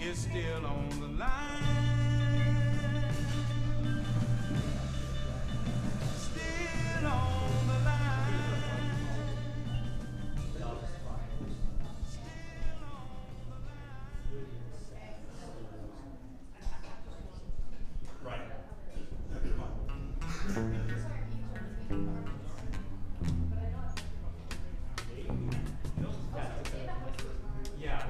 is still on the line. Still on the line. Still on the line. Right. Yeah.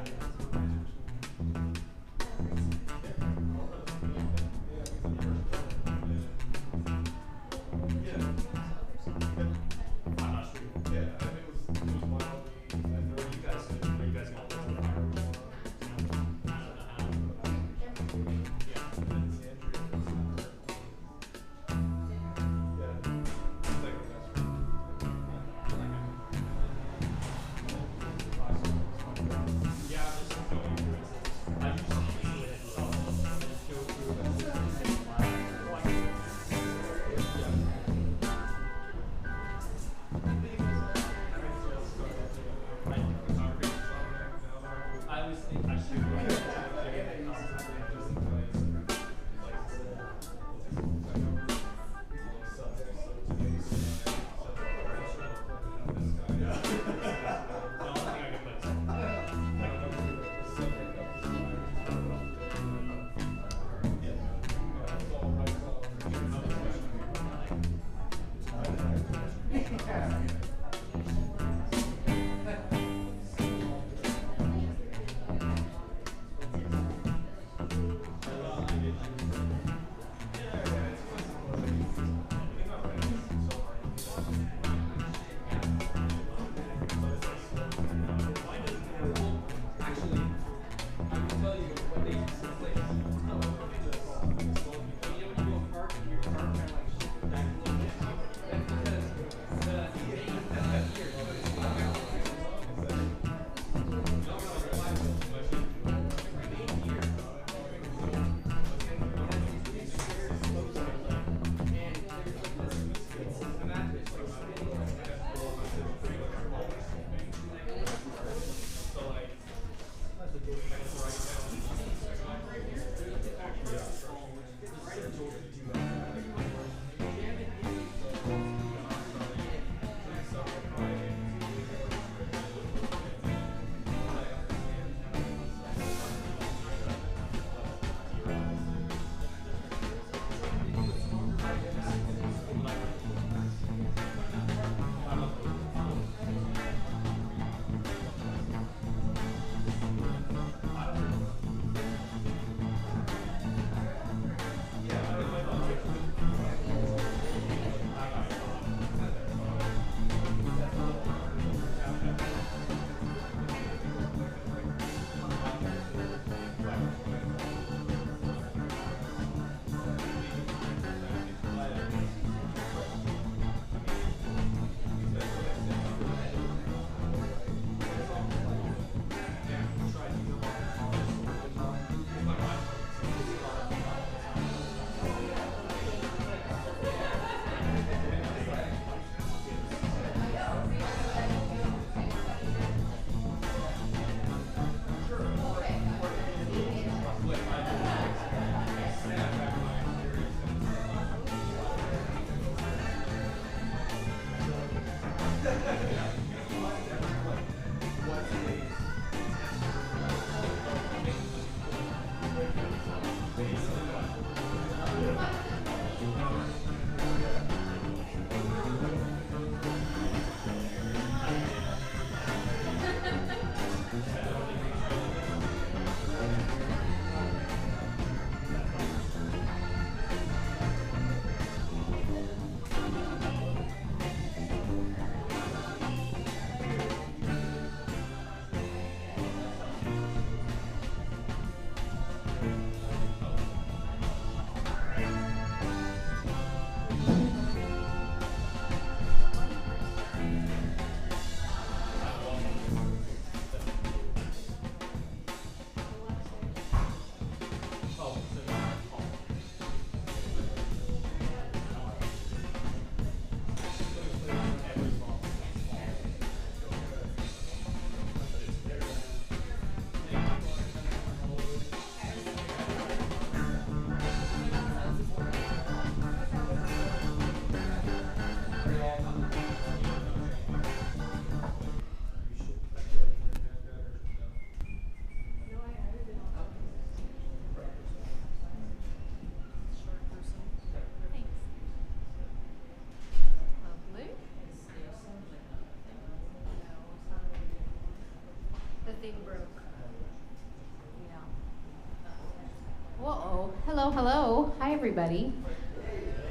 everybody.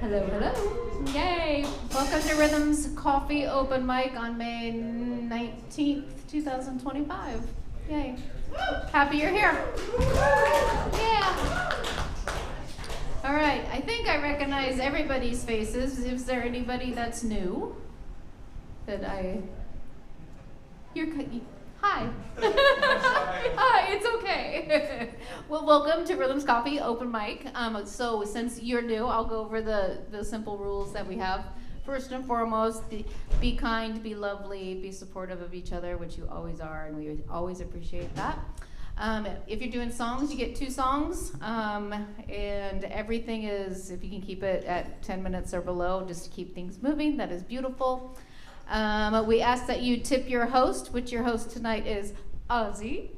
Hello, hello. Yay. Welcome to Rhythm's Coffee Open Mic on May 19th, 2025. Yay. Happy you're here. Yeah. All right, I think I recognize everybody's faces. Is there anybody that's new? Hi. Hi, it's okay. Well, welcome to Rhythm's Coffee Open Mic. So since you're new, I'll go over the simple rules that we have. First and foremost, be kind, be lovely, be supportive of each other, which you always are, and we always appreciate that. If you're doing songs, you get 2 songs, and everything is, if you can keep it at 10 minutes or below, just to keep things moving, that is beautiful. We ask that you tip your host, which your host tonight is Ozzy.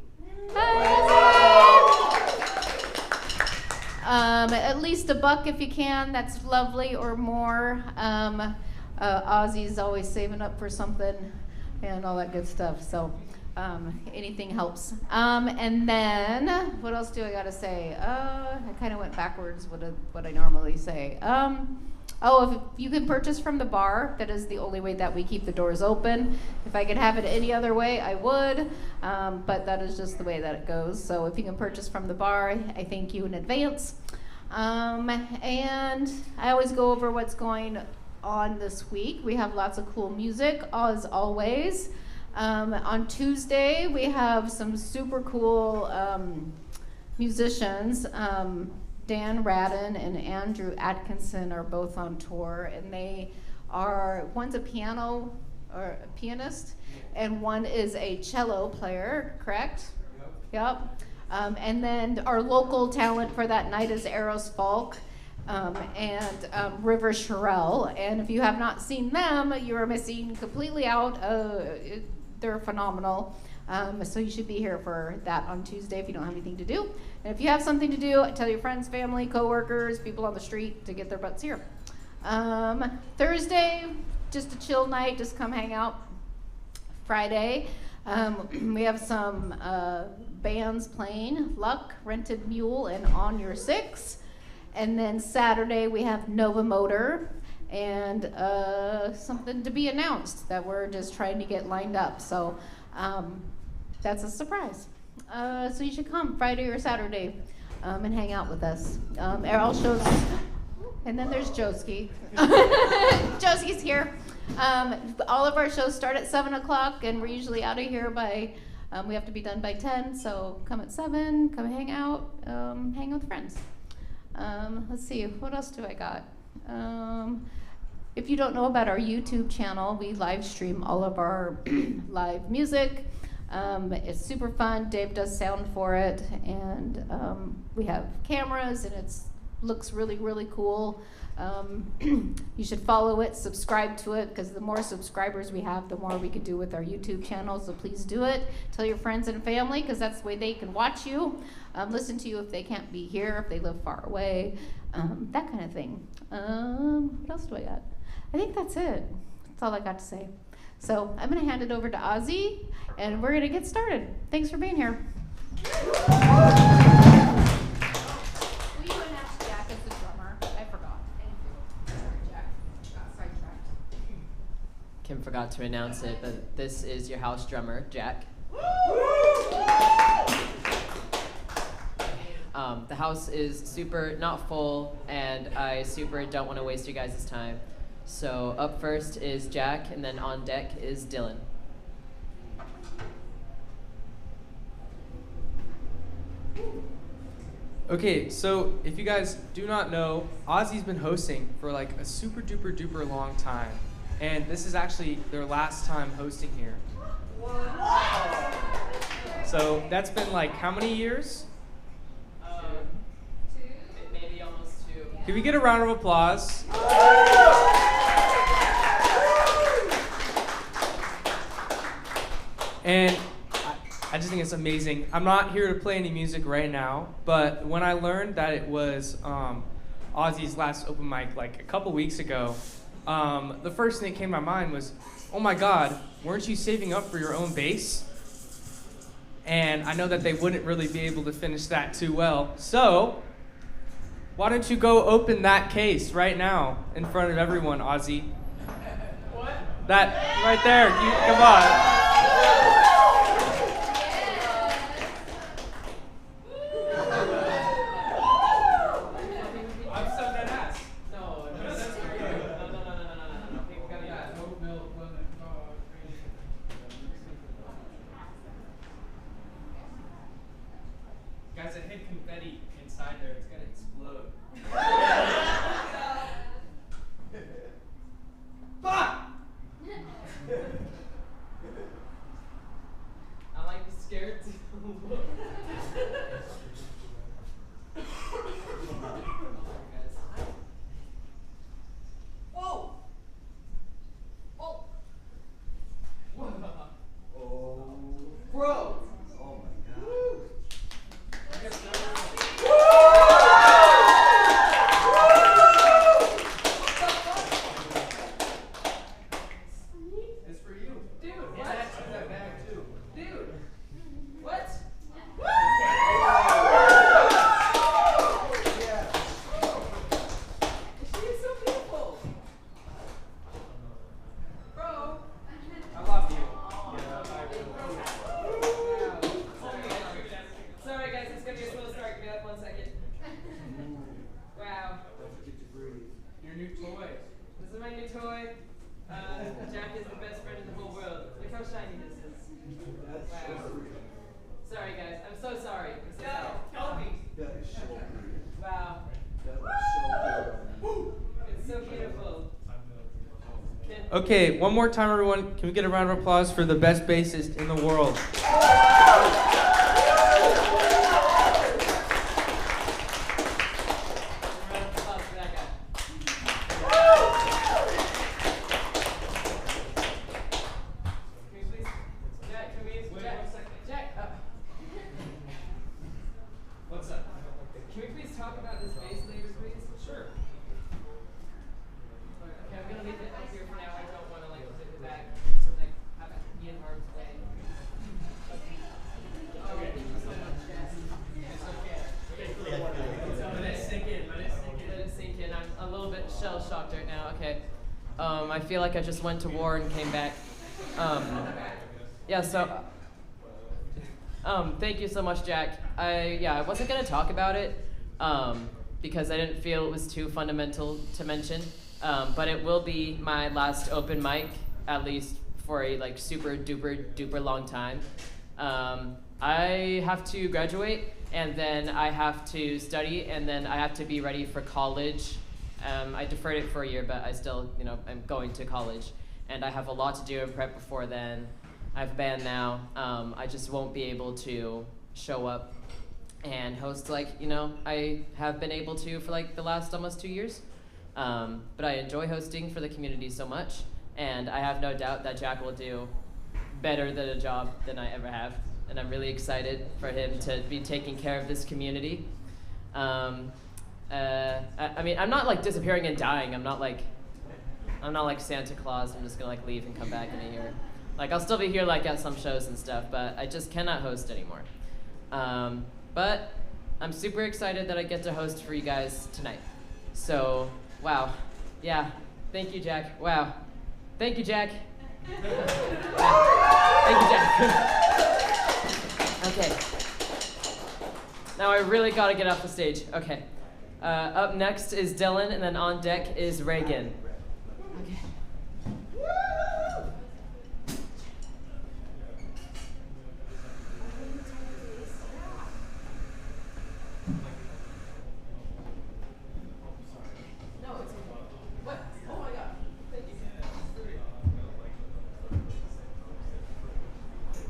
At least $1 if you can, that's lovely, or more. Ozzy's always saving up for something and all that good stuff, so anything helps. And then, what else do I gotta say? I kind of went backwards what I normally say. If you can purchase from the bar, that is the only way that we keep the doors open. If I could have it any other way, I would, but that is just the way that it goes. So if you can purchase from the bar, I thank you in advance. And I always go over what's going on this week. We have lots of cool music, as always. On Tuesday, we have some super cool musicians. Dan Radin and Andrew Atkinson are both on tour, and one's a pianist, and one is a cello player, correct? Yep. And then our local talent for that night is Eros Falk and River Sherrill, and if you have not seen them, you are missing completely out. They're phenomenal. So you should be here for that on Tuesday if you don't have anything to do. And if you have something to do, tell your friends, family, coworkers, people on the street to get their butts here. Thursday, just a chill night, just come hang out. Friday, we have some bands playing, Luck, Rented Mule, and On Your Six. And then Saturday, we have Nova Motor and something to be announced that we're just trying to get lined up. So that's a surprise. So you should come Friday or Saturday and hang out with us. All shows, and then there's Joski. Joski's here. All of our shows start at 7 o'clock, and we're usually out of here by, we have to be done by 10, so come at 7, come hang out, hang with friends. Let's see, what else do I got? If you don't know about our YouTube channel, we live stream all of our live music. It's super fun. Dave does sound for it, and we have cameras, and it looks really, really cool. You should follow it, subscribe to it, because the more subscribers we have, the more we can do with our YouTube channel, so please do it. Tell your friends and family, because that's the way they can watch you, listen to you if they can't be here, if they live far away, that kind of thing. What else do I got? I think that's it. That's all I got to say. So I'm going to hand it over to Ozzy, and we're going to get started. Thanks for being here. Will you announce Jack as the drummer? I forgot. Thank you. Sorry, Jack. Got sidetracked. Kim forgot to announce it, but this is your house drummer, Jack. The house is super not full, and I super don't want to waste you guys' time. So up first is Jack, and then on deck is Dylan. Okay, so if you guys do not know, Ozzy's been hosting for like a super duper duper long time. And this is actually their last time hosting here. So that's been like how many years? 2, maybe almost 2. Can we get a round of applause? And I just think it's amazing. I'm not here to play any music right now, but when I learned that it was Ozzy's last open mic like a couple weeks ago, the first thing that came to my mind was, oh my God, weren't you saving up for your own bass? And I know that they wouldn't really be able to finish that too well. So Why don't you go open that case right now in front of everyone, Ozzy? What? That right there. Come on. I'm so dead ass. No, that's for you. No. People gotta be back. Guys, I hid confetti inside there. It's gonna explode. Fuck! I'm like scared to look. Whoa! Oh! Bro! Oh my God. It's for you. Dude, It's what? actually that bag too. Dude! What? She is so beautiful! Bro! I love you. Sorry guys, it's gonna be a slow start. Give me like 1 second. Wow. Don't forget to breathe. Your new toy. This is my new toy. Jack is the best friend in the whole world. Look how shiny this is. That's so Wow. real. Sorry guys, I'm so sorry. I'm so sorry. That is so real. Wow. That was so good. It's so beautiful. Okay, one more time, everyone. Can we get a round of applause for the best bassist in the world? Round of applause for that guy. Can we please, Jack? Can we? Wait, Jack, 1 second. Jack. What's up? Can we please talk about this bass later, please? Sure. Okay, I'm gonna leave it up here for now. I don't want to like put it back, like have it be in harm's way. Oh, thank you so much, Jess. It's okay. Let it sink in. Let it sink in. Let it sink in. I'm a little bit shell shocked right now. Okay. I feel like I just went to war and came back. Yeah. So. Thank you so much, Jack. I wasn't gonna talk about it, because I didn't feel it was too fundamental to mention. But it will be my last open mic, at least for a like super duper long time. I have to graduate, and then I have to study, and then I have to be ready for college. I deferred it for a year, but I still, I'm going to college, and I have a lot to do in prep before then. I have a band now. I just won't be able to show up and host like, I have been able to for like the last almost 2 years. But I enjoy hosting for the community so much, and I have no doubt that Jack will do better than a job than I ever have. And I'm really excited for him to be taking care of this community. I mean, I'm not like disappearing and dying. I'm not like Santa Claus. I'm just gonna like leave and come back in a year. Like I'll still be here like at some shows and stuff, but I just cannot host anymore. But I'm super excited that I get to host for you guys tonight. So, wow. Yeah. Thank you, Jack. Wow. Thank you, Jack. Thank you, Jack. Okay. Now I really gotta get off the stage. Okay. Up next is Dylan, and then on deck is Reagan. Okay. No, it's okay. What? Oh my God. Thank you. It's a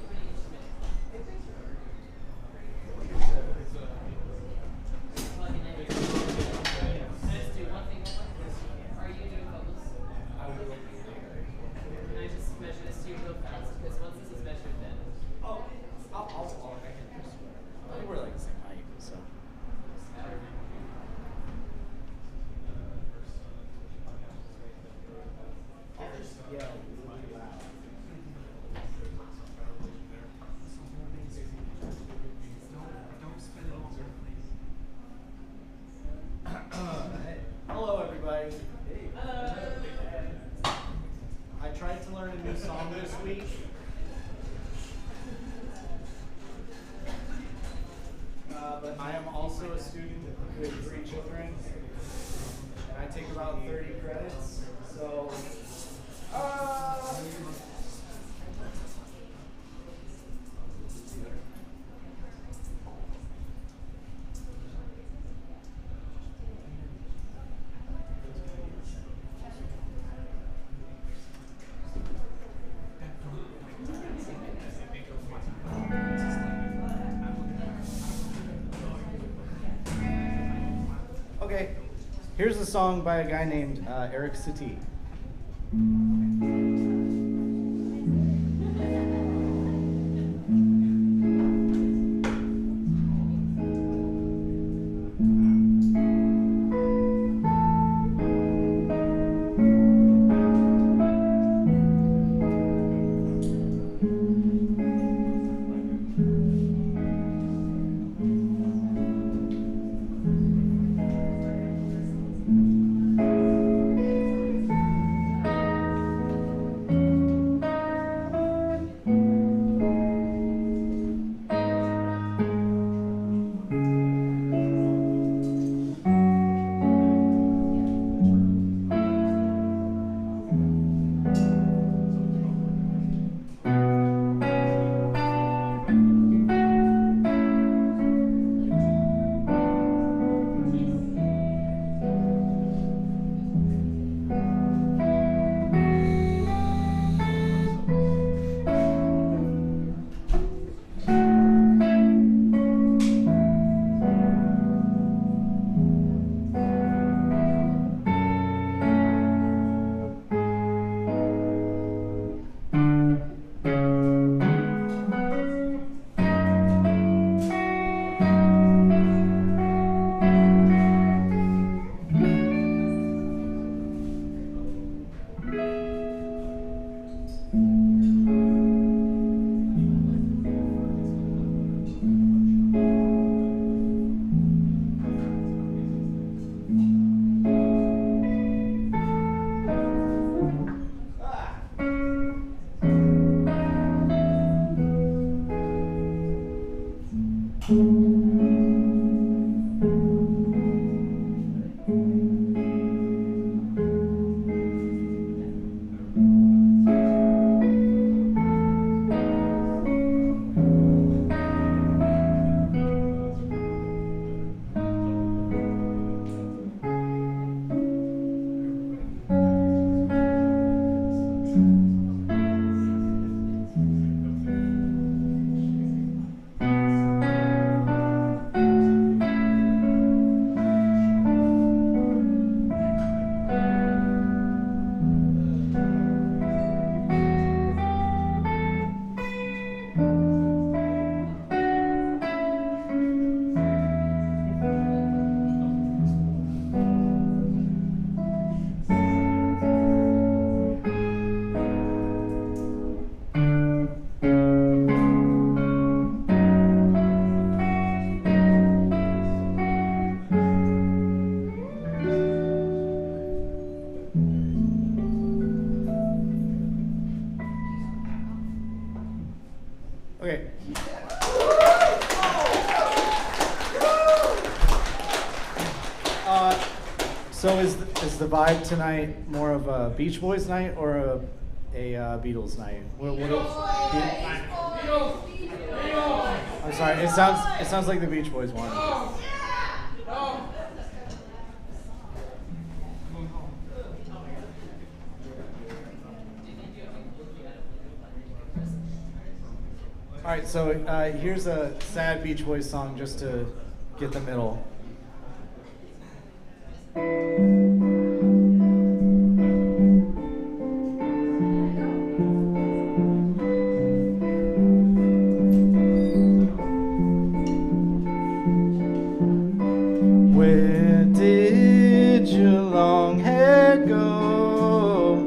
pretty instrument. Plug it in. Let's do one thing. Are you doing I am also a student with 3 children, and I take about 30 credits. So, okay, here's a song by a guy named Eric Satie. Okay. So is the vibe tonight more of a Beach Boys night or a Beatles night? I'm sorry. It sounds like the Beach Boys one. All right, so here's a sad Beach Boys song just to get the middle. Where did your long hair go?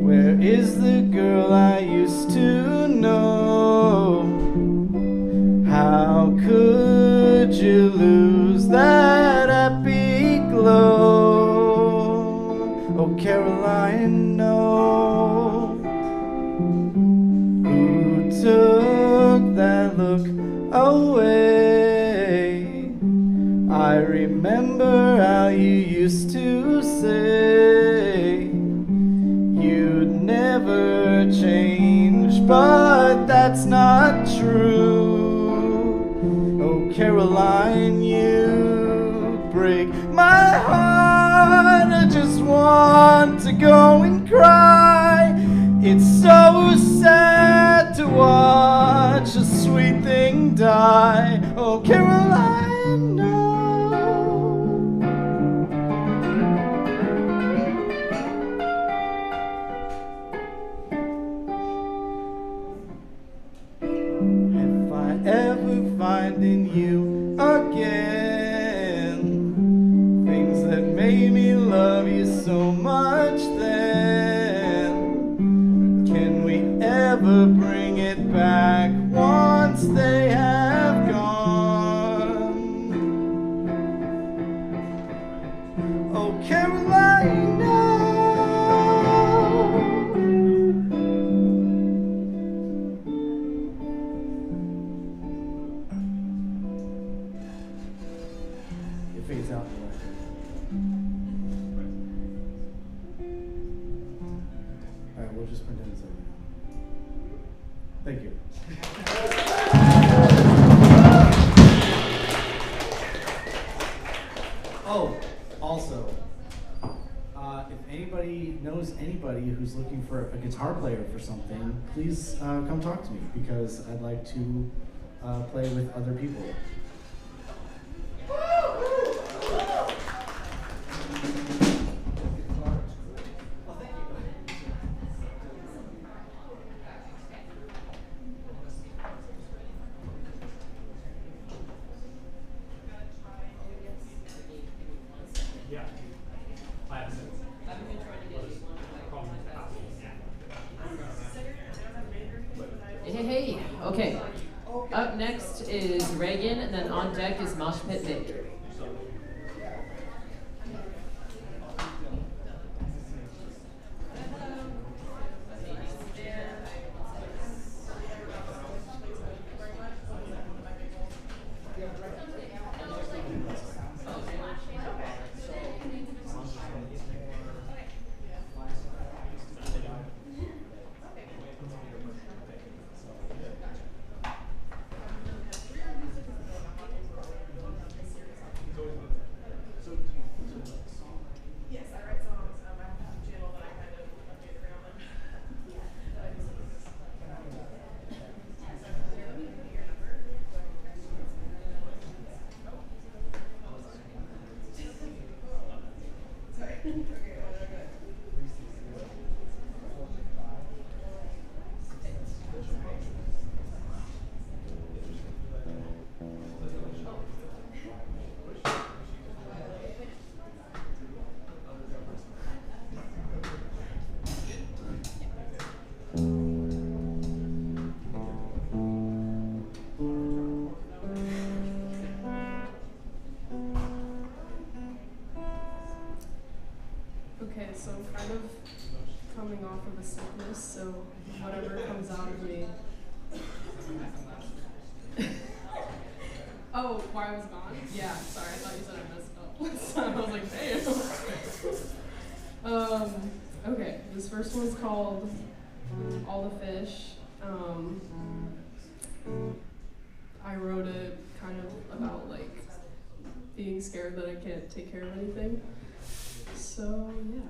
Where is the girl I used to know? How could you lose that happy glow? Oh, Caroline, no. Who took that look away? I remember how you used to say you'd never change, but that's not true. Oh, Caroline, you break my heart. I just want to go and cry. It's so sad to watch a sweet thing die. Oh, Caroline, no. If I ever find in you again things that made me love you so much, then can we ever bring it back once they have gone? Oh, Caroline, no. It fades out. All right, we'll just print in this over. Thank you. Oh, also, if anybody knows anybody who's looking for a guitar player for something, please come talk to me, because I'd like to play with other people. Yeah. I have since. Hey. Okay. Up next is Reagan, and then on deck is Mosh Pit Nick. Yes, I write songs. I have a channel that I kind of update around them. Sorry. Okay, Okay, so I'm kind of coming off of a sickness, so whatever comes out of me. Oh, why I was gone? Yeah, sorry, I thought you said I messed up last time. I was like, damn. Okay, this first one's called All the Fish. I wrote it kind of about like being scared that I can't take care of anything. So, yeah.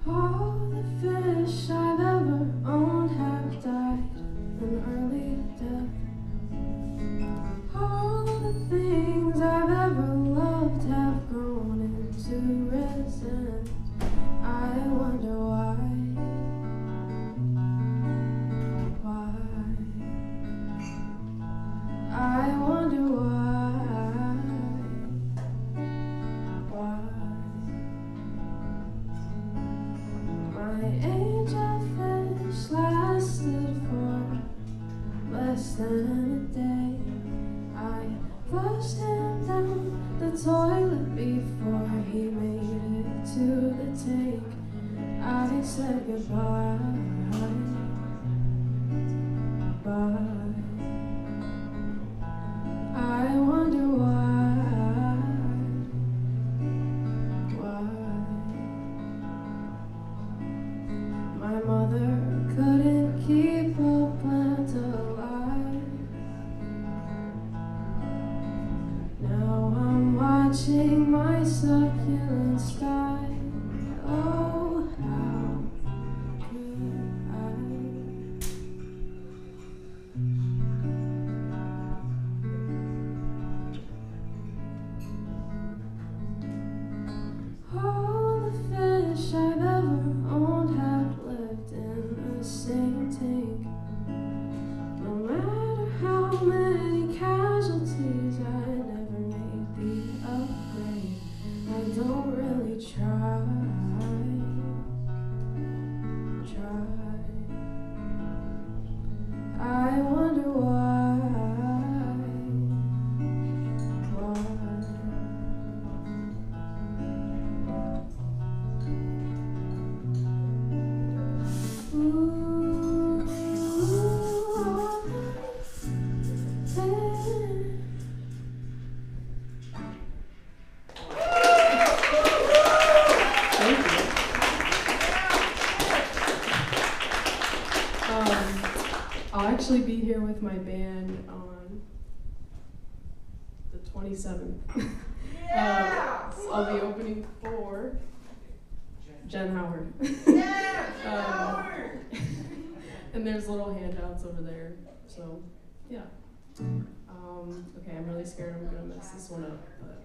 All the fish I've ever owned have died an early death. All the things I've ever loved have grown into resentment. I wonder why. I wonder why. My angel fish lasted for less than a day. I flushed him down the the toilet before he made it to the tank. I said goodbye, bye. I wonder why. My mother couldn't keep a plant alive. Now I'm watching my succulents die. Oh, how could I? All the fish I've ever owned have lived in the same tank. No matter how many casualties, I never made the upgrade. I don't really try. I wonder why. I'll actually be here with my band on the 27th. I'll be opening for Jen Howard. And there's little handouts over there, so yeah. Okay, I'm really scared I'm gonna mess this one up, but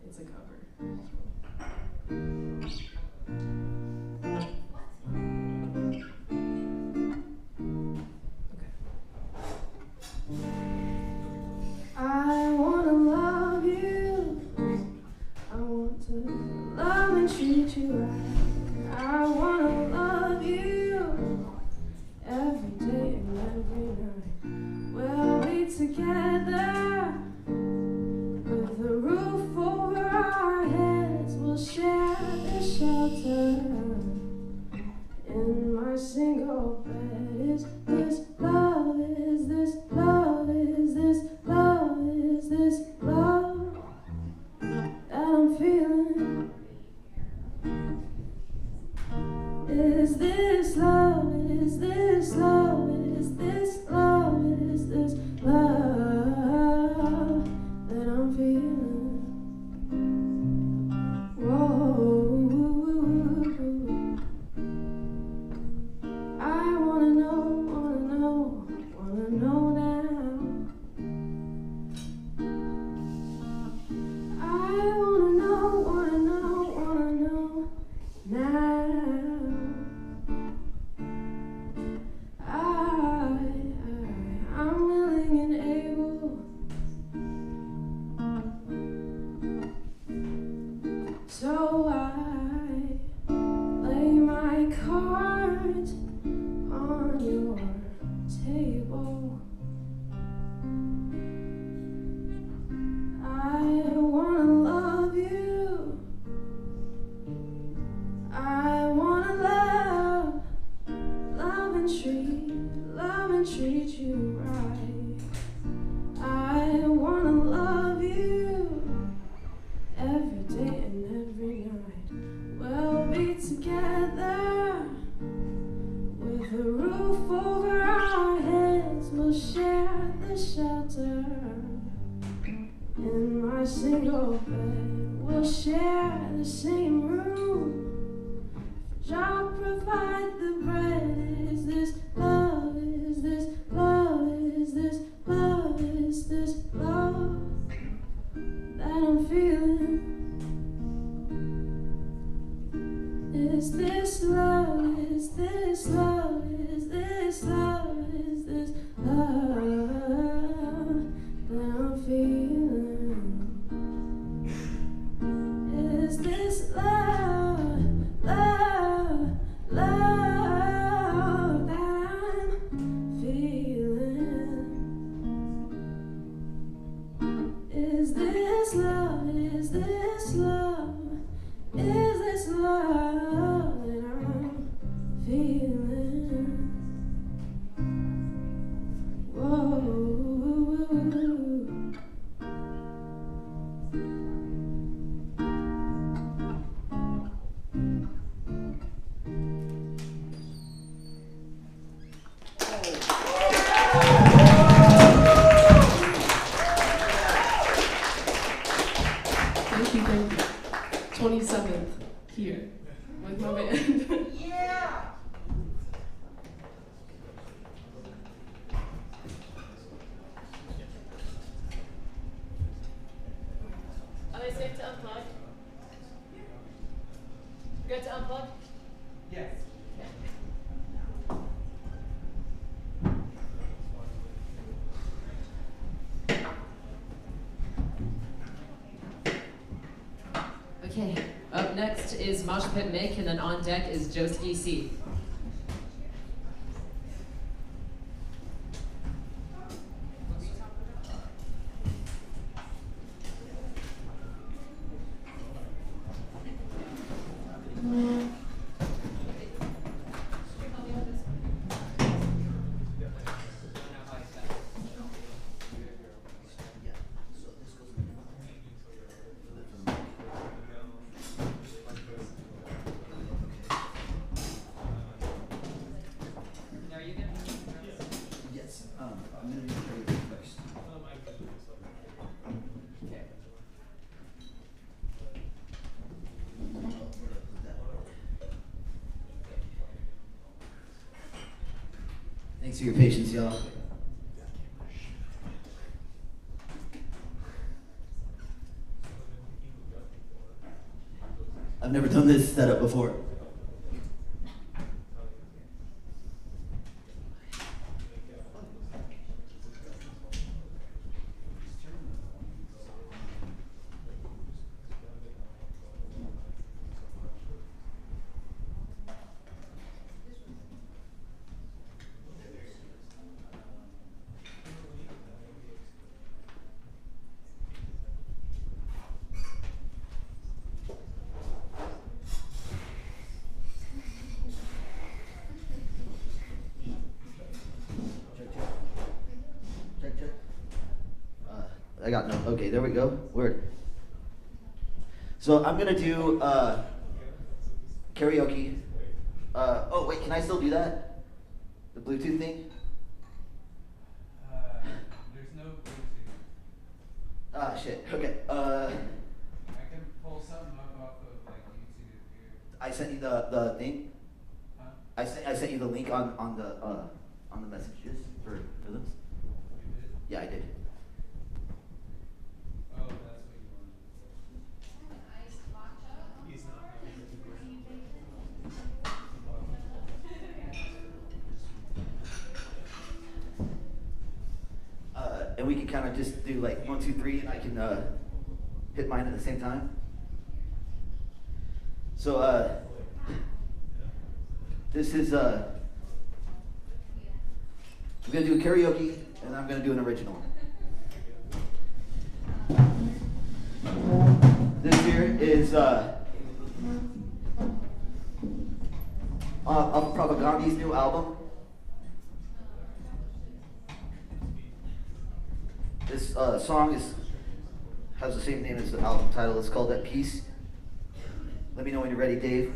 it's a cover. I wanna love you. I want to love and treat you right. I wanna love you every day and every night. We'll be together with a roof over our heads. We'll share the shelter in my single bed. Is this love? Is this love? Is this love? Is this love that I'm feeling? Is this love? Is this love? Is this love? Is this love that I'm feeling? Whoa. I wanna know now. I wanna know now. I'm willing and able. So I lay my cards on your table. I wanna love you. I wanna love and treat you right. I wanna love you every day and every night. We'll be together with a roof over our heads. We'll share the shelter in my single bed. We'll share the same room. I'll provide the bread. Is this love? Is this love? Is this love? Is this love that I'm feeling? Is this love? Is this love? Is this love? Is this love that I'm feeling? Is this love, love, love that Thank you, thank you. 27th here with my band. Are they safe to unplug? Good to unplug? Yes. Okay, up next is Mosh Pit Mick, and then on deck is Joski C. Yes, I'm gonna do karaoke first. Okay. Thanks for your patience, y'all. I've never done this setup before. Check. I got no. Okay, there we go. Word. So I'm gonna do karaoke. Oh wait, can I still do that? The Bluetooth thing? There's no Bluetooth. Ah shit. Okay. I can pull something up off of like YouTube here. I sent you the thing. Huh? I sent you the link on the messages for rhythms. You did? Yeah, I did. Oh, that's what you wanted. He's not. And we can kind of just do like 1, 2, 3, and I can hit mine at the same time. So this is I'm gonna do a karaoke, and I'm gonna do an original. This here is off Propagandi's new album. This song has the same name as the album title. It's called At Peace. Let me know when you're ready, Dave.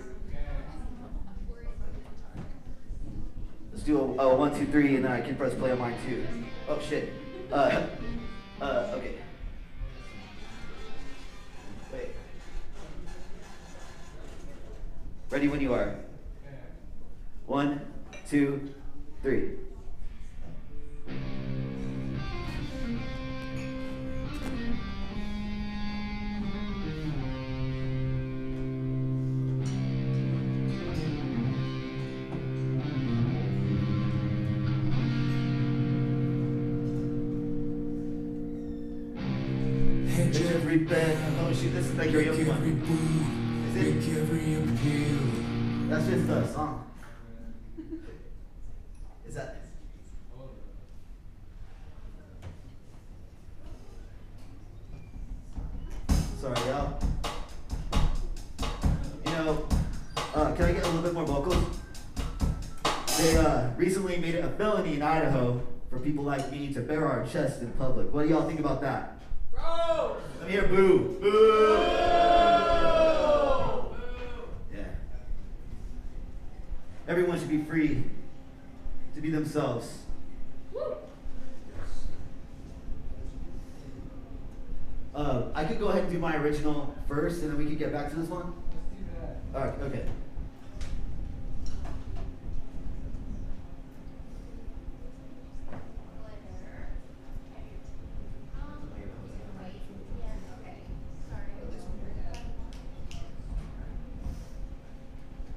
Let's do a 1, 2, 3, and then I can press play on mine too. Oh shit. Okay. Wait. Ready when you are. 1, 2, 3. Every bed. Oh shit, this is the karaoke one. Is it? That's just a song. Is that? Sorry, y'all. You know, can I get a little bit more vocals? They recently made it a felony in Idaho for people like me to bare our chests in public. What do y'all think about that? Bro! Let me hear boo. Boo! Yeah. Everyone should be free to be themselves. I could go ahead and do my original first, and then we could get back to this one. Let's do that. All right, okay.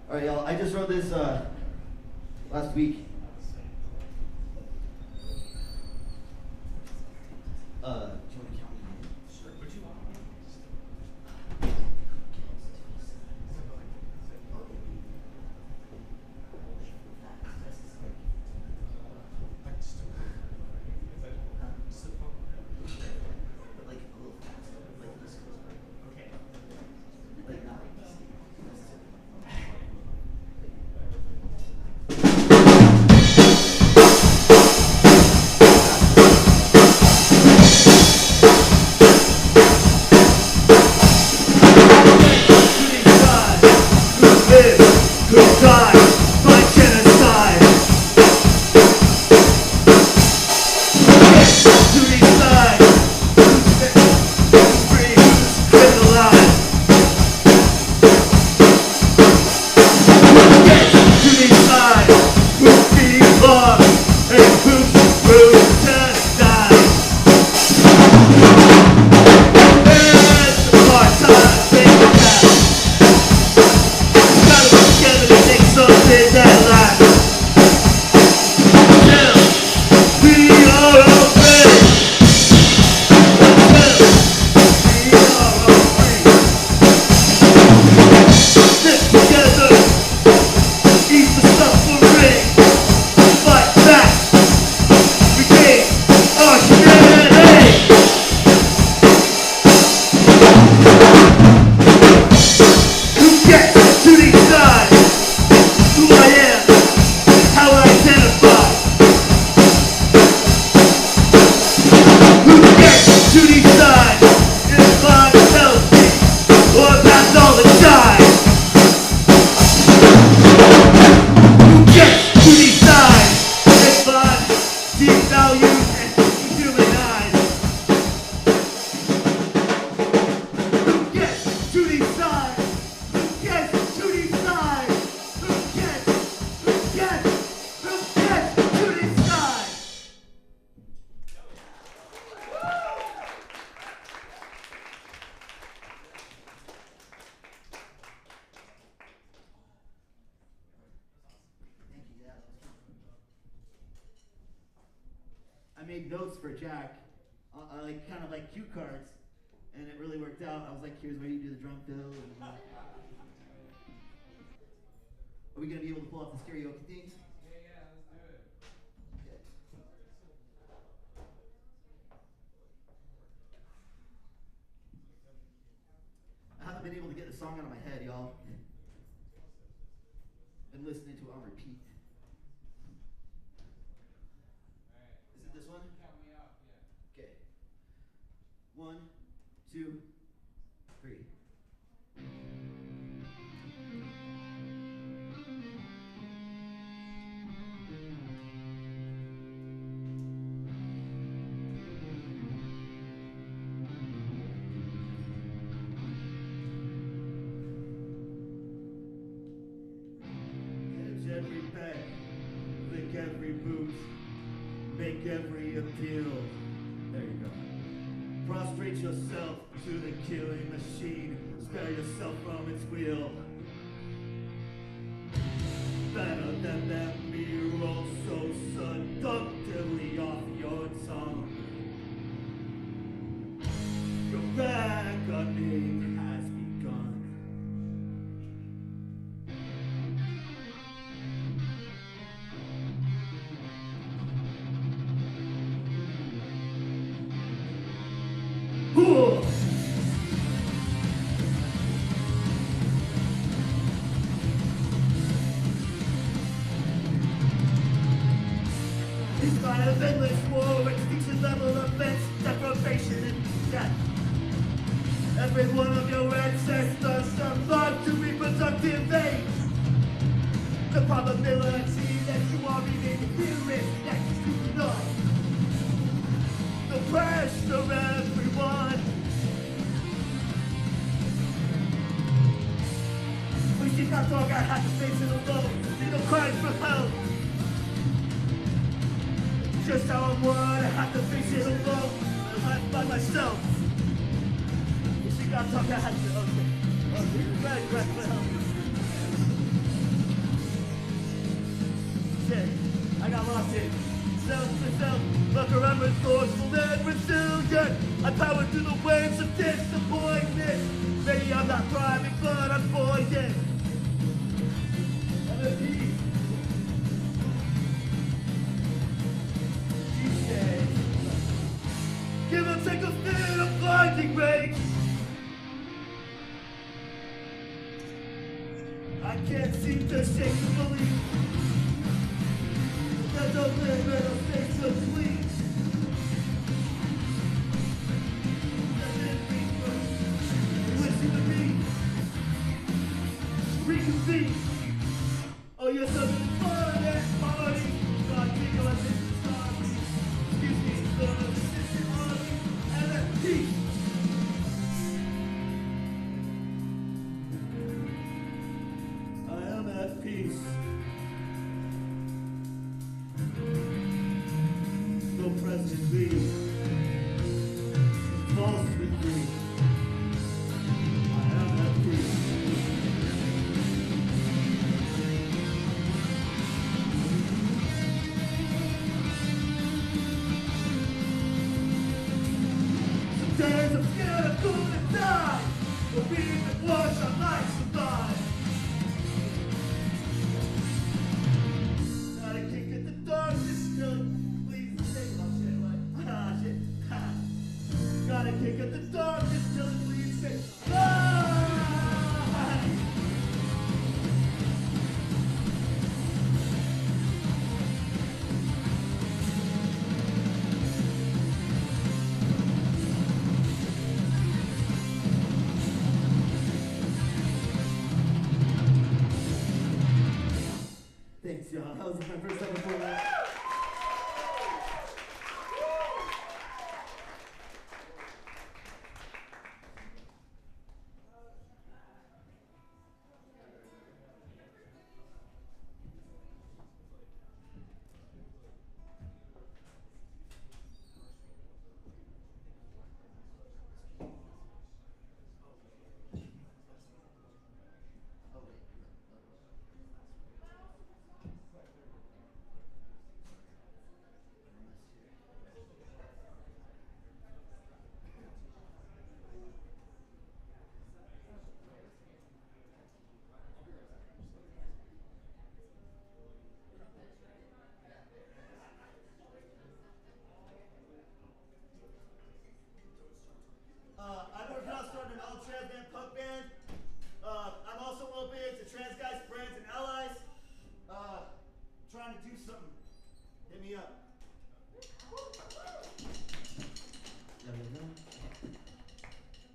All right, y'all. I just wrote this last week. Do you want to count me in? Sure. What you want? Like a little faster, like this goes. Okay. Like not like this. Made notes for Jack, like kind of like cue cards, and it really worked out. I was like, here's where you do the drum fill. And, are we gonna be able to pull off the karaoke thing? Yeah, let's do it. Okay. I haven't been able to get the song out of my head, y'all. Been listening to it on repeat. Is it this one? Count me out, yeah. Okay. 1, 2, 3. Hedge every bet, lick every boot, make every appeal. There you go. Prostrate yourself to the killing machine. Spare yourself from its wheel. Better than them, you're all so seductively off your tongue. Your reckoning has begun. It's crash for everyone. We see that dog, I had to face it alone. Need no crying for help. Just how I'm one, I had to face it alone. I left by myself. We see that dog, I had to, okay, well. Shit, I got lost in self to self. Look around resourceful and resilient. I powered through the waves of disappointment. Maybe I'm not thriving, but I'm voided. I'm at peace. She says, give or take a fit of blinding rage. I can't seem to shake the belief. There's no limit of space of sleep. Listen to me. Reconvene. Oh, you're something fun at party. God, take your attention, sorry. Excuse me, the resistant army and at peace. I am at peace. No President Lee, false with me. I am at peace. Some days I'm scared I'm gonna die, but being that watch I might survive. Gotta kick at the darkness till gotta kick at the darkness till it leaves me. Thanks, y'all. That was my first time before that. I'm working on starting an all-trans band punk band. I'm also open to trans guys, friends, and allies. Trying to do something. Hit me up.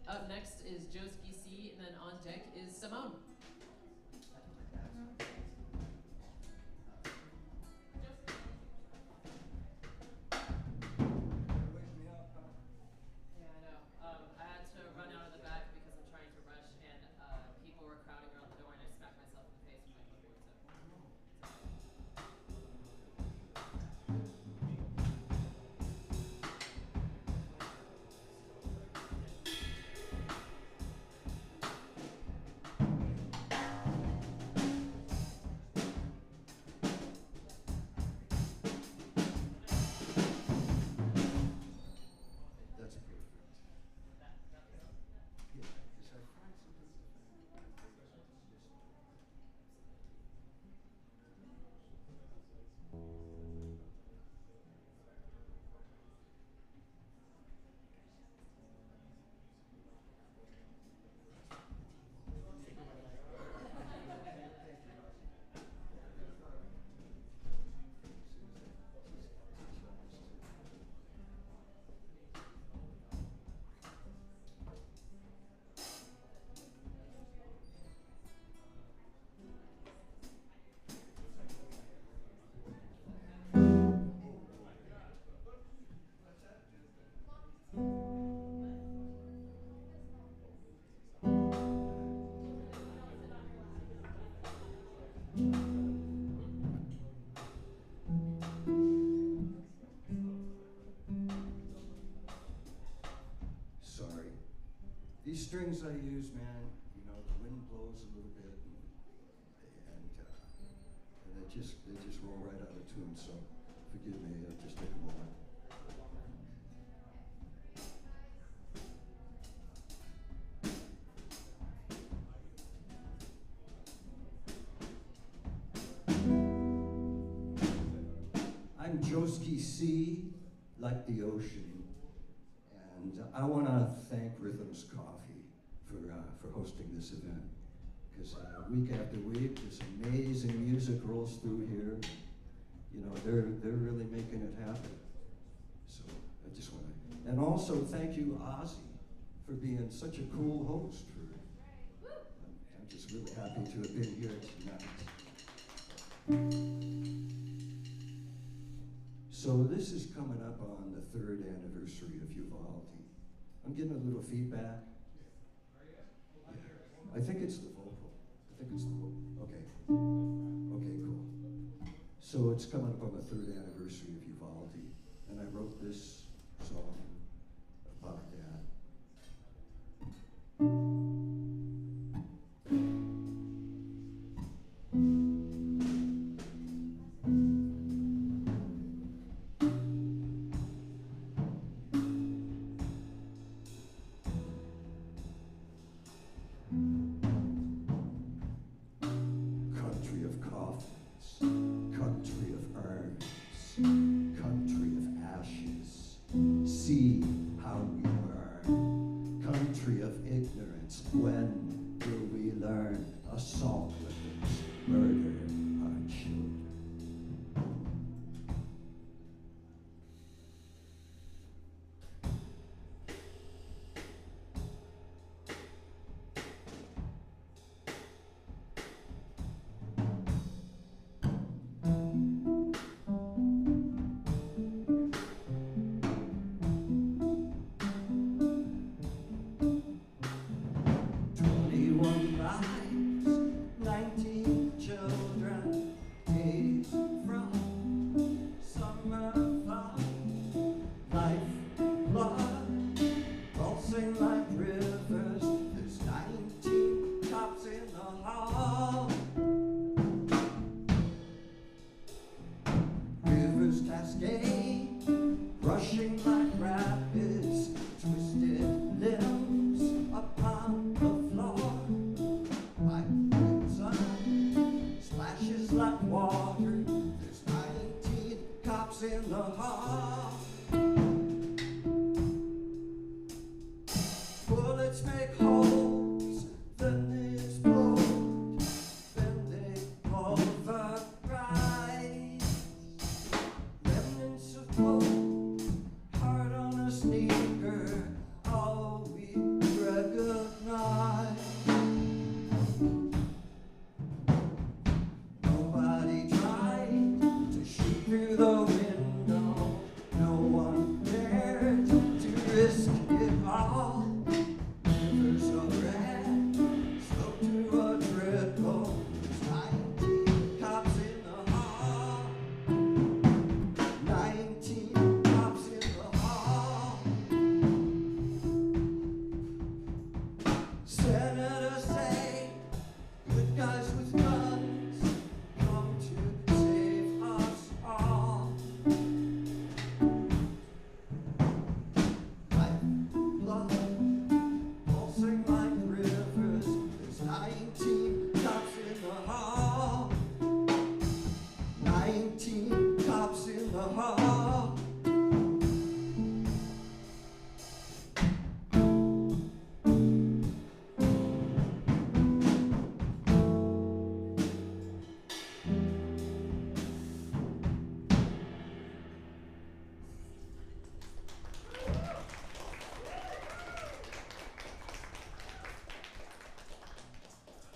Up next is Joski C, and then on deck is Simone. Yeah, I know. I had to run out of the back because I'm trying to rush, and people were crowding around the door, and I smacked myself in the face with my keyboard. So. These strings I use, man, you know, the wind blows a little bit, and they just roll right out of tune. So forgive me. Just take a moment. I'm Joski C, like the ocean, and I want to thank Rhythms Coffee for hosting this event, because week after week, this amazing music rolls through here. You know, they're really making it happen. So I just want to, and also thank you, Ozzy, for being such a cool host. I'm just really happy to have been here tonight. So this is coming up on the 3rd anniversary of Uvalde. I'm getting a little feedback. Yeah. I think it's the vocal. Okay. Okay, cool. So it's coming up on the 3rd anniversary of Uvalde, and I wrote this song about that. Country of coffins, country of urns, country of ashes, see how we burn, country of ignorance, when will we learn? Assault weapons, murder our children.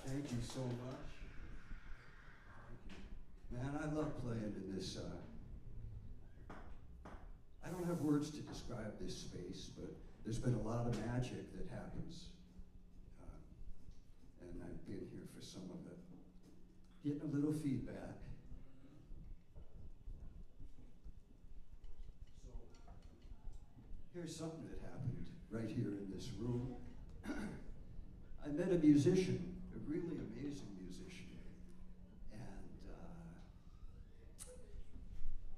Thank you so much. Man, I love playing in this. I don't have words to describe this space, but there's been a lot of magic that happens. And I've been here for some of it. Getting a little feedback. So here's something that happened right here in this room. I met a musician, a really amazing musician, and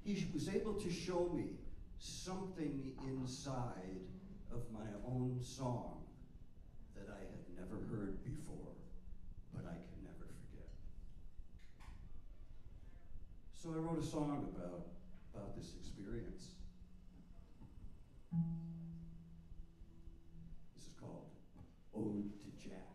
he was able to show me something inside of my own song that I had never heard before, but I can never forget. So I wrote a song about this experience. This is called Ode to Jack.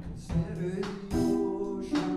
Consider the ocean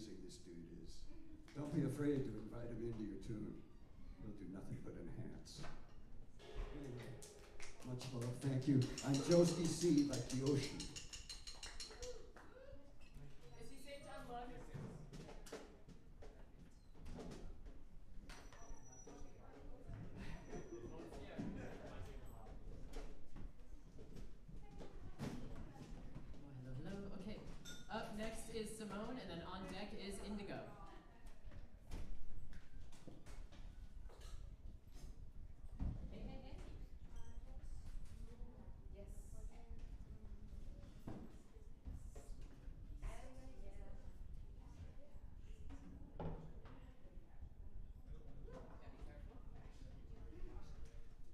amazing this dude is. Don't be afraid to invite him into your tune. He'll do nothing but enhance. Anyway, much love, thank you. I'm Joski C, like the ocean. Is he saying to unplug? Hello. Okay. Up next is Simone, and then on deck is Indigo. Hey, hey, hey. Yes. Yeah, be careful.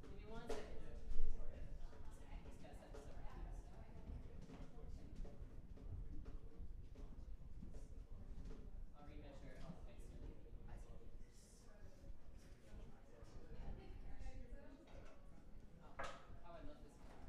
Give me 1 second. Just gotta set this up. I'll remeasure all the things. Oh, how I love this car.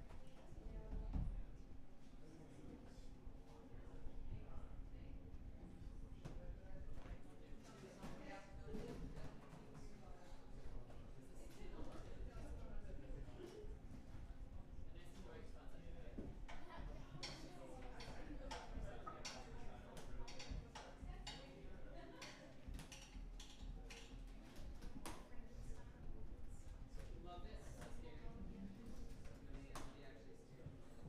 Love this. That's scary. Somebody actually steered.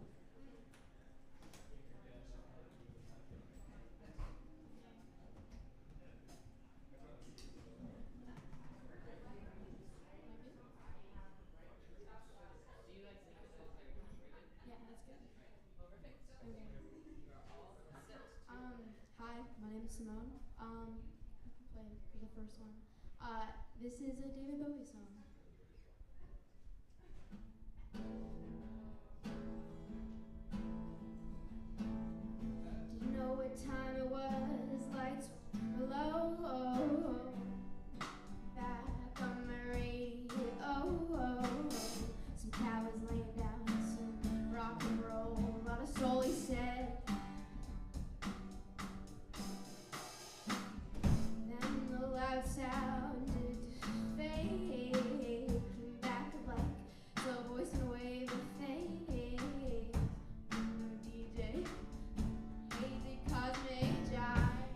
Do you like singing? Is that very good? Yeah, that's good. Perfect. Okay. You are all set. Hi, my name is Simone. Play for the first one. This is a David Bowie song. Do you know what time it was? Lights were low. Back on my radio. Some cowards laying down some rock and roll. Not a soul, he said. Then the loud sound did fade. Came back like the voice and wave of fade. DJ, hazy cosmic jive.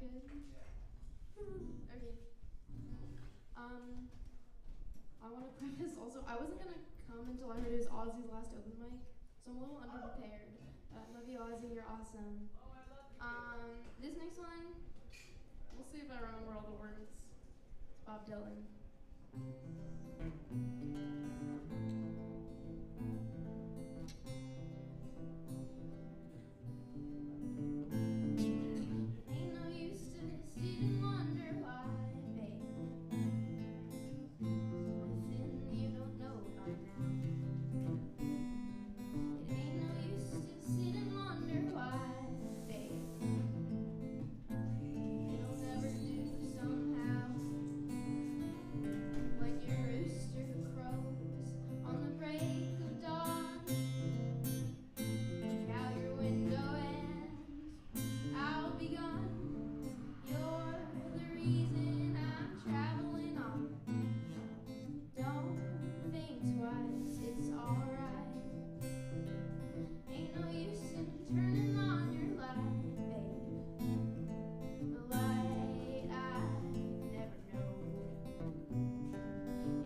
good? Okay. I want to preface also, I wasn't going to come until I heard it was Ozzy's last open mic, so I'm a little underprepared. Love you, Ozzy, you're awesome. Oh, I love you. This next one, we'll see if I remember all the words. It's Bob Dylan. Ain't no use to sit and wonder why, babe. Nothing you don't know by now. It ain't no use to sit and wonder why, babe. It'll never do somehow. When your rooster crows on the break of dawn, look out your window and I'll be gone. You're the reason I'm traveling on. Don't think twice, it's alright. Ain't no use in turning on your light, babe. The light I've never known.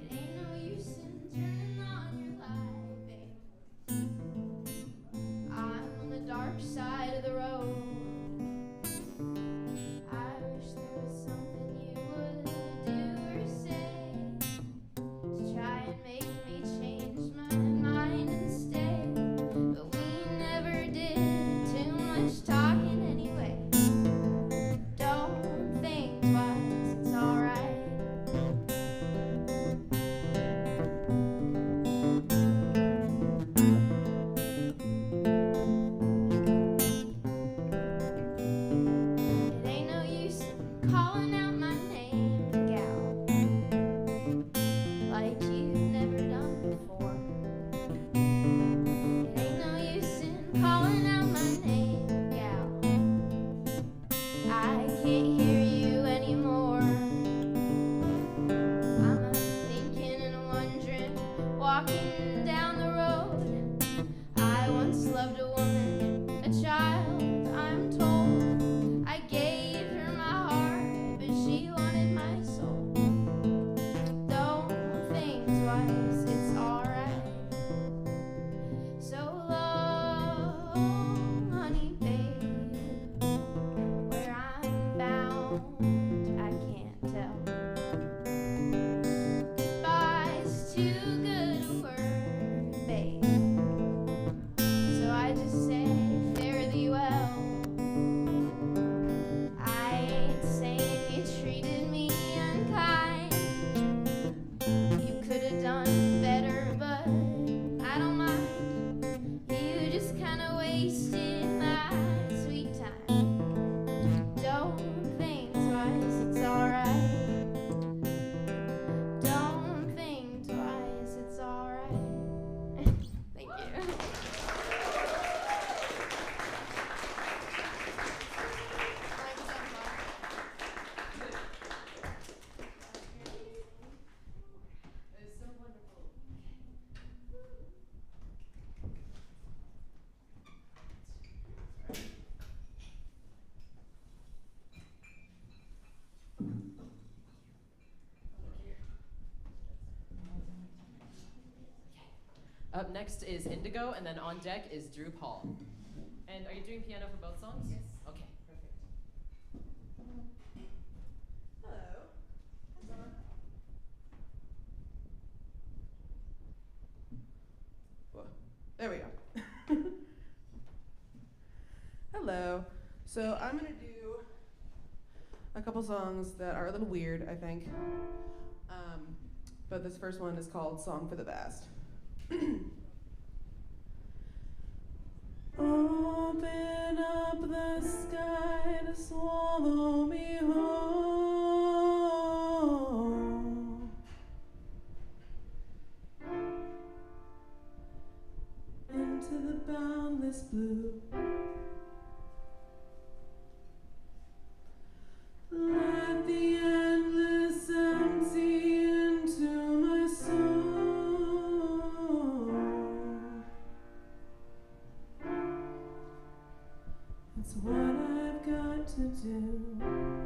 It ain't no use in turning on your light, babe. I'm on the dark side of the road. I wish there was something you would do or say to try and make me change my mind and stay. But we never did too much talking anyway. Don't think twice, it's alright. It ain't no use calling out my name, gal, like you've never done before. It ain't no use in calling out my name, gal. I can't hear you anymore. I'm thinking and wondering, walking down the road. I once loved a woman, a child, I'm told. I gave her my heart, but she wanted my soul. Don't think twice, it's alright. So long, honey, babe. Where I'm bound, I can't tell. Goodbye's too good a word, babe. So I just say, fare thee well. I ain't saying you treated me unkind. You could have done better, but I don't mind. You just kind of wasted my sweet time. Don't think twice, it's alright. Don't think twice, it's alright. Thank you. It's so wonderful. Up next is Indigo, and then on deck is Drew Paul. And are you doing piano for both songs? Yes. Okay, perfect. Hello. Whoa. There we go. Hello. So I'm gonna do a couple songs that are a little weird, I think. But this first one is called Song for the Vast. Open up the sky to swallow me whole. Into the boundless blue. Let the endless empty into my soul. It's what I've got to do.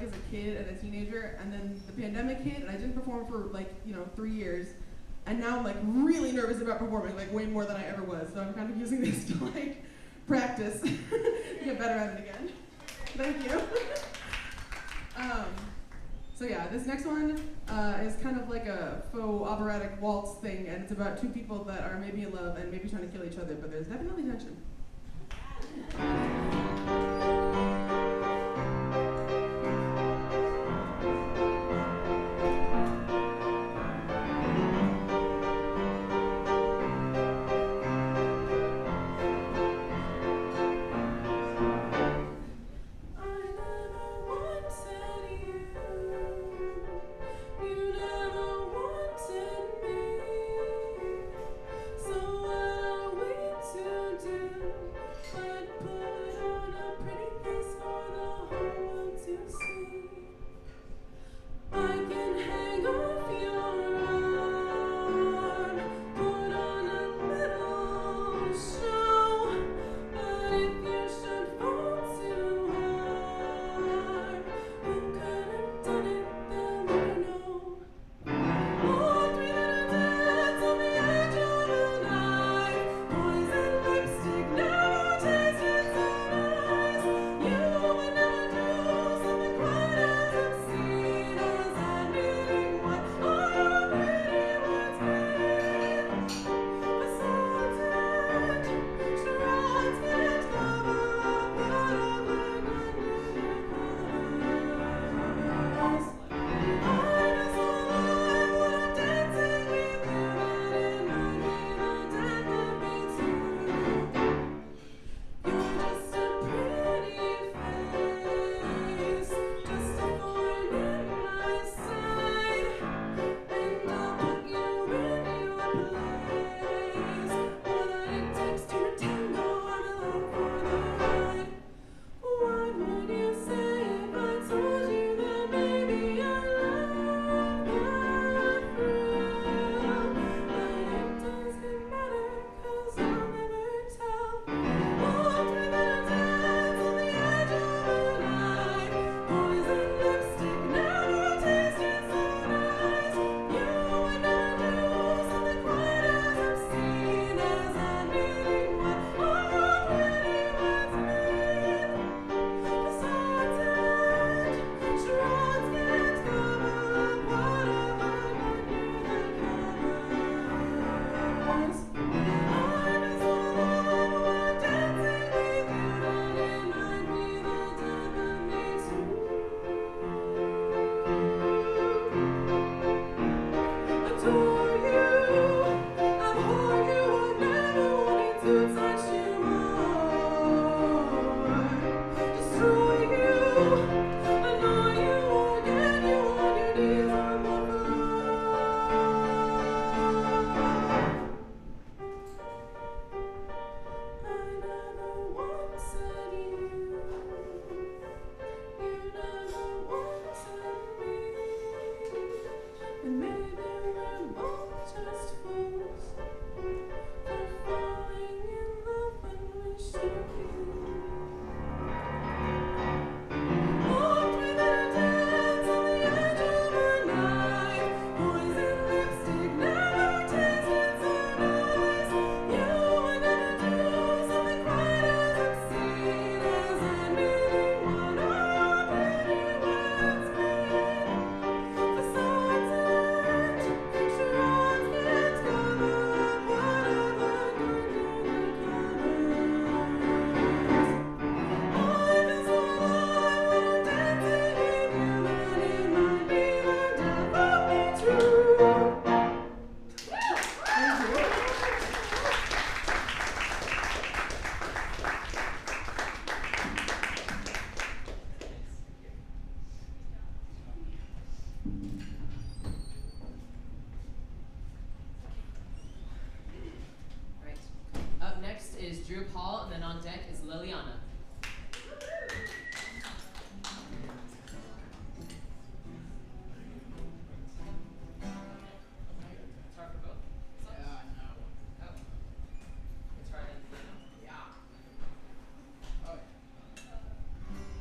as a kid and a teenager, and then the pandemic hit, and I didn't perform for like 3 years, and now I'm like really nervous about performing, like way more than I ever was. So I'm kind of using this to like practice, get better at it again. Thank you. So yeah, this next one is kind of like a faux operatic waltz thing, and it's about two people that are maybe in love and maybe trying to kill each other, but there's definitely tension.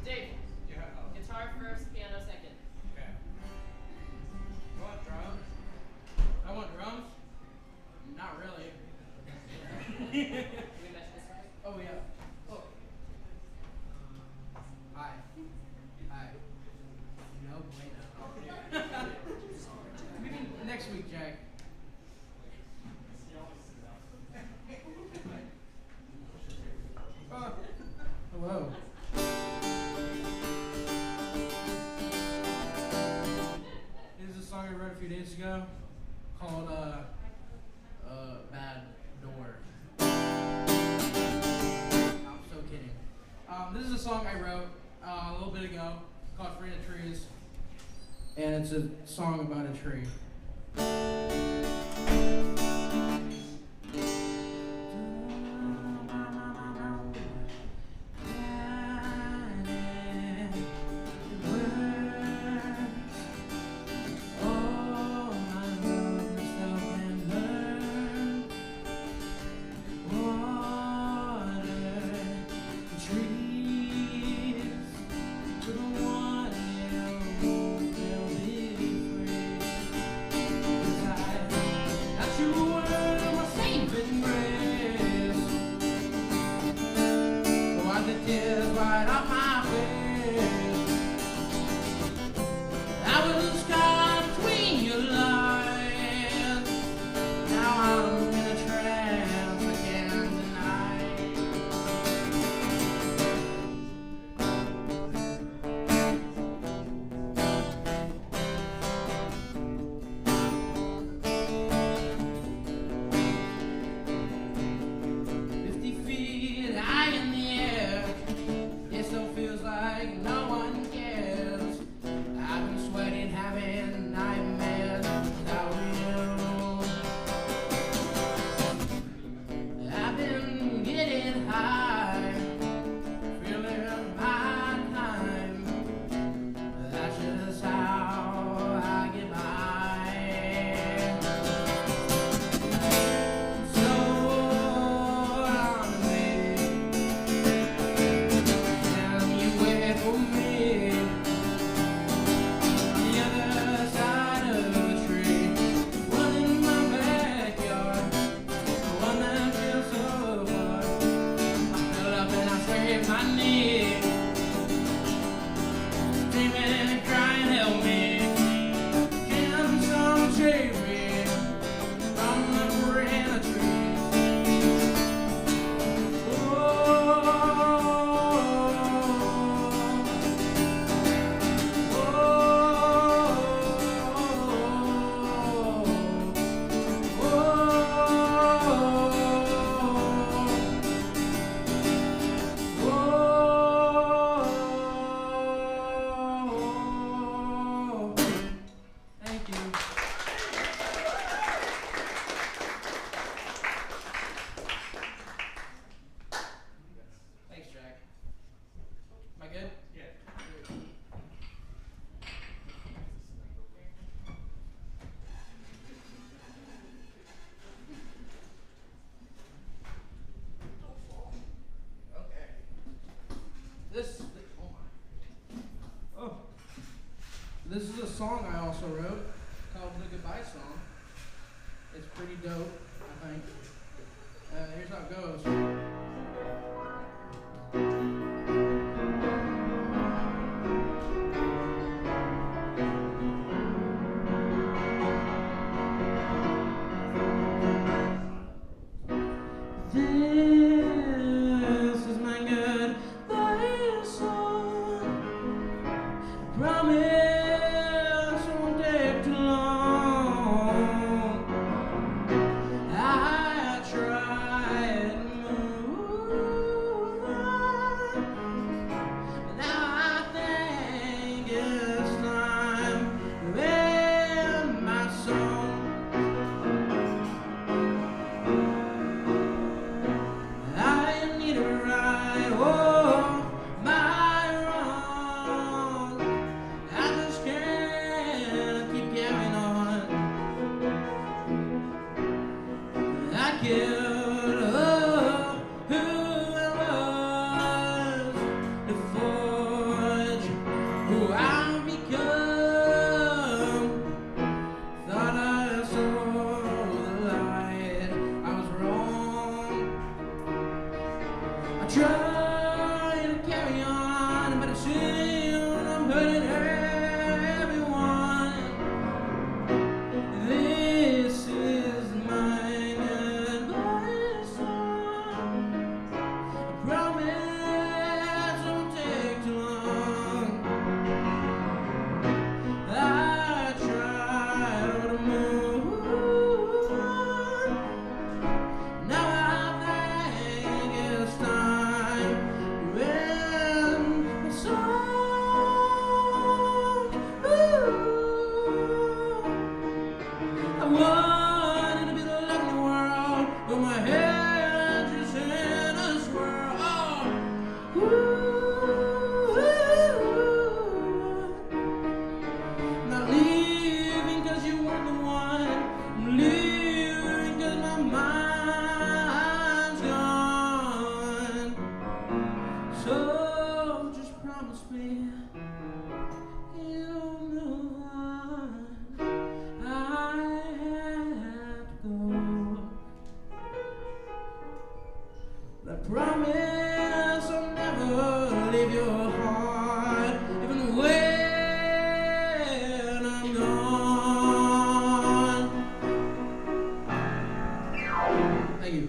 Dave, guitar first, piano Oh yeah. Oh. Hi. Hi. No bueno. Maybe next week, Jack. Hello. This is a song I wrote a few days ago called Bad Door. I'm so kidding. This is a song I wrote a little bit ago called Afraid of Trees. And it's a song about a tree. This is a song I also wrote called The Goodbye Song. It's pretty dope, I think. Here's how it goes. This is my goodbye song. Promise won't take too long. I tried to move on. Now I think it's time to end my song. I need a ride, oh, my wrong. I just can't keep carrying on. I killed who I was to forge who I've become. Thought I saw the light, I was wrong. trying to carry on, but it seems I'm hurting everyone. This is mine and my song. I promise it won't take too long. I tried to move on. Now I think it's time to end the song. Ooh. I wanted to be the luck in the world, but my head just in a swirl. Oh. Not leaving 'cause you weren't the one. I'm leaving 'cause my mind's gone. So just promise me you'll move on. I have to go. I promise I'll never leave your heart, even when I'm gone. Thank you.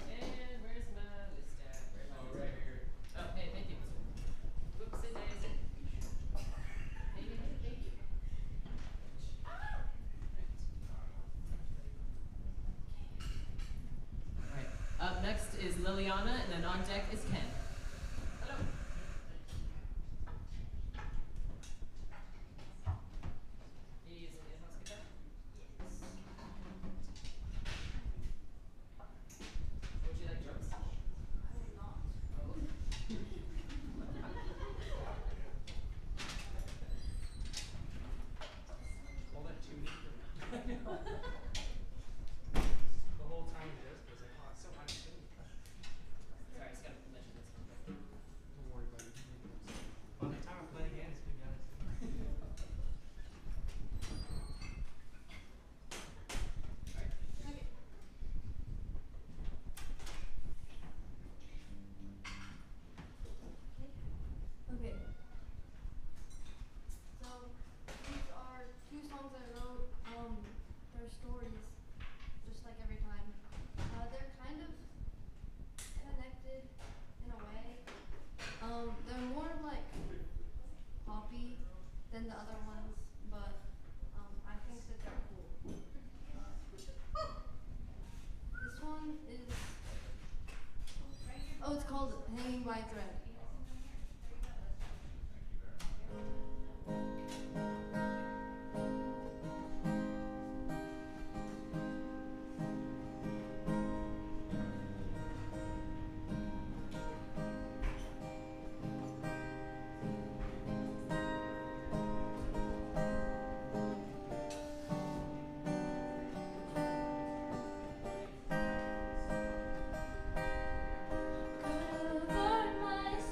And where's my list at? Where's my list at? right here. Oh, hey, thank you. Whoops, it is. Thank you, thank you. Alright, up next is Liliana, and then on deck is Ken. Hello. Is it in-house guitar? Yes. Would you like drums? I would not. Oh. All that tuning. The whole time it is, because like, oh, it's so hard to sing. Sorry, I just gotta measure this. Don't worry about it. By the time I play again, it's gonna be honest. Okay. So these are two songs I wrote. They're stories, just like every time. They're kind of connected in a way. They're more like poppy than the other ones, but I think that they're cool. This one is it's called Hanging by a Thread. Covered myself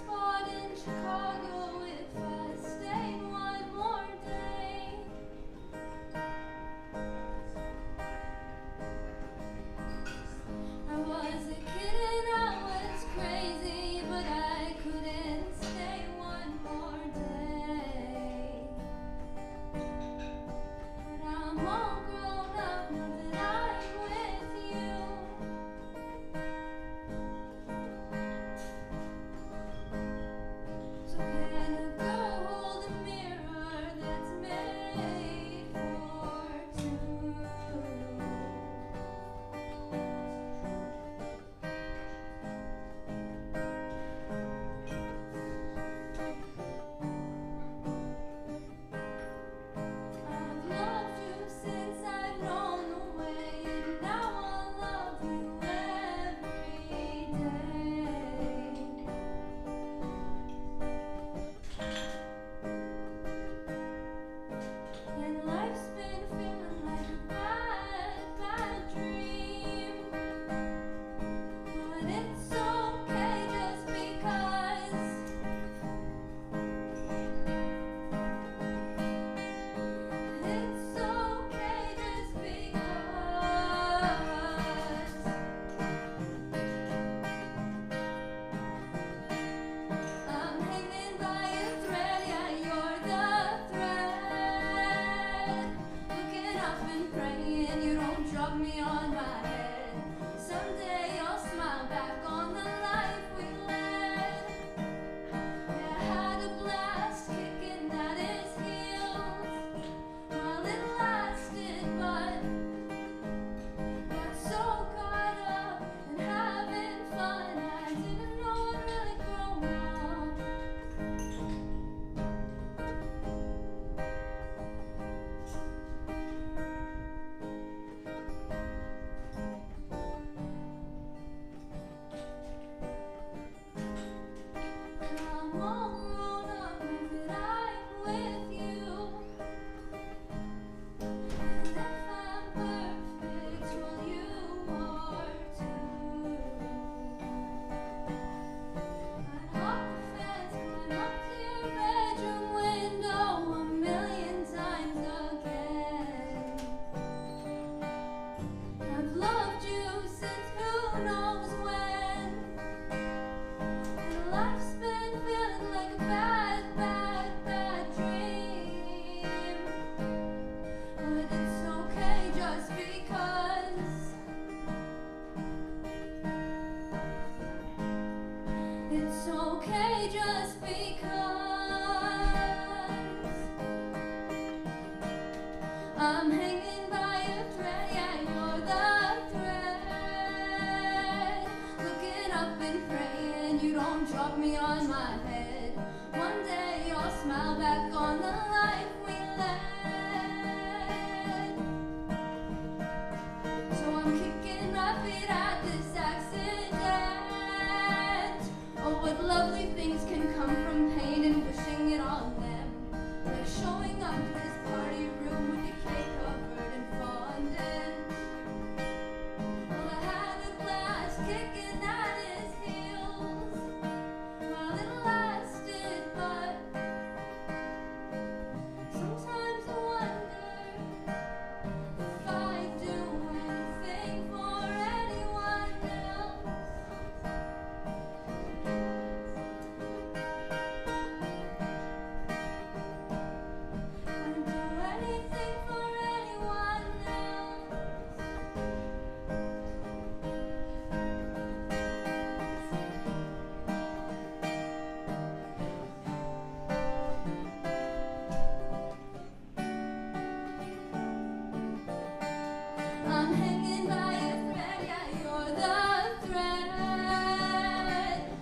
It's okay just because I'm hanging by a thread. Yeah, you're the thread. Looking up and praying you don't drop me on my head. One day I'll smile back on the life we led. So I'm kicking my feet at this accident. Oh, what lovely things can come from pain and wishing it on them. Like showing up to this party room with your cake covered in fondant. Well, I had a glass kicking at his heels while it lasted, but sometimes I wonder if I'd do anything for anyone else. I'd do anything for anyone else. I'm hanging by a thread, yeah, you're the thread.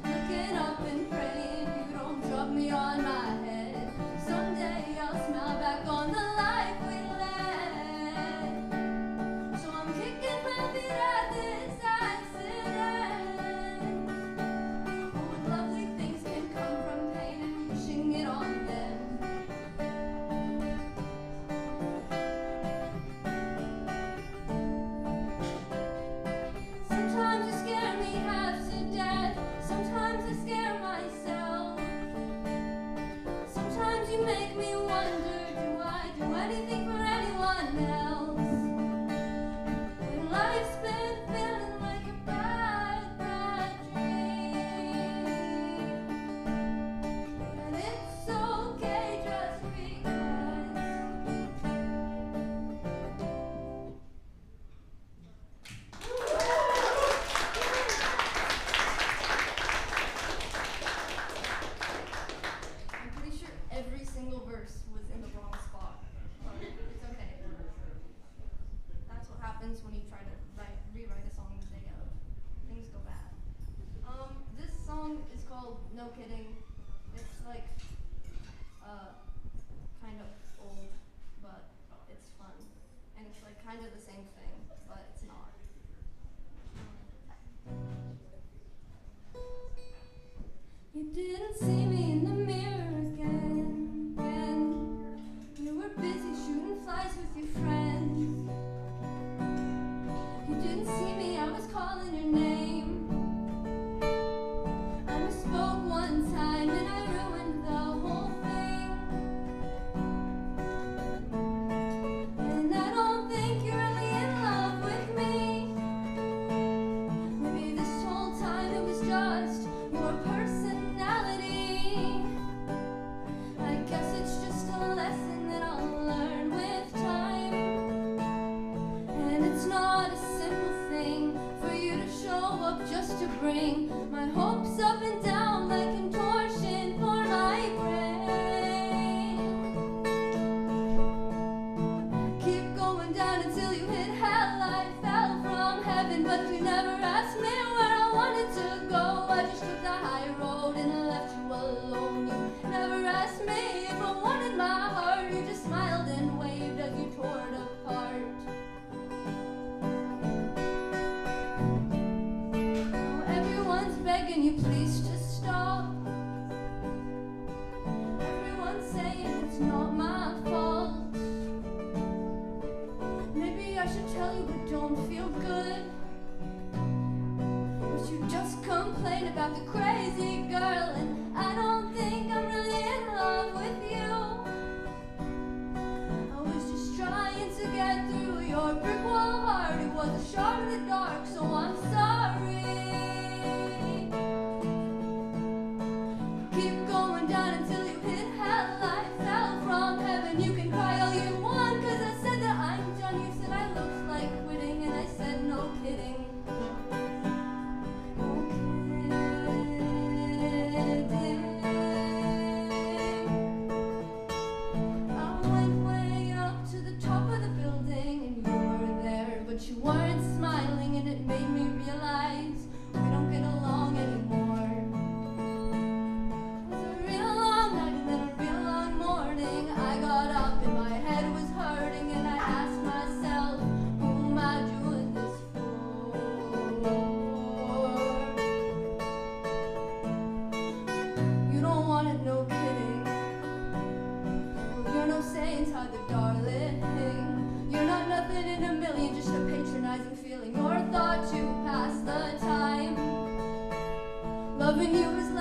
Looking up and praying you don't drop me on my head. Someday I'll smile back on the life we led. So I'm kicking my feet at this accident. Oh, what lovely things can come from pain and wishing it on them. Sometimes you scare me half to death. Sometimes I scare myself. Sometimes you make me wonder, do I do anything for anyone else? When life's been feeling like a bad, bad dream. And it's okay just because. I'm pretty sure every single verse was in the wrong spot. But it's okay. That's what happens when you try to rewrite a song the day of. Things go bad. This song is called No Kidding. It's like kind of old, but it's fun. And it's like kind of the same thing, but it's not. You didn't see me in the mirror again. You were busy shooting flies with your friends. You didn't see me, I was calling your name. I misspoke one time and I ruined the whole thing. And I don't think you're really in love with me. Maybe this whole time it was just your personality. I guess it's just a lesson that I'll learn with time. And it's not a simple thing for you to show up just to bring my hopes up and down like contortion for my brain. Keep going down until you hit hell. I fell from heaven, but you never asked me where I wanted to go. I just took the high road and I left you alone. You never asked me if I wanted my heart. You just smiled and waved as you tore it apart. Now everyone's begging you please to stop. Everyone's saying it's not my fault. Maybe I should tell you it don't feel good. But you just complain about the crazy girl, and I don't think I'm really in love with you. I was just trying to get through your brick wall heart. It was a shot in the dark, so I'm sorry. Keep going down until you hit hell. I fell from heaven. You can cry all you want, 'cause I said that I'm done. You said I looked like quitting, and I said no kidding. No kidding.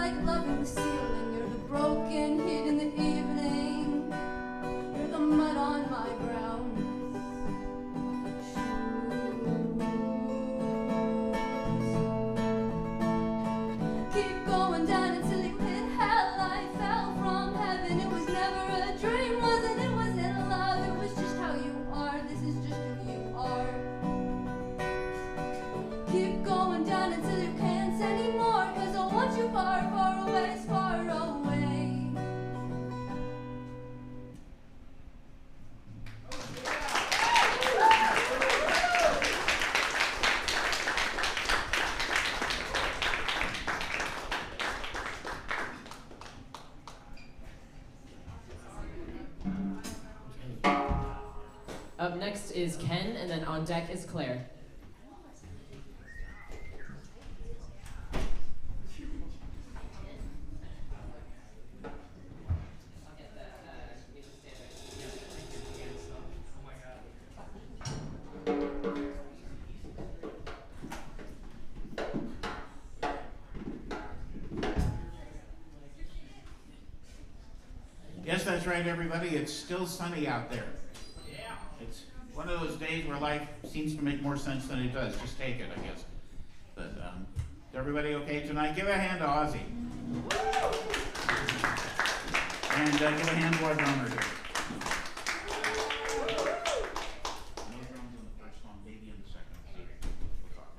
like love in the ceiling. You're the broken heat in the evening. You're the mud on my brown shoes. Keep going down until you hit hell. I fell from heaven. It was never a dream, wasn't it? Wasn't love. It was just how you are. This is just who you are. Keep going down until you can't anymore. 'Cause I want you far, far away, far away. Up next is Ken, and then on deck is Claire. Yes, that's right, everybody. It's still sunny out there. Yeah. It's one of those days where life seems to make more sense than it does. Just take it, I guess. But is everybody okay tonight? Give a hand to Ozzy. And give a hand to our drummer here. No drums on the first song, maybe in the second. We'll talk.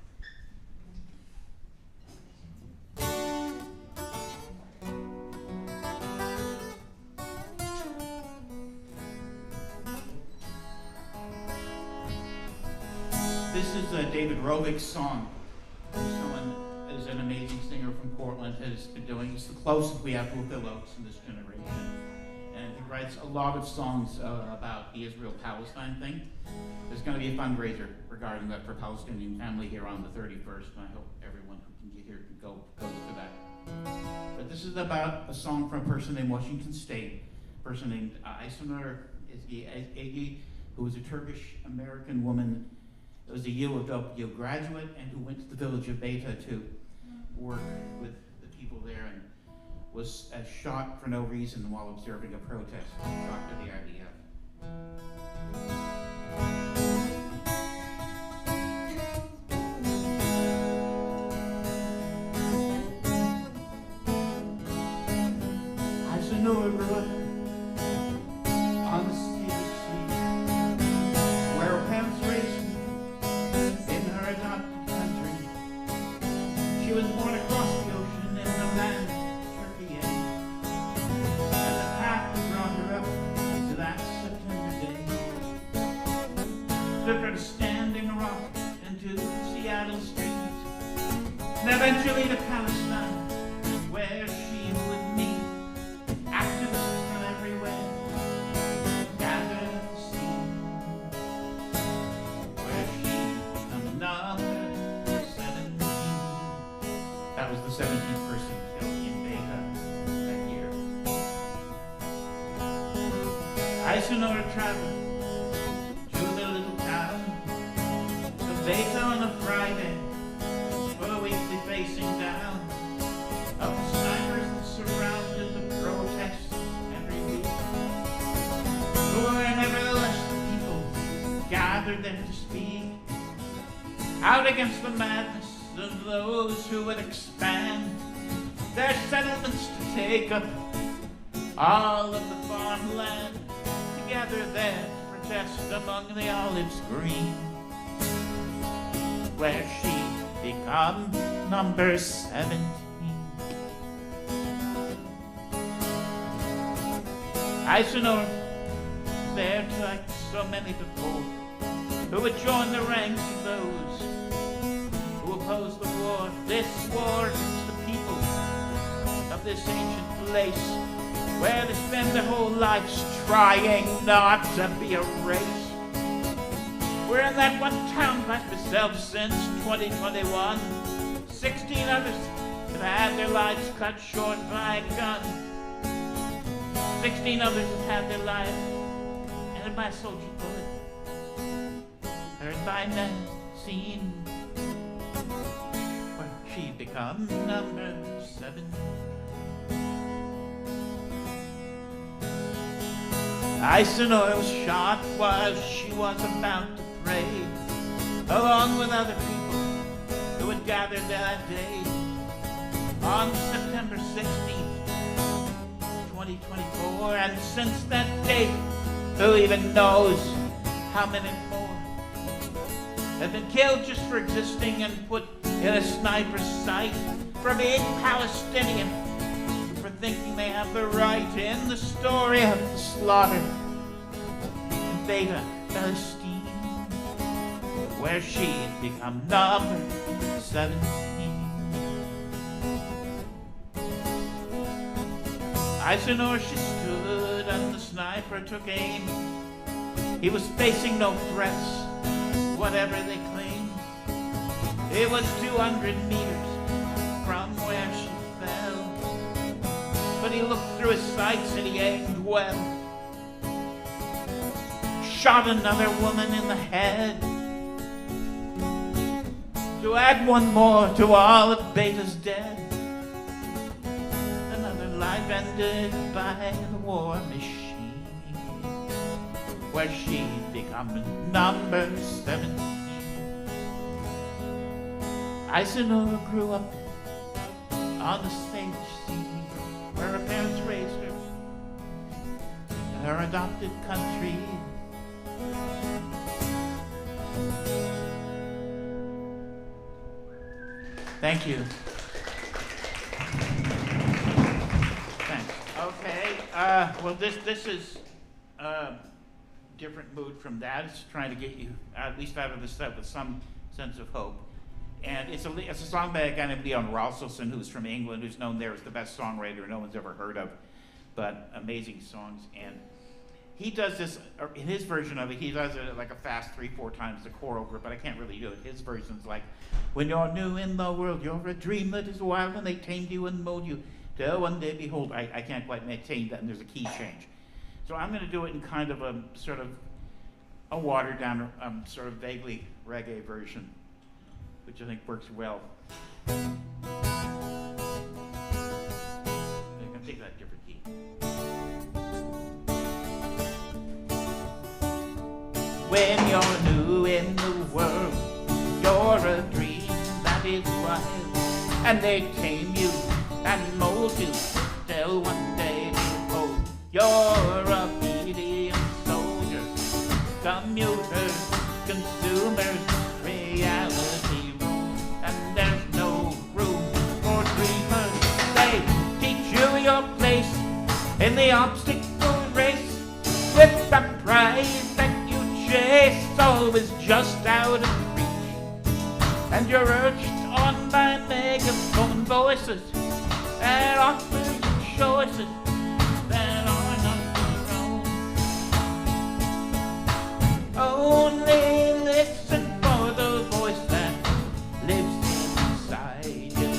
This is David Rovick's song. Someone is an amazing singer from Portland has been doing. It's the closest we have to a Phil Oakes in this generation. And he writes a lot of songs about the Israel-Palestine thing. There's going to be a fundraiser regarding that for Palestinian family here on the 31st, and I hope everyone who can get here can go to that. But this is about a song from a person named Washington State, a person named Aysenur Egi, who was a Turkish-American woman. It was a UW graduate and who went to the village of Beta to work with the people there and was shot for no reason while observing a protest, shot to the IDF. Aysenur grew up on the state of sea, where her parents raised in her adopted country. She was born across the ocean in the land of Turkey, and the path that brought her up to that September day took her to Standing Rock and to Seattle Street, and eventually to Palestine, where she would meet activists from everywhere, gathered at the scene, where she number 17. That was the 17th person killed in Beta that year. Aysenur traveled to the little town of Beta on a Friday for a weekly facing down of the snipers that surrounded the protests every week. But nevertheless, the people gathered there to speak out against the madness of those who would expand their settlements to take up all of the farmland, together there to protest among the olives green, where she become number 17. Aysenur, there like so many before, who would join the ranks of those who opposed the war, this war against the people of this ancient place, where they spend their whole lives trying not to be a race. We're in that one town by myself since 2021. 16 others have had their lives cut short by a gun. 16 others have had their lives ended by a soldier bullet, heard by men, seen, where she'd become number 17. Eisenhower was shot while she was about to pray, along with other people who had gathered that day. On September 16th, 2024, and since that date, who even knows how many more have been killed just for existing and put in a sniper's sight, for being Palestinian, for thinking they have the right in the story of the slaughter in Beta, Palestine, where she'd become number 17. Eisenhower, she stood and the sniper took aim. He was facing no threats, whatever they claimed. It was 200 meters from where she fell, but he looked through his sights and he aimed well. Shot another woman in the head, to add one more to all of Beta's dead. Life ended by the war machine, where she'd become number 17. Eisenhower grew up on the stage scene, where her parents raised her in her adopted country. Thank you. Okay, well this is a different mood from that. It's trying to get you at least out of the set with some sense of hope. And it's a song by a guy named Leon Ralston, who's from England, who's known there as the best songwriter no one's ever heard of, but amazing songs. And he does this, in his version of it, he does it like a fast 3-4 times the chord over, but I can't really do it. His version's like, when you're new in the world, you're a dream that is wild, and they tamed you and mold you. Till one day behold, I can't quite maintain that, and there's a key change. So I'm going to do it in kind of a sort of a watered down, sort of vaguely reggae version, which I think works well. I'm going to take that different key. When you're new in the world, you're a dream that is wild, and they tame you and mold you till one day behold, you're obedient soldiers, commuters, consumers, reality rules, and there's no room for dreamers. They teach you your place in the obstacle race, with the prize that you chase always just out of reach, and you're urged on by megaphone voices and offer you choices that are not your own. Only listen for the voice that lives inside you,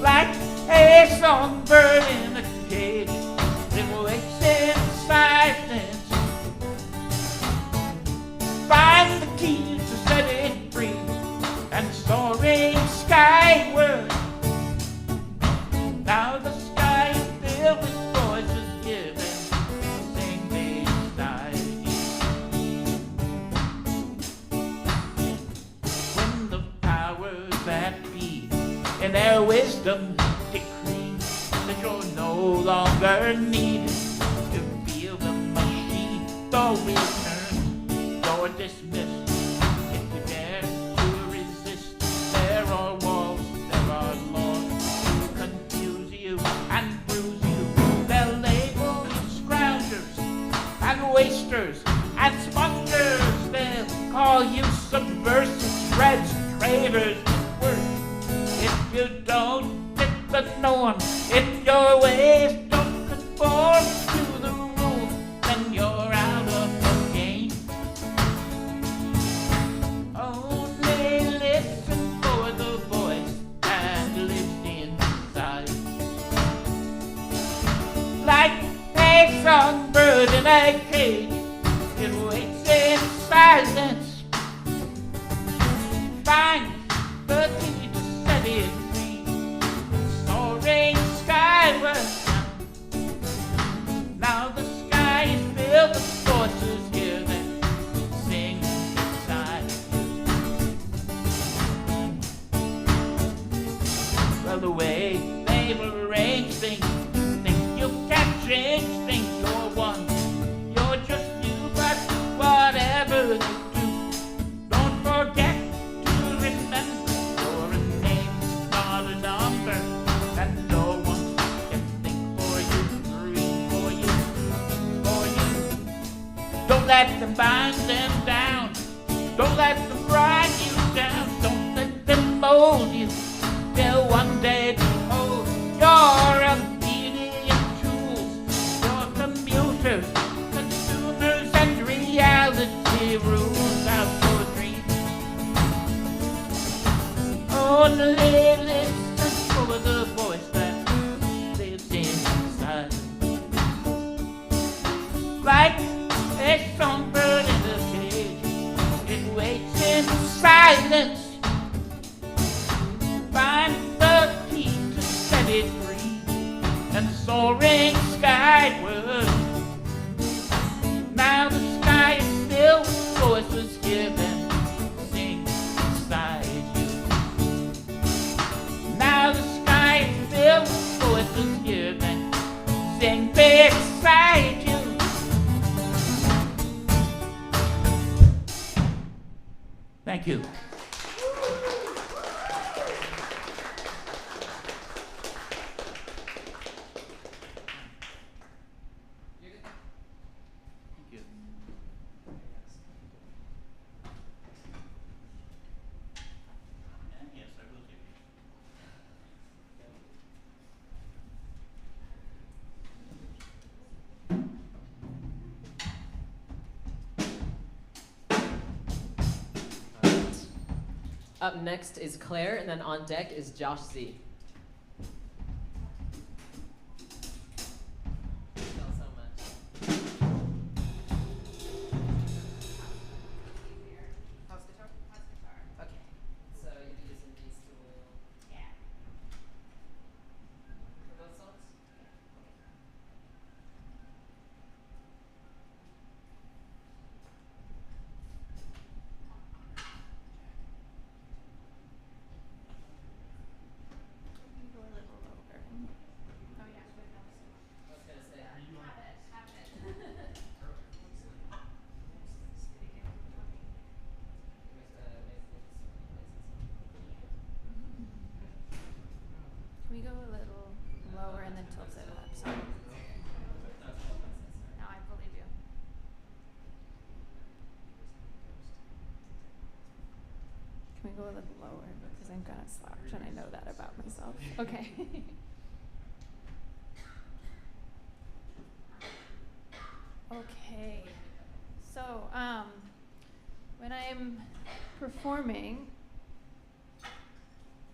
like a songbird in a cage that waits in silence. Find the key to set it free, and soaring skyward. Now the sky is filled with voices giving, sing beside you. When the powers that be in their wisdom decree that you're no longer needed to feel the machine, though we turn, you're dismissed. If you dare to resist, there are walls, there are laws to confuse you and bruise you. They'll label you scroungers and wasters and spongers. They'll call you subversive shreds, traitors, and worse. If you don't fit the norm, if your ways don't conform to the rules, then you're out of the game. Only listen for the voice that lives inside, like a songbird in a cage. It waits in silence, finds the key to set it free, soaring skyward. Now the and no one can think for you, breathe for you, for you. Don't let them bind them down. Don't let them grind you down. Don't let them mold you. Till one day behold your obedient tools, your commuters, consumers, and reality rules out your dreams. Only listen for the voice that lives inside. Like a songbird in a cage, it waits in silence. Find the key to set it free, and soaring skyward. Now the sky is still, voices given, sing beside you. Now the sky is still, voices given, sing beside you. Thank you. Up next is Claire, and then on deck is Josh Z. Thank y'all so much. House guitar? House guitar. Okay. So you'll be using these two. Yeah. For both songs? Can we go a little lower and then tilt it up? Sorry. No, I believe you. Can we go a little lower? Because I'm gonna slouch and I know that about myself. Okay. Okay. So, when I'm performing,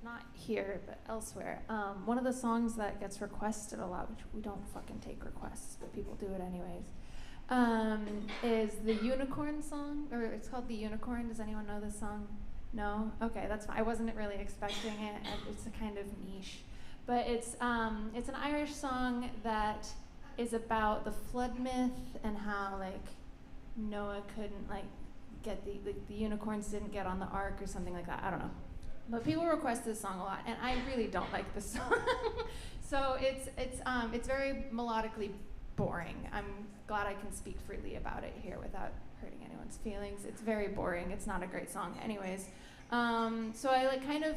not here, but elsewhere, one of the songs that gets requested a lot, which we don't fucking take requests, but people do it anyways, is the Unicorn song, or it's called The Unicorn. Does anyone know this song? No? Okay, that's fine. I wasn't really expecting it. It's a kind of niche. But it's an Irish song that is about the flood myth and how, like, Noah couldn't, like, get the unicorns didn't get on the ark or something like that. I don't know. But people request this song a lot, and I really don't like this song. So it's very melodically boring. I'm glad I can speak freely about it here without hurting anyone's feelings. It's very boring. It's not a great song, anyways. So I like kind of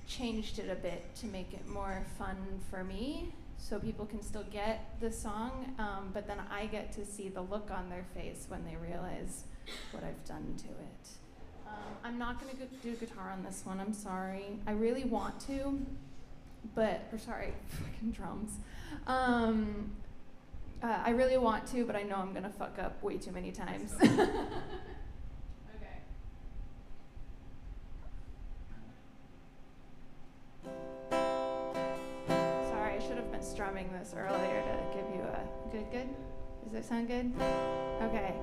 changed it a bit to make it more fun for me, so people can still get the song, but then I get to see the look on their face when they realize what I've done to it. I'm not going to do guitar on this one, I'm sorry. I really want to, fucking drums. I really want to, but I know I'm going to fuck up way too many times. Okay. Sorry, I should have been strumming this earlier to give you a good? Does that sound good? Okay.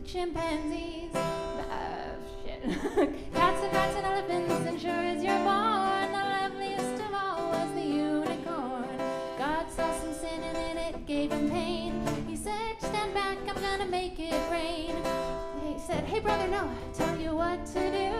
Chimpanzees, shit. Cats and rats and elephants, and sure as you're born, the loveliest of all was the unicorn. God saw some sin gave him pain. He said, stand back, I'm gonna make it rain. He said, hey brother, no, tell you what to do.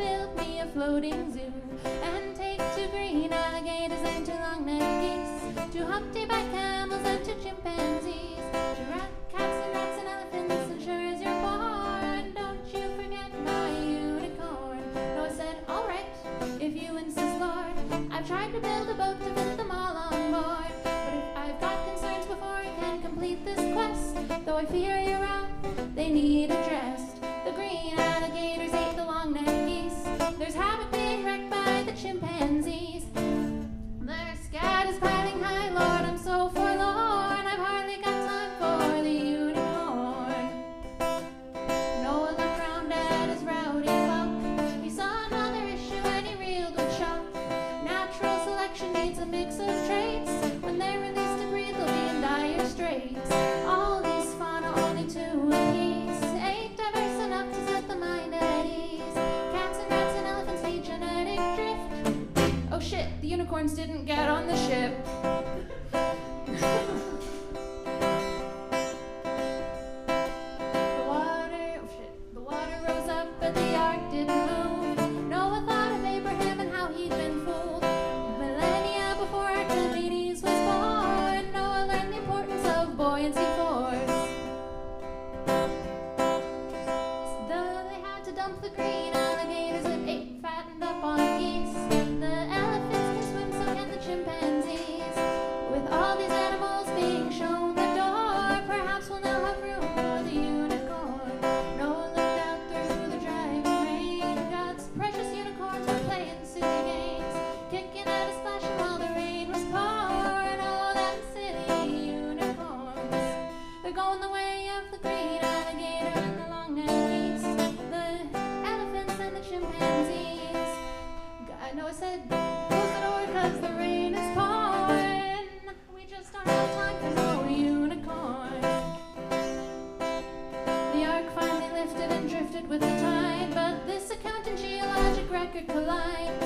Build me a floating zoo and take 2 green alligators and 2 long-necked geese, 2 humpty-back camels and 2 chimpanzees, 2 cats and rats and elephants, and sure as you're born, don't you forget my unicorn. Noah said, all right, if you insist, Lord. I've tried to build a boat to fit them all on board, but if I've got concerns before I can complete this quest, though I fear your wrath, they need addressed. The green alligators ate the long-necked geese. There's havoc being wrecked by the chimpanzees. Their scat is piling high, Lord, I'm so forlorn. I've hardly got time for the unicorn. Noah looked round at his rowdy flock. He saw another issue and he reeled with shock. Natural selection needs a mix of traits. When they're released to breed, they'll be in dire straits. All these fauna, only 2 apiece, ain't diverse enough to set the mind at ease. Cats and rats and elephants need genetic drift. Oh shit, the unicorns didn't get on the ship. The water rose up, but the ark didn't move. Noah thought of Abraham and how he'd been fooled. Millennia before Archimedes was born, Noah learned the importance of buoyancy force. Though they had to dump the green alligators that ate fattened up on geese, the elephants can swim, so can the chimpanzees. With all these animals being shown the door, perhaps we'll now have room for the unicorn. Noah looked out through the driving rain. God's precious unicorns were playing silly games, kicking at a splashing while the rain was pouring. Oh, them silly unicorns. They're going the way of the green alligator and the long-necked geese, the elephants and the chimpanzees. God, Noah said, close the door 'cause the rain is pouring. We just don't have time for no unicorn. The ark finally lifted and drifted with the tide, but this account and geologic record collide.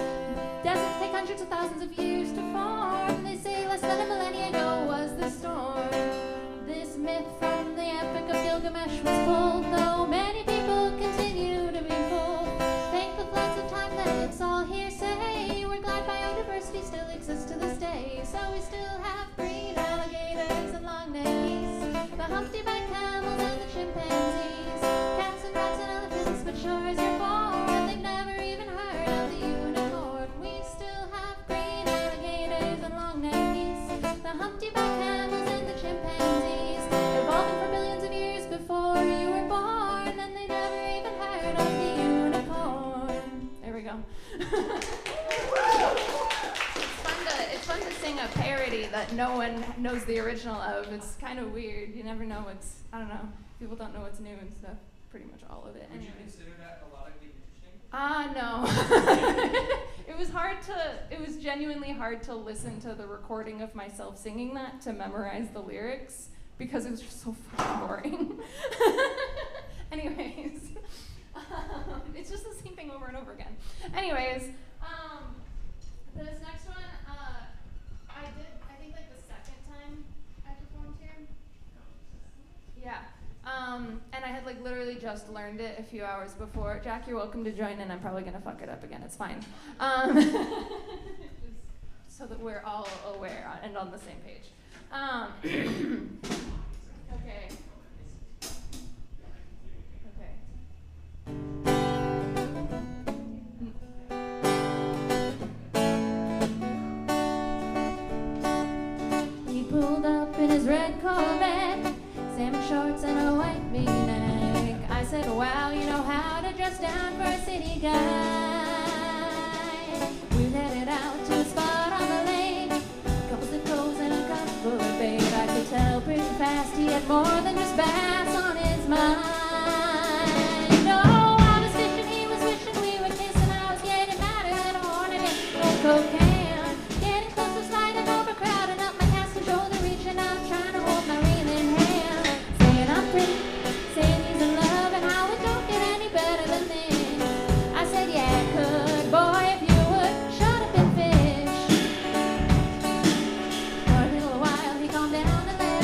Deserts take hundreds of thousands of years to form. They say less than a millennia ago was the storm. This myth from the epic of Gilgamesh was pulled, though many people continue to be fooled. Thank the floods of time that it's all hearsay. We're glad biodiversity still exists to this day. So we still have green alligators and long-necked geese, the humpty-back camels and the chimpanzees, cats and rats and elephants, but sure as you're born, they've never even heard of the unicorn. We still have green alligators and long-necked geese, the humpty-back camels and the chimpanzees, evolving for billions of years before you were born, and they never even heard of the unicorn. There we go. It's fun to sing a parody that no one knows the original of. It's kind of weird. You never know what's, I don't know. People don't know what's new and stuff. Pretty much all of it. Would you Anyways. consider that melodically interesting? No. It was genuinely hard to listen to the recording of myself singing that to memorize the lyrics because it was just so fucking boring. Anyways, it's just the same thing over and over again. Anyways, this next one, I think like the second time I performed here. Yeah. And I had like literally just learned it a few hours before. Jack, you're welcome to join in. I'm probably gonna fuck it up again. It's fine. Just so that we're all aware and on the same page. Okay. He pulled up in his red Corvette, salmon shorts and a white V-neck. I said, wow, you know how to dress down for a city guy. We headed out to a spot on the lake, couples of clothes and a cup full of bait. I could tell pretty fast he had more than just bass on his mind. Oh, I was fishing, he was wishing, we were kissing. I was getting mad at a horn and getting cocaine. Getting closer, sliding over, crowding up my casting shoulder, reaching out, trying to hold my reeling hand. Saying I'm pretty, saying he's in love, and how it don't get any better than this. I said, yeah, it could, boy, if you would shut up and fish. For a little while he calmed down and let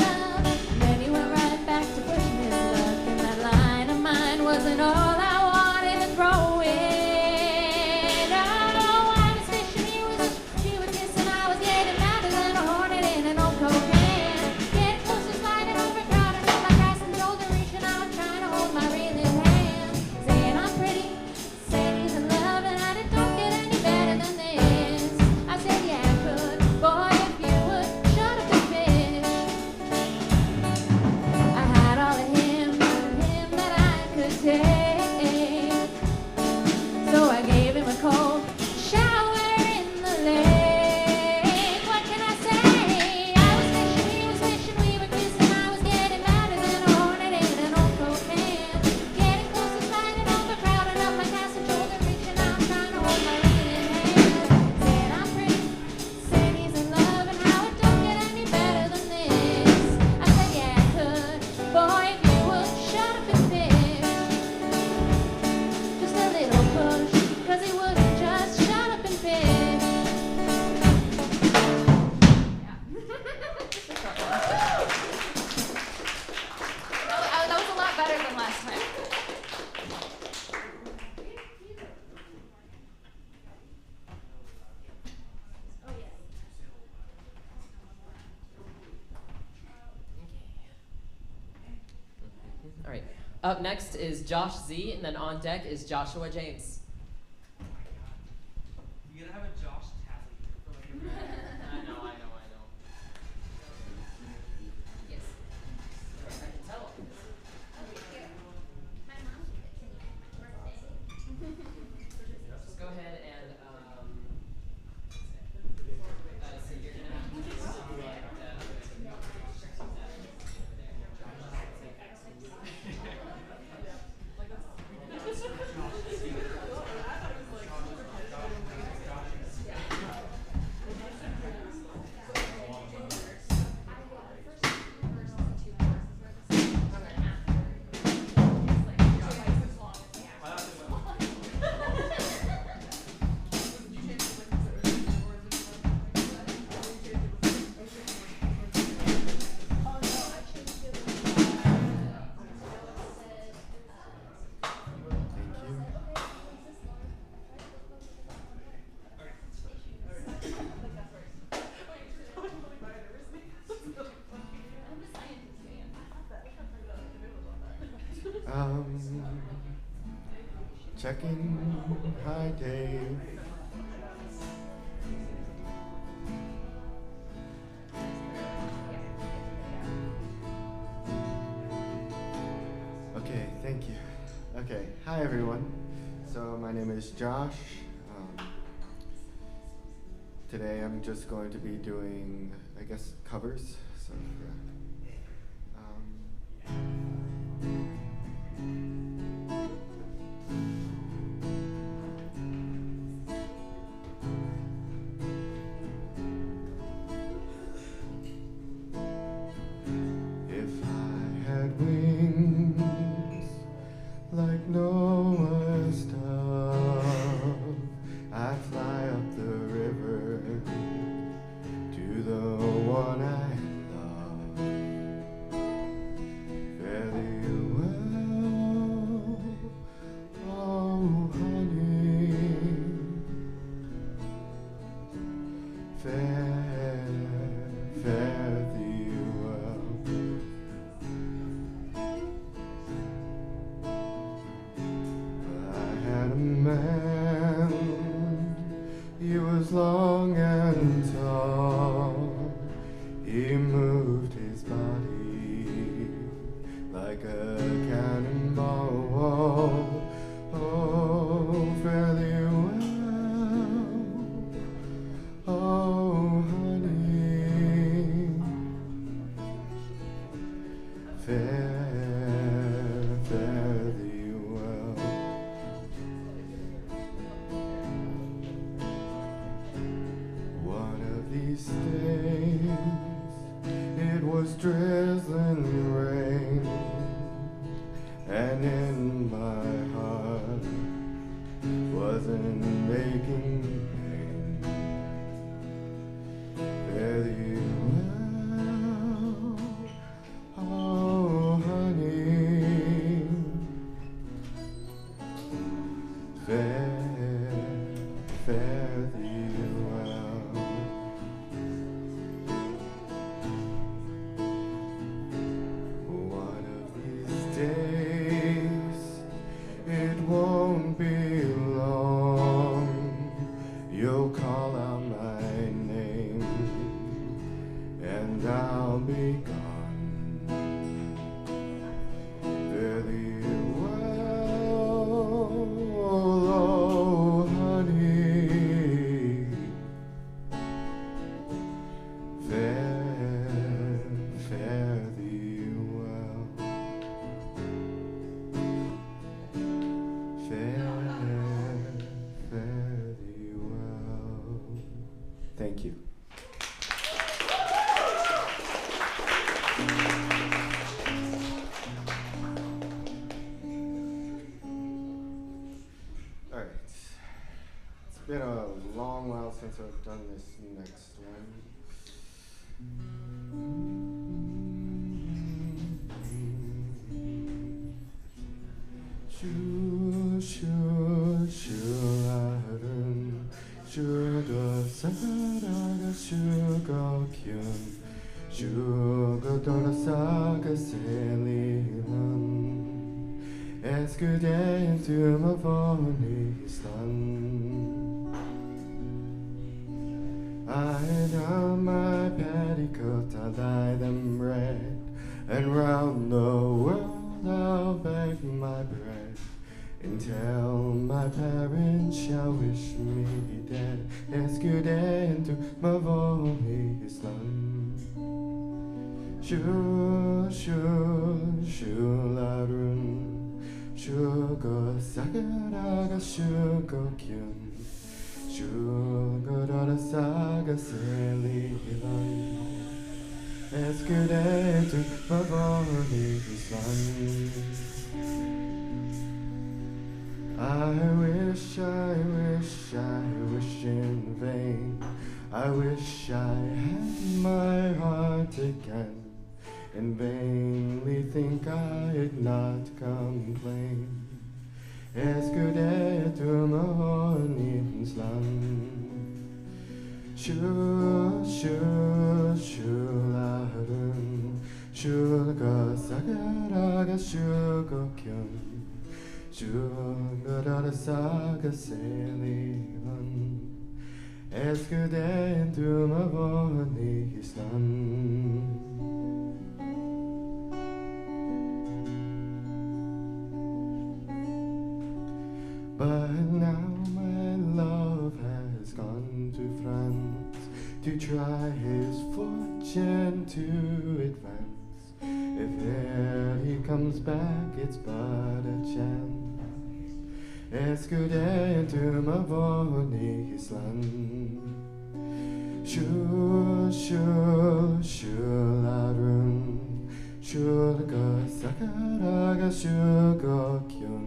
Up next is Josh Z, and then on deck is Joshua James. You gotta have a Josh tally for like a I know. Yes. I can tell. Just go ahead and so you're gonna have to just Checking. Hi, Dave. Okay, thank you. Okay, hi everyone. So my name is Josh. Today I'm just going to be doing, I guess, covers. So yeah. If I had wings like Noah's dove, I'd fly up the river to the one I love. Fare thee well, oh honey. Fare thee well. I had a man, he was long and tall. He moved his body like a cannonball. Oh, fare thee well, oh honey. Fare thee well. One of these days, it was drizzling rain, and in my heart was an aching pain. Fare thee well, oh honey. Fare thee well. One of these days, it won't be long. You'll call out my name, and I'll be gone. Fare thee well, oh honey. Fare thee well. Fare thee well. Thank you. All right. It's been a long while since I've done this next one. Es kudde inte med vanlig land. I down my petticoat, I dye them red, and round the world I'll beg my bread, until my parents shall wish me dead. Es kudde inte med vanlig land. Shul, shul, shularun. Shugo sakaraga shugo kyun. Shugo dora saga selivan. Es kudde tu mavoni islan. I wish in vain. I wish I had my heart again, and vainly think I'd not complain. Es kudde tu mavoni islan. Shul, shul, shularun. Shulga sakaraga shugo kyun. Shulga dara saga selivan. Es kudde tu mavoni islan. But now my love has gone to France to try his fortune to advance. If there he comes back, it's but a chance. Es kudde tu mavoni islan. Shul, shul, shularun. Shulga sakaraga shugo kyun.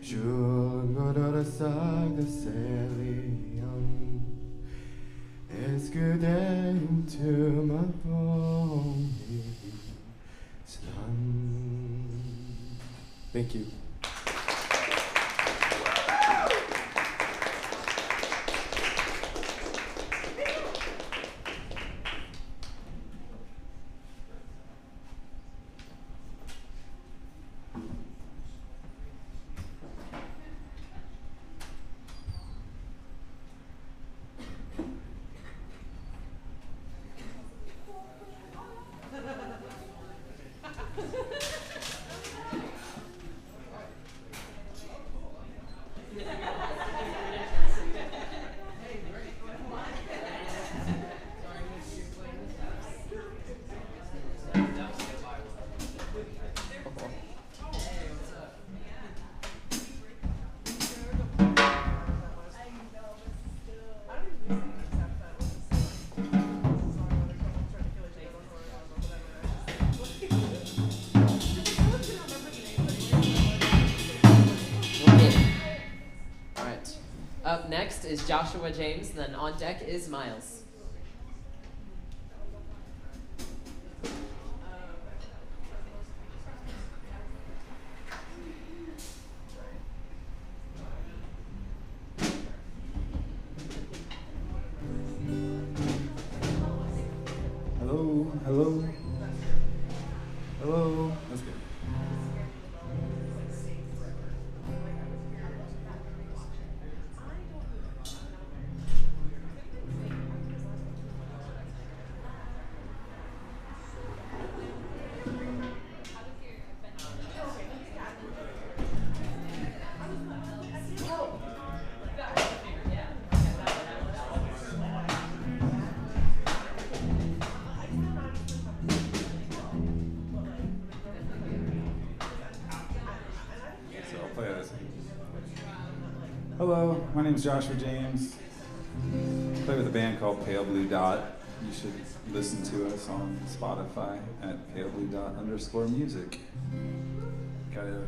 Shulga dora saga selion. Es kudde tu mavoni islan. Thank you. Up next is Joshua James, then on deck is Miles. Hello, hello, hello. That's good. Hello, my name is Joshua James. I play with a band called Pale Blue Dot. You should listen to us on Spotify at paleblue._music. Gotta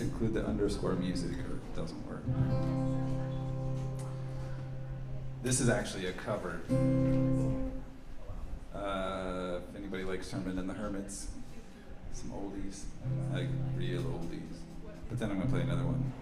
include the underscore music or it doesn't work. This is actually a cover. If anybody likes Herman and the Hermits, some oldies, like real oldies. But then I'm gonna play another one.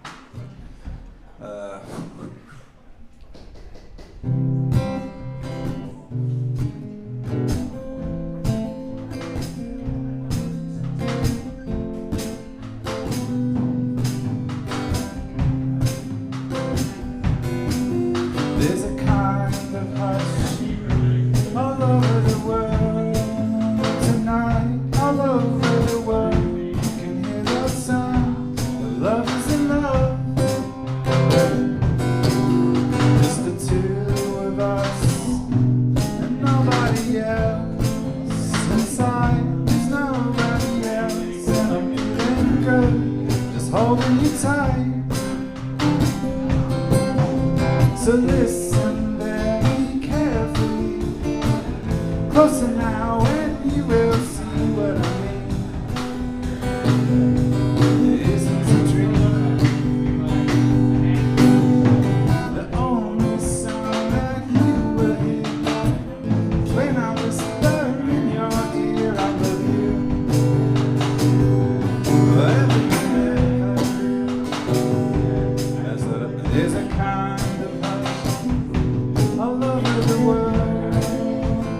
you will see what I mean. This is a dream. The only sound that you will hear is when I whisper in your ear, I love you. There's a kind of hush all over the world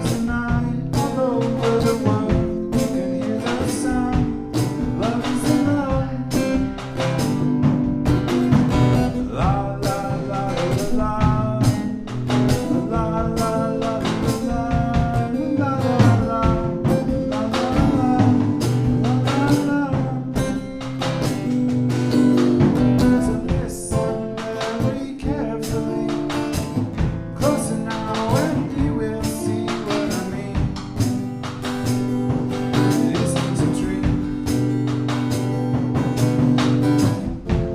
tonight, all over the world. You can hear the sound. Love is in love. La la la la la la la la la la la. So listen very carefully, closer now, and you will see what I mean. This is a dream.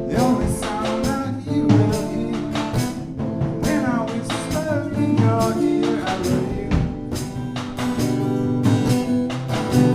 The only sound that you will hear when I whisper in your ear, I love you. And,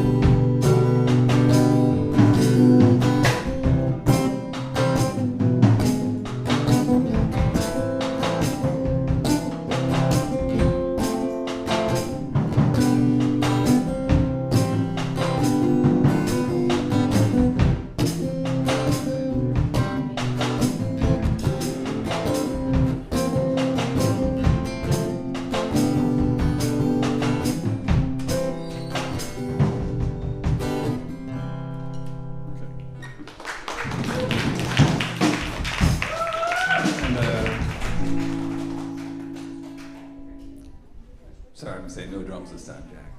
sorry, I'm saying no drums this time, Jack.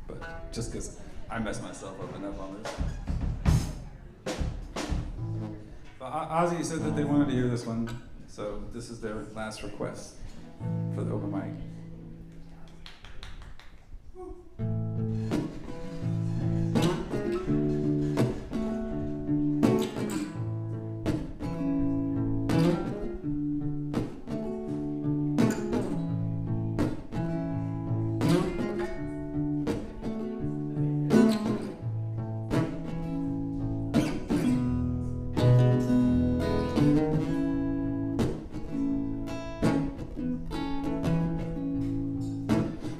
But just because I messed myself up enough on this. But Ozzy said that they wanted to hear this one, so this is their last request for the open mic.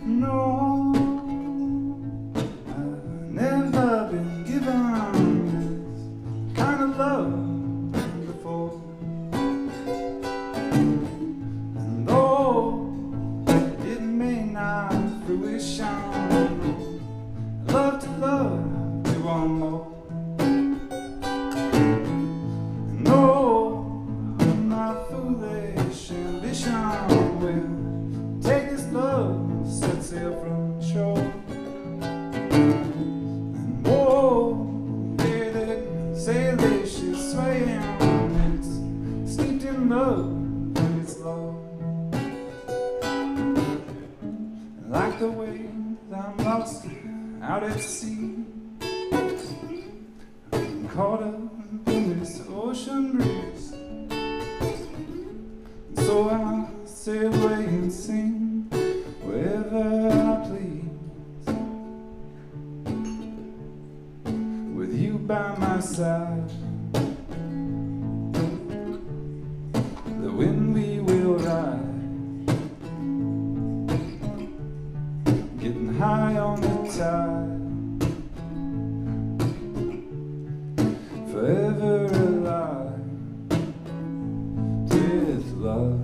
No, I've never been given this kind of love before. And though it may not fruition, I'd love to love you one more. And though my foolish ambition will take this love, set sail from shore. And whoa, hear that sailor-ship swaying, it's steeped in love and it's low. And like the waves, I'm lost out at sea. I'm caught up in this ocean breeze. And so I sail away and sing wherever I please, with you by my side. The wind we will ride, getting high on the tide, forever alive with love,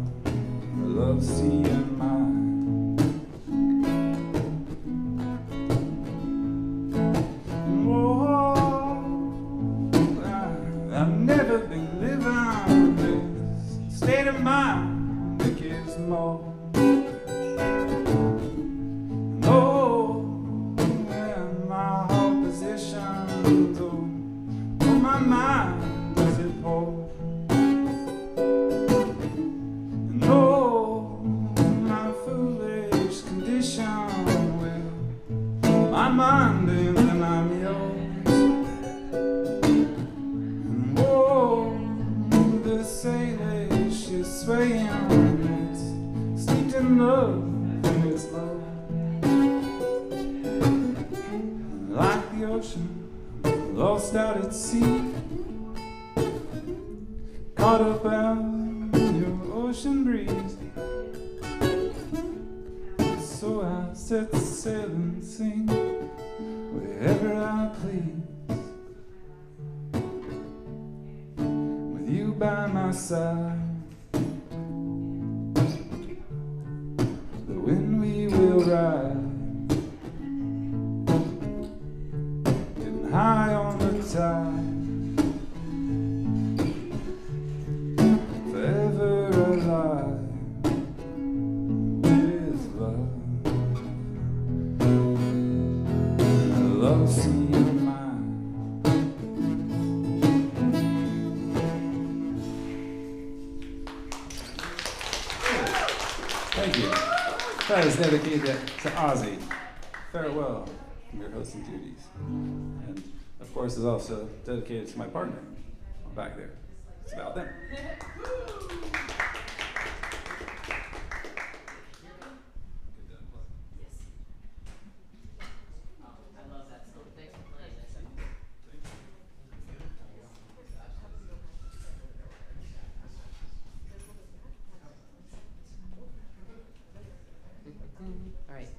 love, sea and mine. I've never been living this state of mind that gives more. No, and my whole position, oh, my mind does it pour. No, my foolish condition will, my mind and then I'm yours. Sailor-ship swaying, it's steeped in love and it's love. ocean, lost out at sea, caught up out in your ocean breeze. So I set the sail and sing wherever I please, with you by my side. The wind we will ride, getting high on the tide, forever alive with love. Love's in your mind. Thank you. That is dedicated to Ozzy. Farewell from your hosting duties. And of course is also dedicated to my partner back there. It's about them. All right.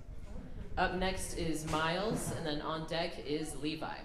Up next is Miles, and then on deck is Levi.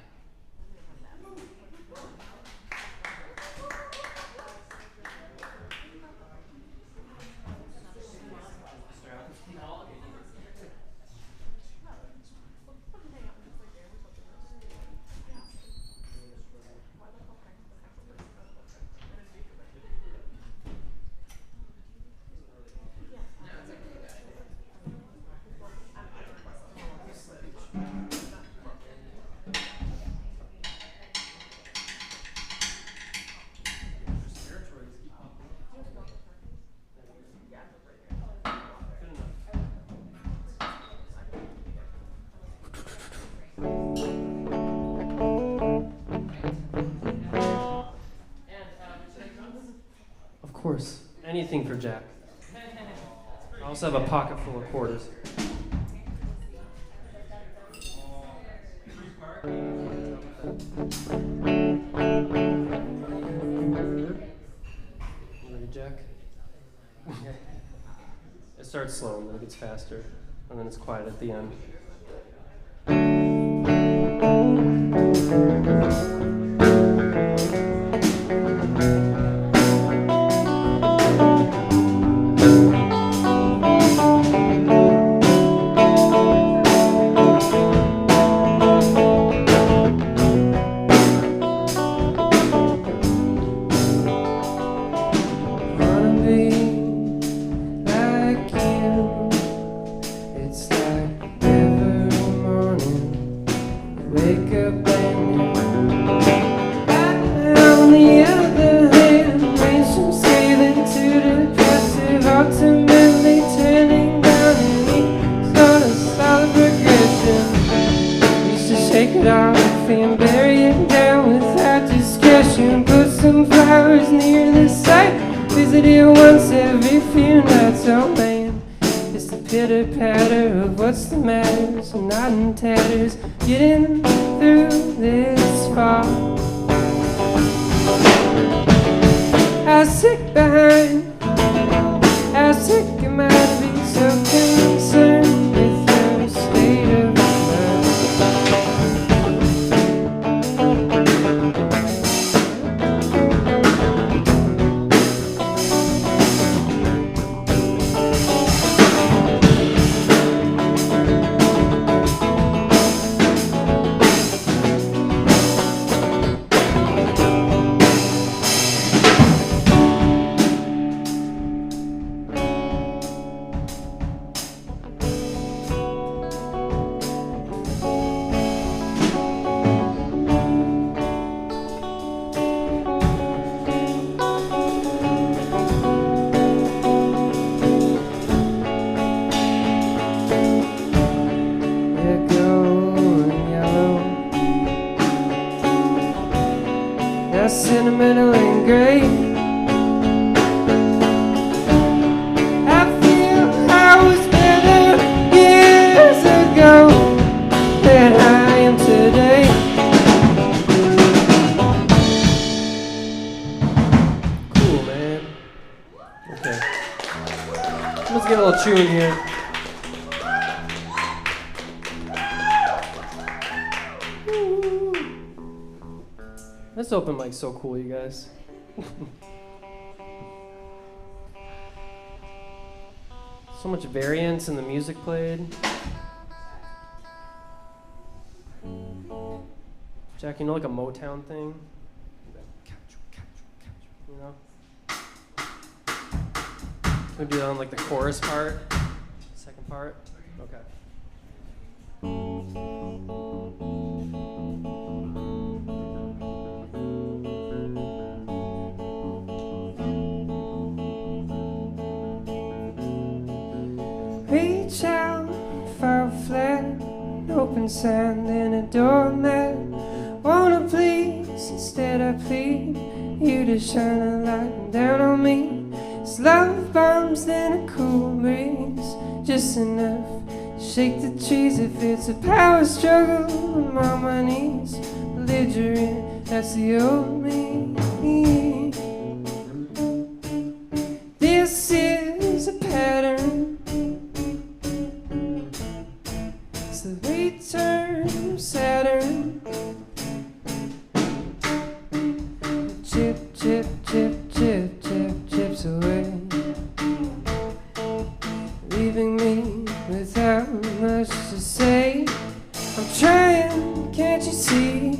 Of course, anything for Jack. I also have a pocket full of quarters. Ready, Jack? It starts slow and then it gets faster, and then it's quiet at the end. Sentimental and gray. I feel I was better years ago than I am today. tune here. This open mic's so cool, you guys. So much variance in the music played. Jack, you know, like a Motown thing? You know? Can we do that on like the chorus part? Second part? Okay. Reach out, fall flat, open sand and a doormat. Wanna please, instead I plead you to shine a light down on me. It's love bombs then a cool breeze, just enough to shake the trees. If it's a power struggle, I'm on my knees. Belligerent, that's the old me. This is a pattern. It's the return of Saturn. Chip, chip, chip, chip, chip, chips away, leaving me without much to say. I'm trying, can't you see?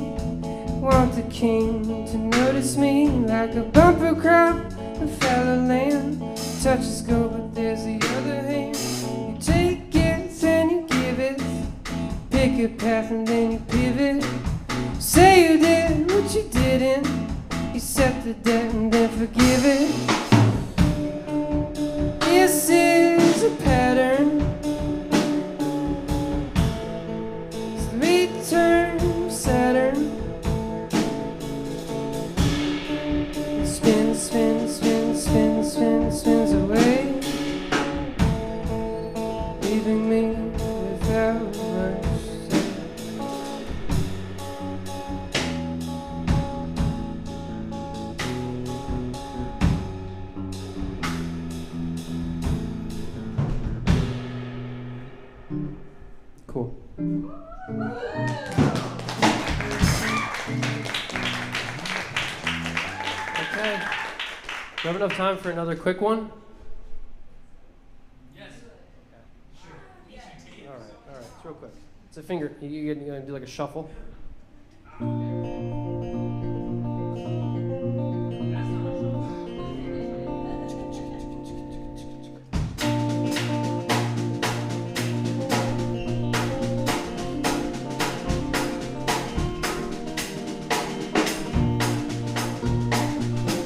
Want the king to notice me like a bumper crop, a fallow land. Touches go, but there's the other hand. You take it, then you give it. Pick a path and then you pivot. Say you did what you didn't. You set the debt and then forgive it. This is a pattern. It's the return of Saturn. It spins, spins, spins, spins, spins, spins away, leaving me without much to say. Cool. Okay. Do we have enough time for another quick one? Yes. Sure. All right, it's real quick. It's a finger. You're gonna do like a shuffle.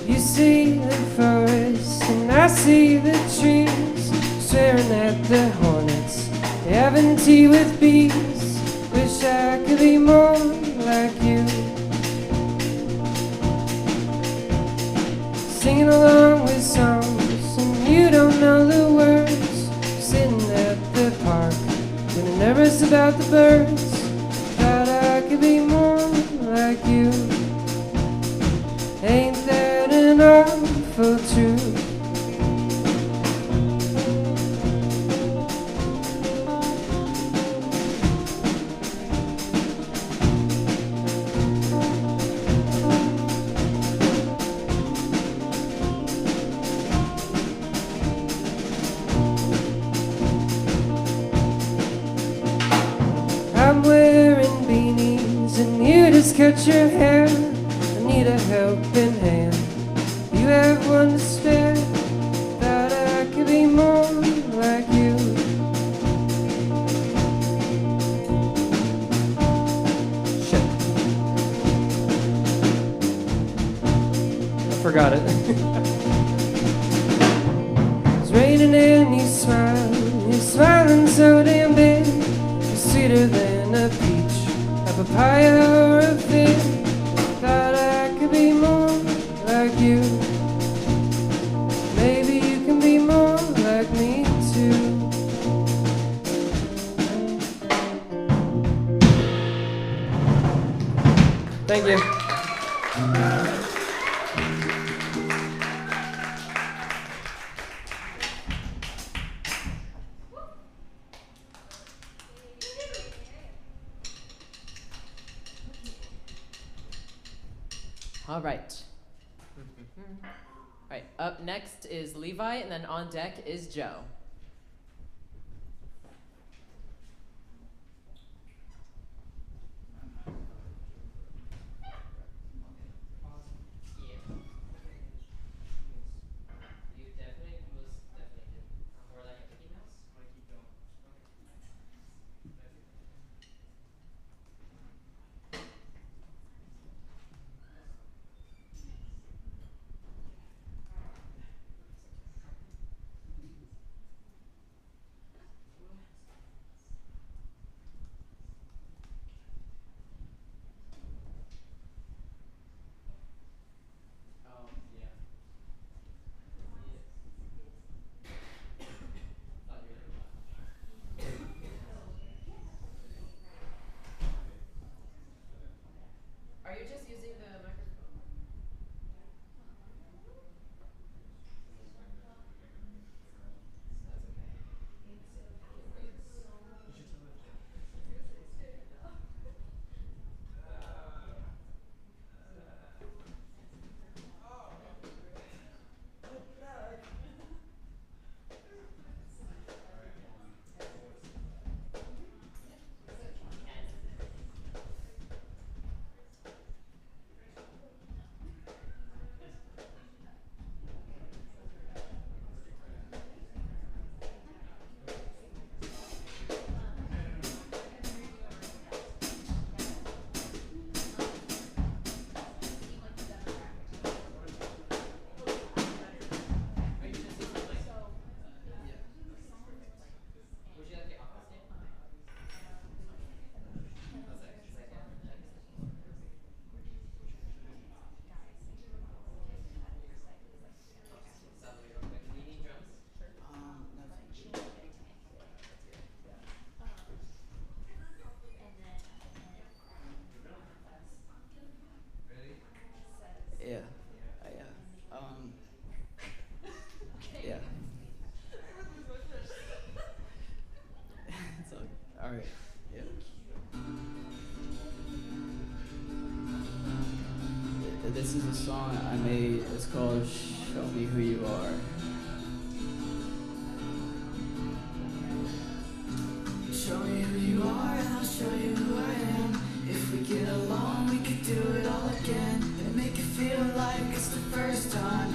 You see the forest and I see the trees, staring at the hornets, having tea with bees. Wish I could be more like you, singing along with songs and you don't know the words. Sitting at the park, getting nervous about the birds. Thought I could be more like you. Ain't that an awful truth? I'm wearing beanies and you just cut your hair. I need a helping hand. You have one to spare. Thought I could be more like you. Shit. I forgot it. It's raining and you smile. You're smiling so damn big. You're sweeter than a peach, a papaya or a fig. Thought I could be more like you. Maybe you can be more like me too. Thank you. All right. All right, up next is Levi, and then on deck is Joe. Are you just using the microphone? Yeah. Yeah. It's all right. Yeah. This is a song I made. It's called "Show Me Who You Are." Show me who you are, and I'll show you who I am. If we get along, we could do it all again and make it feel like it's the first time.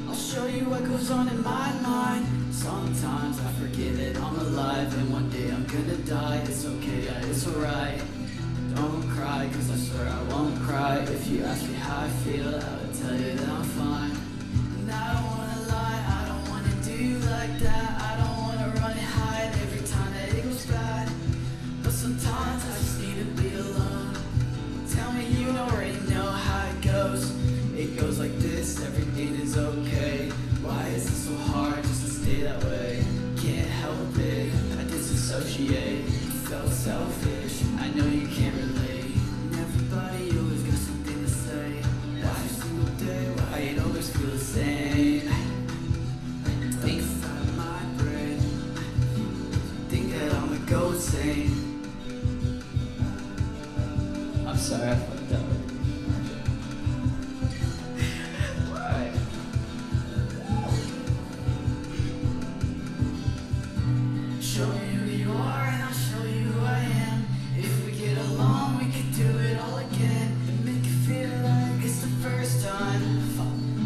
I'll show you what goes on in my mind. Sometimes I forget that I'm alive, and one day I'm gonna die. It's okay, yeah, it's alright. Don't cry, cause I swear I won't cry. If you ask me how I feel, I would tell you that I'm fine. And I don't wanna lie, I don't wanna do like that. I don't wanna run and hide every time that it goes bad. But sometimes I just need to be alone. Tell me you already know how it goes. It goes like this, everything is okay. Why is it so hard just to stay that way? Can't help it, I disassociate. So selfish, I know you can't relate. And everybody always got something to say. Why every single day, why it always feel the same? Think inside my brain, think that I'ma go insane. I'm sorry, I fucked up. Alright. Show me who you are, and I'll show you who I am. If we get along, we could do it all again and make it feel like it's the first time.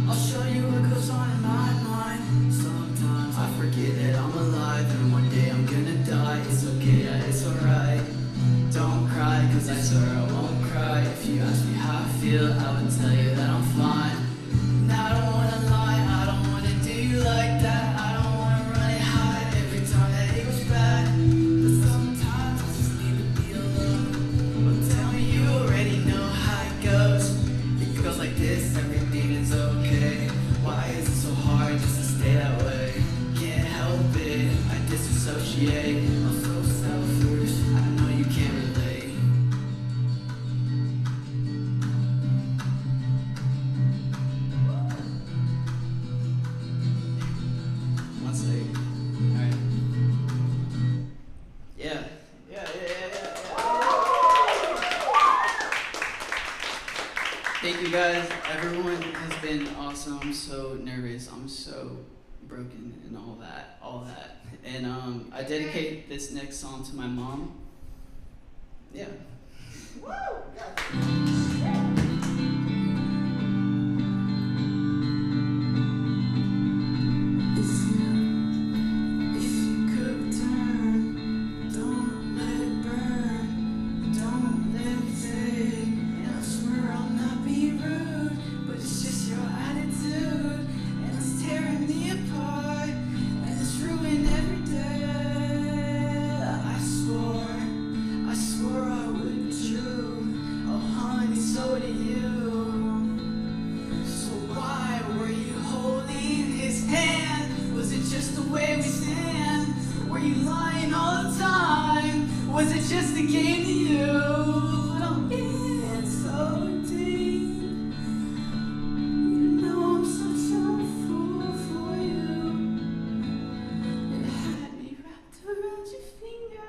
I'll show you what goes on in my mind. Sometimes I forget that I'm alive, and one day I'm gonna die. It's okay, yeah, it's alright. Don't cry, cause I swear I won't cry. If you ask me how I feel, I would tell you that I'm fine. And I don't wanna lie, I don't wanna do you like that. I don't wanna run and hide every time that it goes bad. But sometimes I just need to be alone. But tell me you already know how it goes. It goes like this, everything is okay. Why is it so hard just to stay that way? Can't help it, I disassociate. I'm so selfish, I know you can't relate. Thank you guys. Everyone has been awesome. I'm so nervous. I'm so broken and all that. And I dedicate this next song to my mom. Yeah. Was it just a game to you? Don't get so deep. You know I'm such a fool for you. And it had me wrapped around your finger.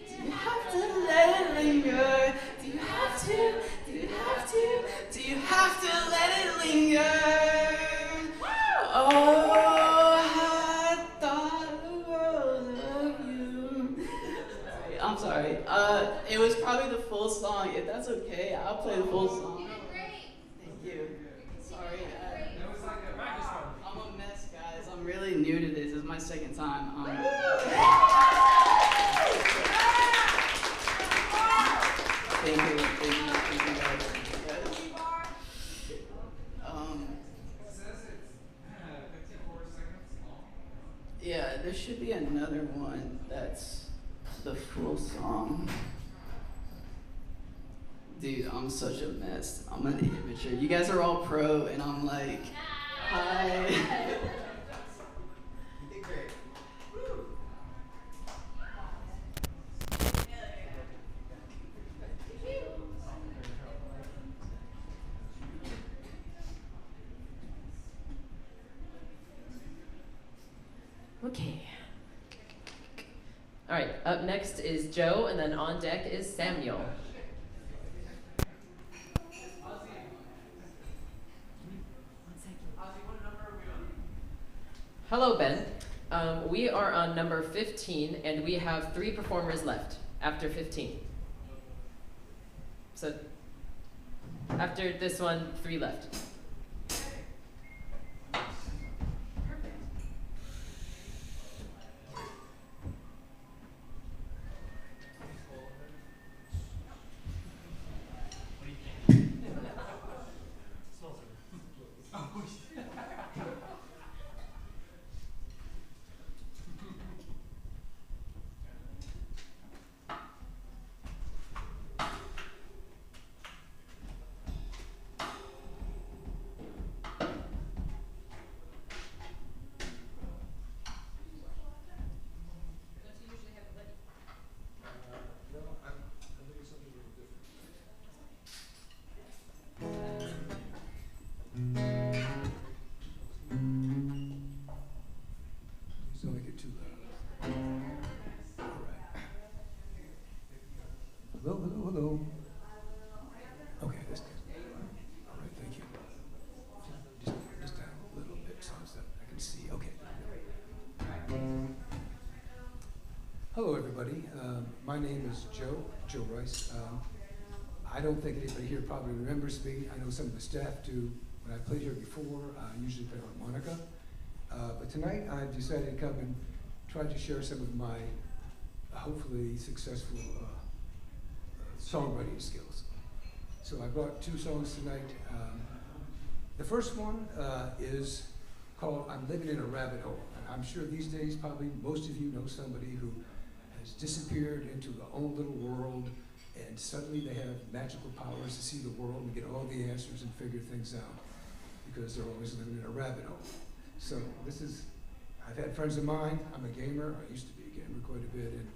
Do you have to let it linger? Do you have to? Do you have to? Do you have to let it linger? I'm sorry. It was probably the full song. If that's okay, I'll play the full song. Thank you. Sorry. I'm a mess, guys. I'm really new to this. This is my second time. Thank you. Thank you, guys. It says it's 54 seconds long. Yeah, there should be another one that's the full song. Dude, I'm such a mess. I'm an amateur. You guys are all pro, and I'm like, hi. You did great. Okay. All right, up next is Joe, and then on deck is Samuel. Hello, Ben. We are on number 15, and we have 3 performers left after 15. So after this one, 3 left. Don't make it too loud. All right. Hello. Okay, that's good. All right, thank you. Just down a little bit so I can see. Okay. Hello, everybody. My name is Joe Rice. I don't think anybody here probably remembers me. I know some of the staff do. When I played here before, I usually play harmonica. But tonight I've decided to come and try to share some of my hopefully successful songwriting skills. So I brought 2 songs tonight. The first one is called I'm Living in a Rabbit Hole. And I'm sure these days probably most of you know somebody who has disappeared into their own little world, and suddenly they have magical powers to see the world and get all the answers and figure things out because they're always living in a rabbit hole. So I've had friends of mine. I'm a gamer. I used to be a gamer quite a bit, and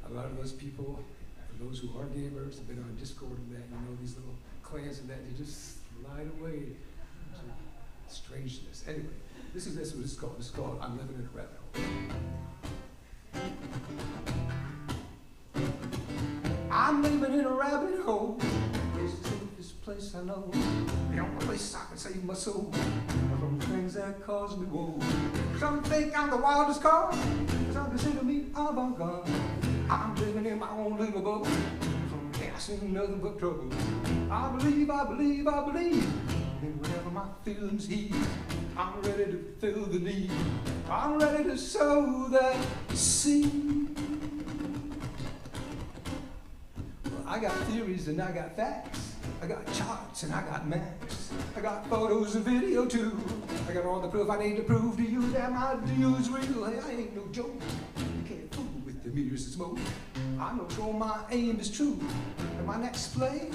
a lot of those people, for those who are gamers, have been on Discord and that, you know, these little clans and that, they just slide away to strangeness. Anyway, this is what it's called. It's called I'm Living in a Rabbit Hole. I'm living in a rabbit hole. place I know, the only place I can save my soul from the things that cause me woe. Some think I'm the wildest card, some consider me avant-garde. I'm living in my own little bubble, from chaos and nothing but trouble. I believe in whatever my feelings heed. I'm ready to fill the need. I'm ready to sow that seed. Well, I got theories and I got facts. I got charts and I got maps. I got photos and video too. I got all the proof I need to prove to you that my deal's real. Hey, I ain't no joke. You can't fool with the meters and smoke. I know sure my aim is true. And my next play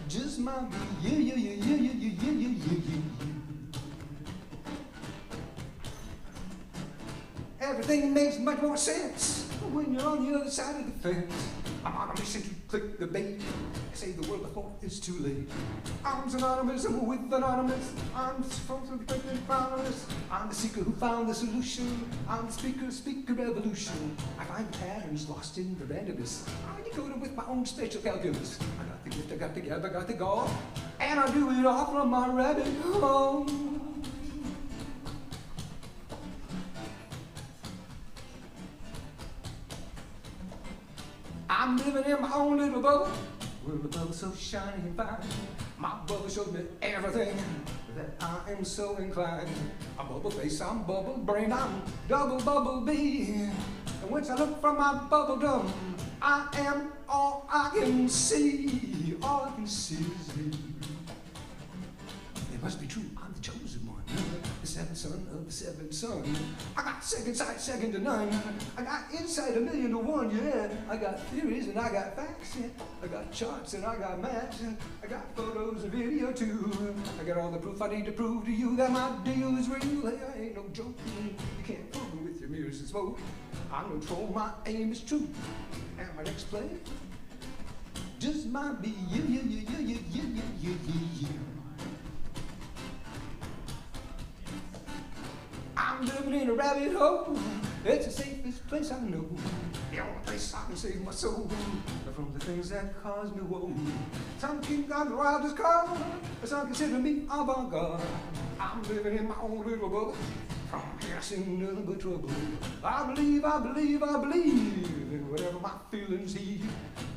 just might be Everything makes much more sense when you're on the other side of the fence. I'm on a mission to click the bait, save the world before it's too late. I'm synonymous with anonymous. I'm from the founders. I'm the seeker who found the solution. I'm the speaker revolution. I find patterns lost in the randomness. I decode it with my own special calculus. I got the gift, I got the gab, I got the gall, and I do it all from my rabbit hole. I'm living in my own little bubble, where the bubble's so shiny and fine. My bubble shows me everything that I am so inclined. I'm bubble face, I'm bubble brain, I'm double bubble bee. And once I look from my bubble dome, I am all I can see. All I can see is me. It must be true, I'm the chosen one, the seventh son of the seventh son. I got second sight, second to none. I got insight 1,000,000 to 1, yeah. I got theories and I got facts, yeah. I got charts and I got maps. I got photos and video too. I got all the proof I need to prove to you that my deal is real. Hey, I ain't no joke. You can't fool me with your mirrors and smoke. I'm no troll, my aim is true. And my next play just might be you. I'm living in a rabbit hole. It's the safest place I know. The only place I can save my soul from the things that cause me woe. Some think I'm the wildest card, some consider me avant-garde. I'm living in my own little bubble, from guessing nothing but trouble. I believe in whatever my feelings heed.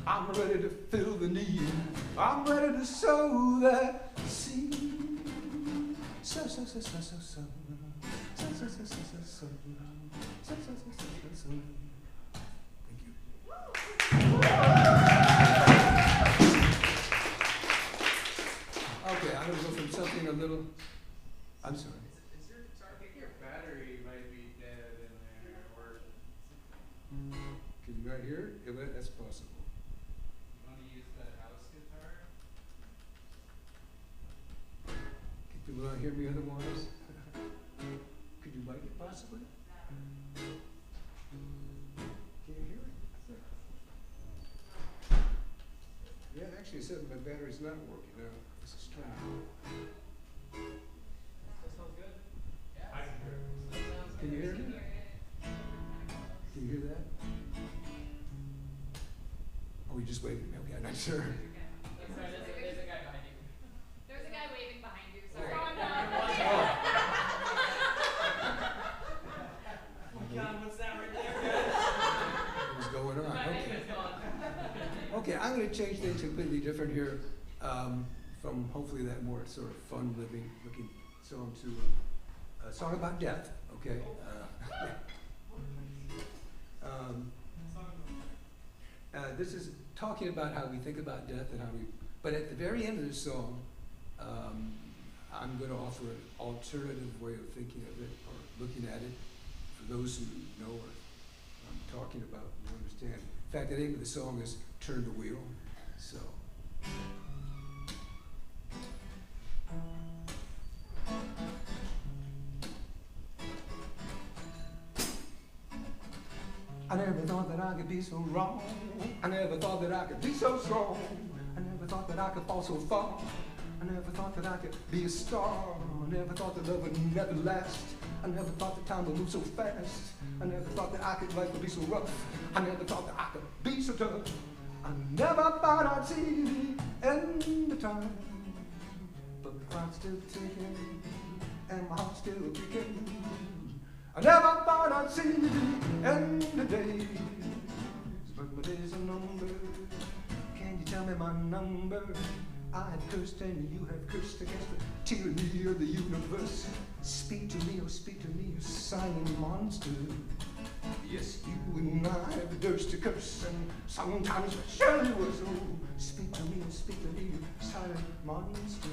I'm ready to fill the need. I'm ready to sow that seed. So. Thank you. Okay, I'm gonna go from something a little. I'm sorry. I think your battery might be dead in there, or. Can you not hear it? Yeah, that's possible. You want to use that house guitar? Can people not hear me otherwise? Could you like it possibly? Can't hear it. Yeah, actually, it said my battery's not working now. This is strange. That sounds good. Yeah. I can hear it. Can you hear me? Can you hear that? Oh, you just waving at me. Okay, I'm not sure. There's a guy behind you. There's a guy waving behind you, sorry. What's that right there? What's going on? Okay, I'm going to change things completely different here, from hopefully that more sort of fun looking song to a song about death. Okay. This is talking about how we think about death and how we. But at the very end of the song, I'm going to offer an alternative way of thinking of it or looking at it. For those who know what I'm talking about, you understand. In fact, the name of the song is Turn the Wheel. So. I never thought that I could be so wrong. I never thought that I could be so strong. I never thought that I could fall so far. I never thought that I could be a star. I never thought that love would never last. I never thought that time would move so fast. I never thought that life would be so rough. I never thought that I could be so tough. I never thought I'd see the end of time, but the clock's still ticking and my heart's still kicking. I never thought I'd see the end of days, but my days are numbered. Can you tell me my number? I have cursed and you have cursed against the tyranny of the universe. Speak to me, oh speak to me, you silent monster. Yes, you and I have the urge to curse, and sometimes I surely was. Oh, speak to me, oh speak to me, you silent monster.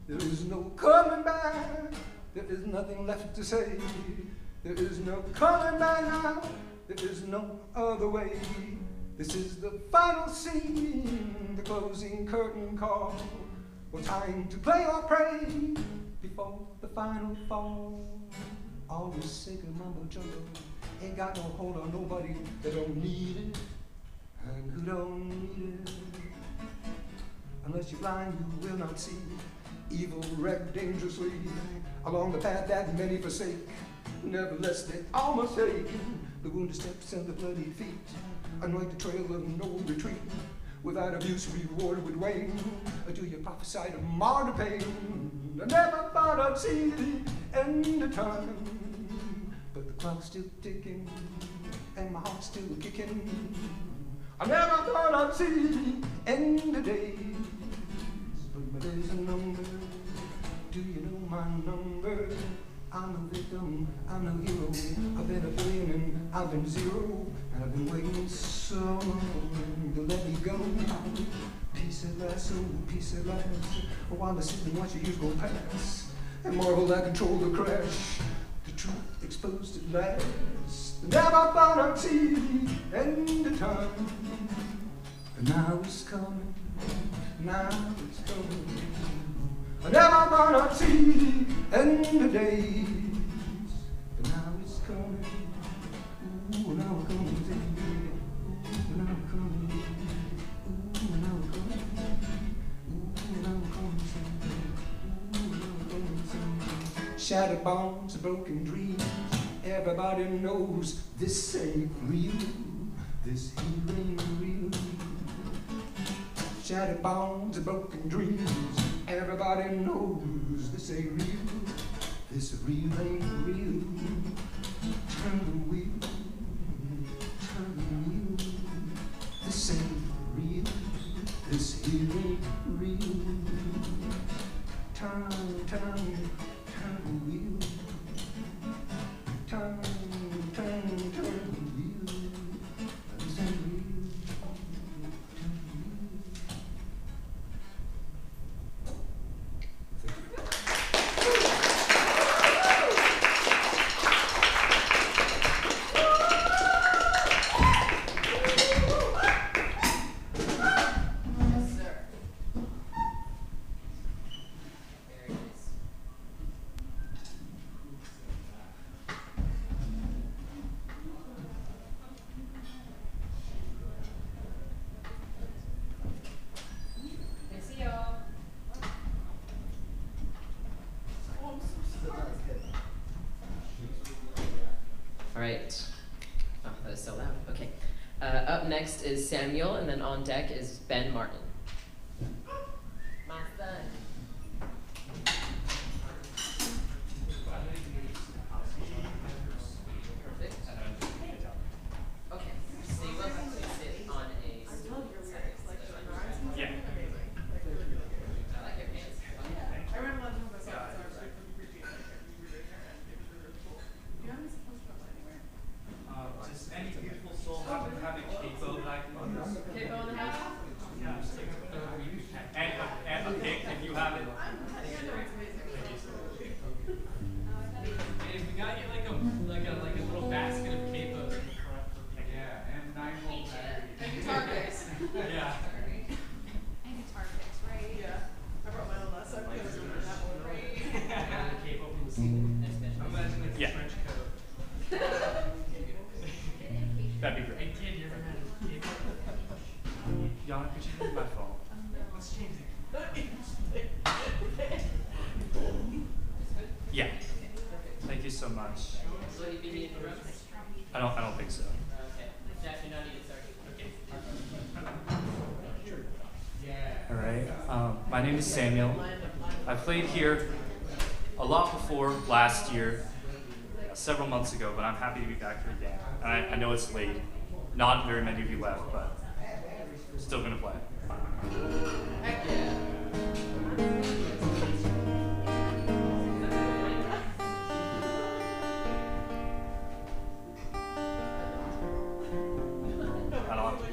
There is no coming back, there is nothing left to say. There is no coming back now, there is no other way. This is the final scene, the closing curtain call. Well, time to play or pray before the final fall. Always sick of mumbo jumbo, ain't got no hold on nobody that don't need it, and who don't need it. Unless you're blind, you will not see evil wreck dangerously along the path that many forsake. Nevertheless, they all must take the wounded steps and the bloody feet. Anoint the trail of no retreat. Without abuse, reward would wane. Or do you prophesy to martyr pain? I never thought I'd see the end of time, but the clock's still ticking and my heart's still kicking. I never thought I'd see the end of days, but my days are numbered. Do you know my number? I'm a victim, I'm no hero. I've been a billion and I've been zero, and I've been waiting so long to let me go. Peace at last, oh, peace at last. While I sit and watch the years go past, and marvel I control the crash. The truth exposed at last. Never thought I'd see the end of time, and now it's coming, now it's coming. I never thought I'd see the end of days, but now it's coming. Ooh, now it's coming. Ooh, now it's coming. Ooh, now it's coming. Ooh, now it's coming. Ooh, now it's coming. Shattered bones, broken dreams. Everybody knows this ain't real. This here ain't real. Shattered bones, broken dreams. Everybody knows this ain't real. This real ain't real. Turn the wheel, turn the wheel. This ain't real. This here ain't real. Turn the wheel. Turn the wheel. This ain't real. Right. Oh, that is so loud. Okay. Up next is Samuel, and then on deck is Ben Martin. My son. Perfect. Okay. So you will have to sit on a. Yeah. I like your pants. I read a lot of times I saw it, so I really appreciate it. It was really cool. Do you have any supposed to go anywhere? Just any beautiful soul happen to have a capo that I can use. Capo in the house? Yeah, just take and a pick if you have it. Hey, we gotta get like a little basket of capos. Yeah, and 9-volt battery. And guitar picks. Yeah. And guitar picks, right? Yeah. I brought my own last time. I was remember that one, right? And a capo from the ceiling. Imagine like a French coat. That'd be great. Hey kid, you ever had a capo? Yana, could you read my phone? Let's change it. Yeah. Thank you so much. Will he be needing the room? I don't think so. Okay. Jack, you're not needed, sorry. Okay. My name is Samuel. I played here a lot before last year, several months ago, but I'm happy to be back here again. And I know it's late. Not very many of you left, but still gonna play. Heck yeah. I don't have to.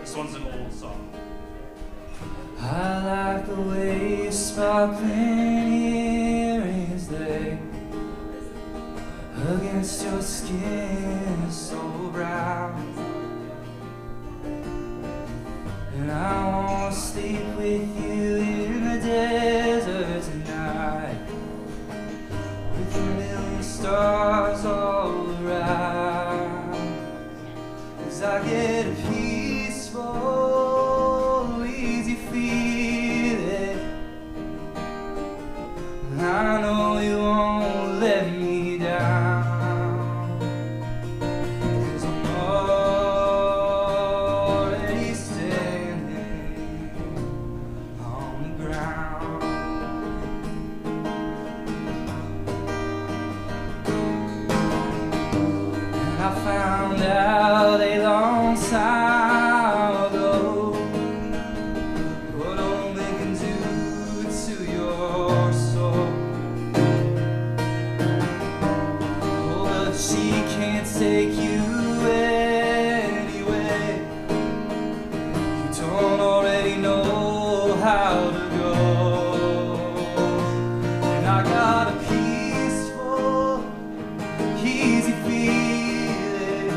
This one's an old song. I like the way your sparkling earrings lay against your skin so brown. And I wanna sleep with you in the desert tonight, with a million stars all around. 'Cause I get a peaceful, easy feeling. I know you won't let me down. 'Cause I'm already standing on the ground. And I found out a long time ago what only can do to your soul. Oh, but she can't take you anyway. You don't already know how to go. And I got a peaceful, easy feeling.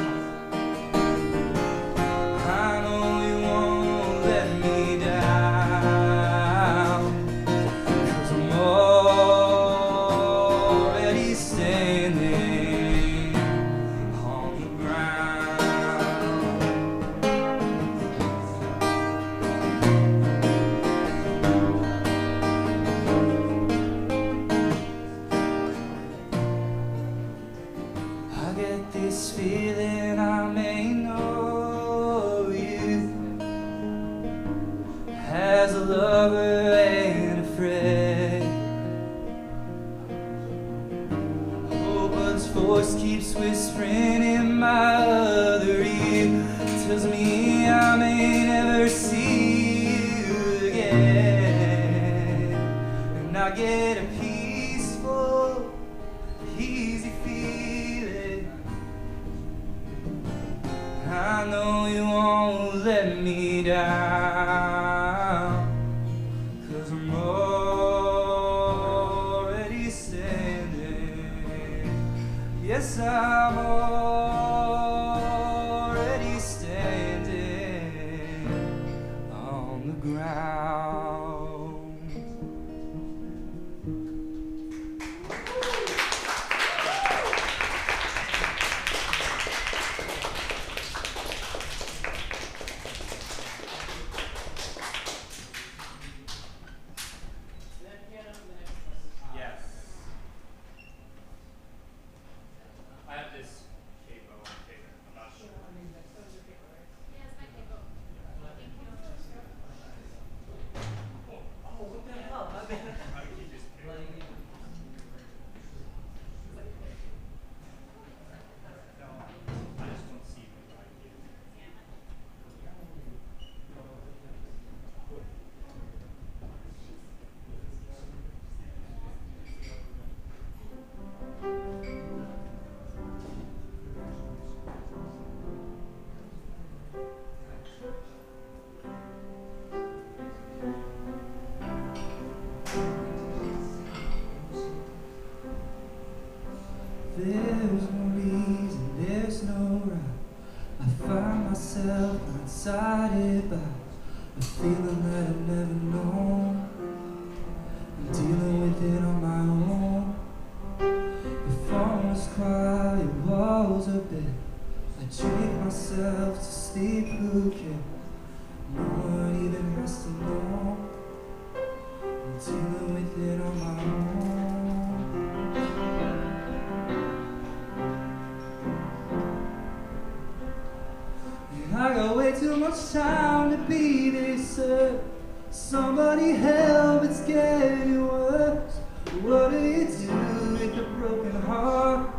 I know you won't let me down. 'Cause I'm already standing on the ground. I get this feeling I may know you as a lover and a friend. Oh, but this voice keeps whispering in my other ear, tells me I may never see you again. And I get a peaceful, easy feeling. I know you won't let me down. 'Cause I'm already standing. Yes, I'm already standing on the ground. Yes. I have this capo on paper. I'm not sure. Oh, what the hell? How do you keep this capo? No, I just don't see what I do. There's no reason, there's no right. I find myself blindsided by a feeling that I've never known. I'm dealing with it on my own. Your phone is quiet, your walls are bare. I drink myself to sleep, who can? No one even has to know. I'm dealing with it on my own. And I I got way too much time to be this hurt. Somebody help, it's getting worse. What do you do with a broken heart?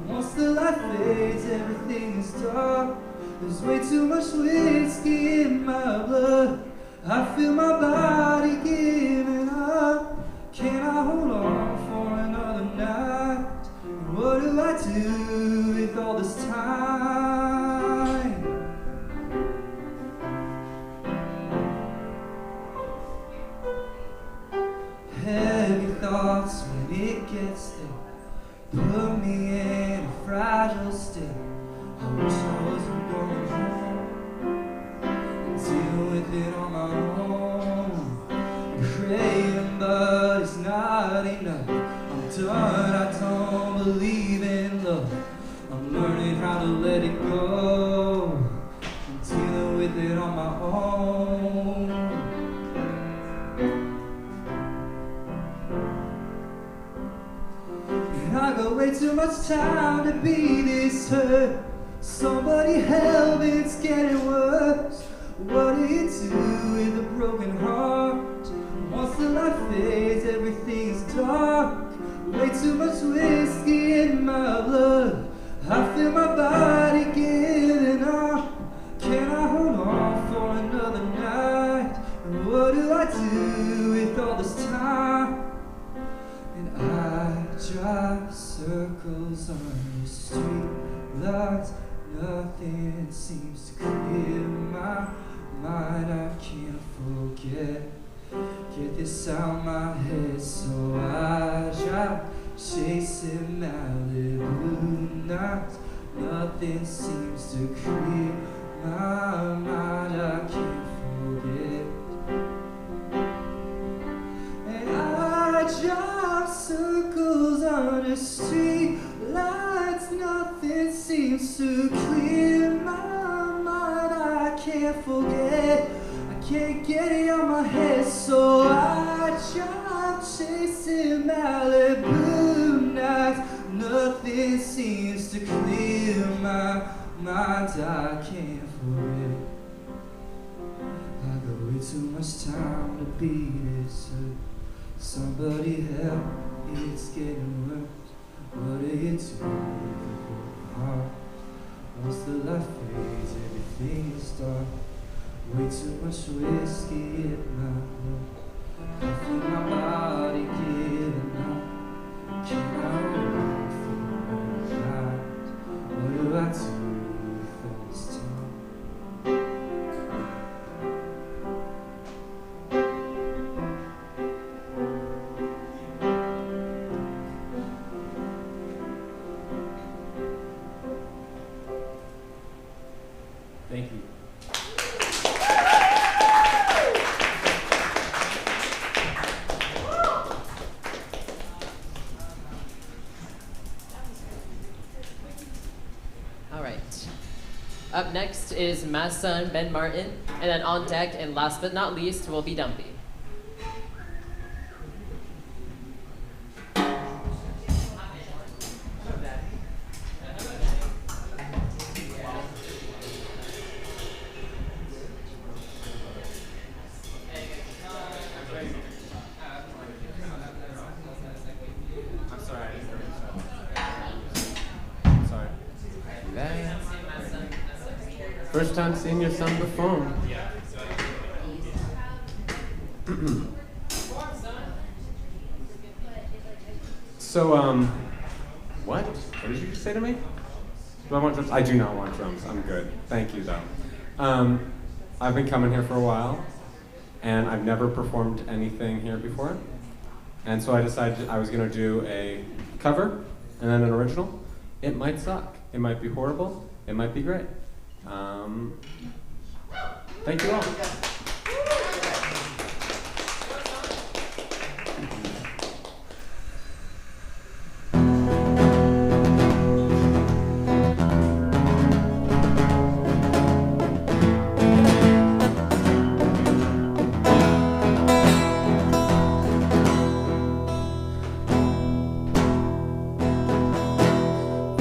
Once the light fades, everything is dark. There's way too much whiskey in my blood. I feel my body giving up. Can I hold on for another night? What do I do with all this time? Heavy thoughts when it gets there put me in a fragile state. I wish I wasn't going home and deal with it on my own. I'm praying, but it's not enough. I'm done, I don't believe in love. I'm learning how to let it go. I'm dealing with it on my own. I got way too much time to be this hurt. Somebody help, it's getting worse. What do you do with a broken heart? Once the light fades, everything's dark. Way too much whiskey in my blood. I feel my body giving up. Can I hold on for another night? And what do I do with all this time? And I drive circles on the street lights. Nothing seems to clear my mind. I can't forget. Get this out my head, so I drive chasing Malibu nights. Nothing seems to clear my mind. I can't forget. And I drive circles on the street lights. Nothing seems to clear my mind. I can't forget. I can't get it out my head, so I drive chasing Malibu nights. Nothing seems to clear my mind. I can't forget. I got way too much time to be this hurt. Somebody help, it's getting worse. What do you do with your heart? Once the light fades, everything is dark. Way too much whiskey in my blood. I feel my body giving up. Can I hold for a night? What do I do with all this time? Thank you. All right. Up next is my son, Ben Martin, and then on deck, and last but not least, will be Dumpy. I'm sorry. I'm sorry. First time seeing your son perform. Yeah. So, what? What did you just say to me? Do I want drums? I do not want drums. I'm good. Thank you, though. I've been coming here for a while, and I've never performed anything here before. And so I decided I was going to do a cover and then an original. It might suck. It might be horrible. It might be great. Thank you all.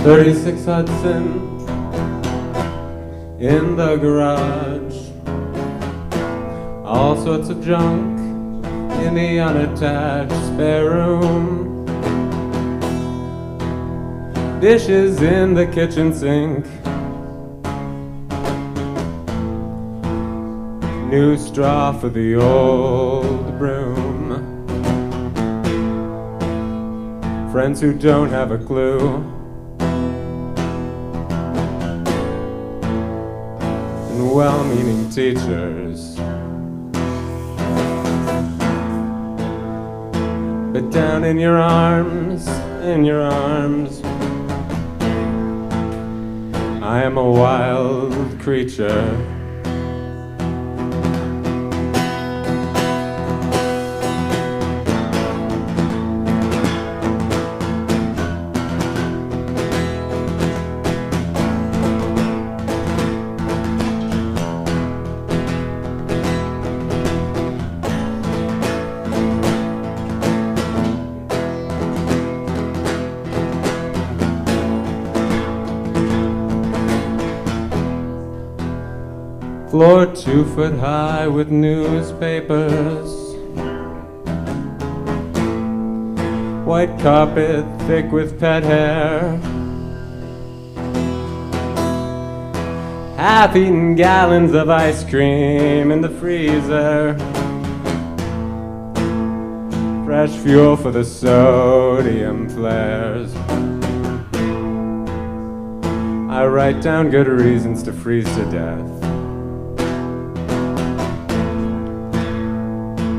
36 Hudson in the garage. All sorts of junk in the unattached spare room. Dishes in the kitchen sink. New straw for the old broom. Friends who don't have a clue. And well-meaning teachers. But down in your arms, I am a wild creature. Floor 2 foot high with newspapers. White carpet thick with pet hair. Half-eaten gallons of ice cream in the freezer. Fresh fuel for the sodium flares. I write down good reasons to freeze to death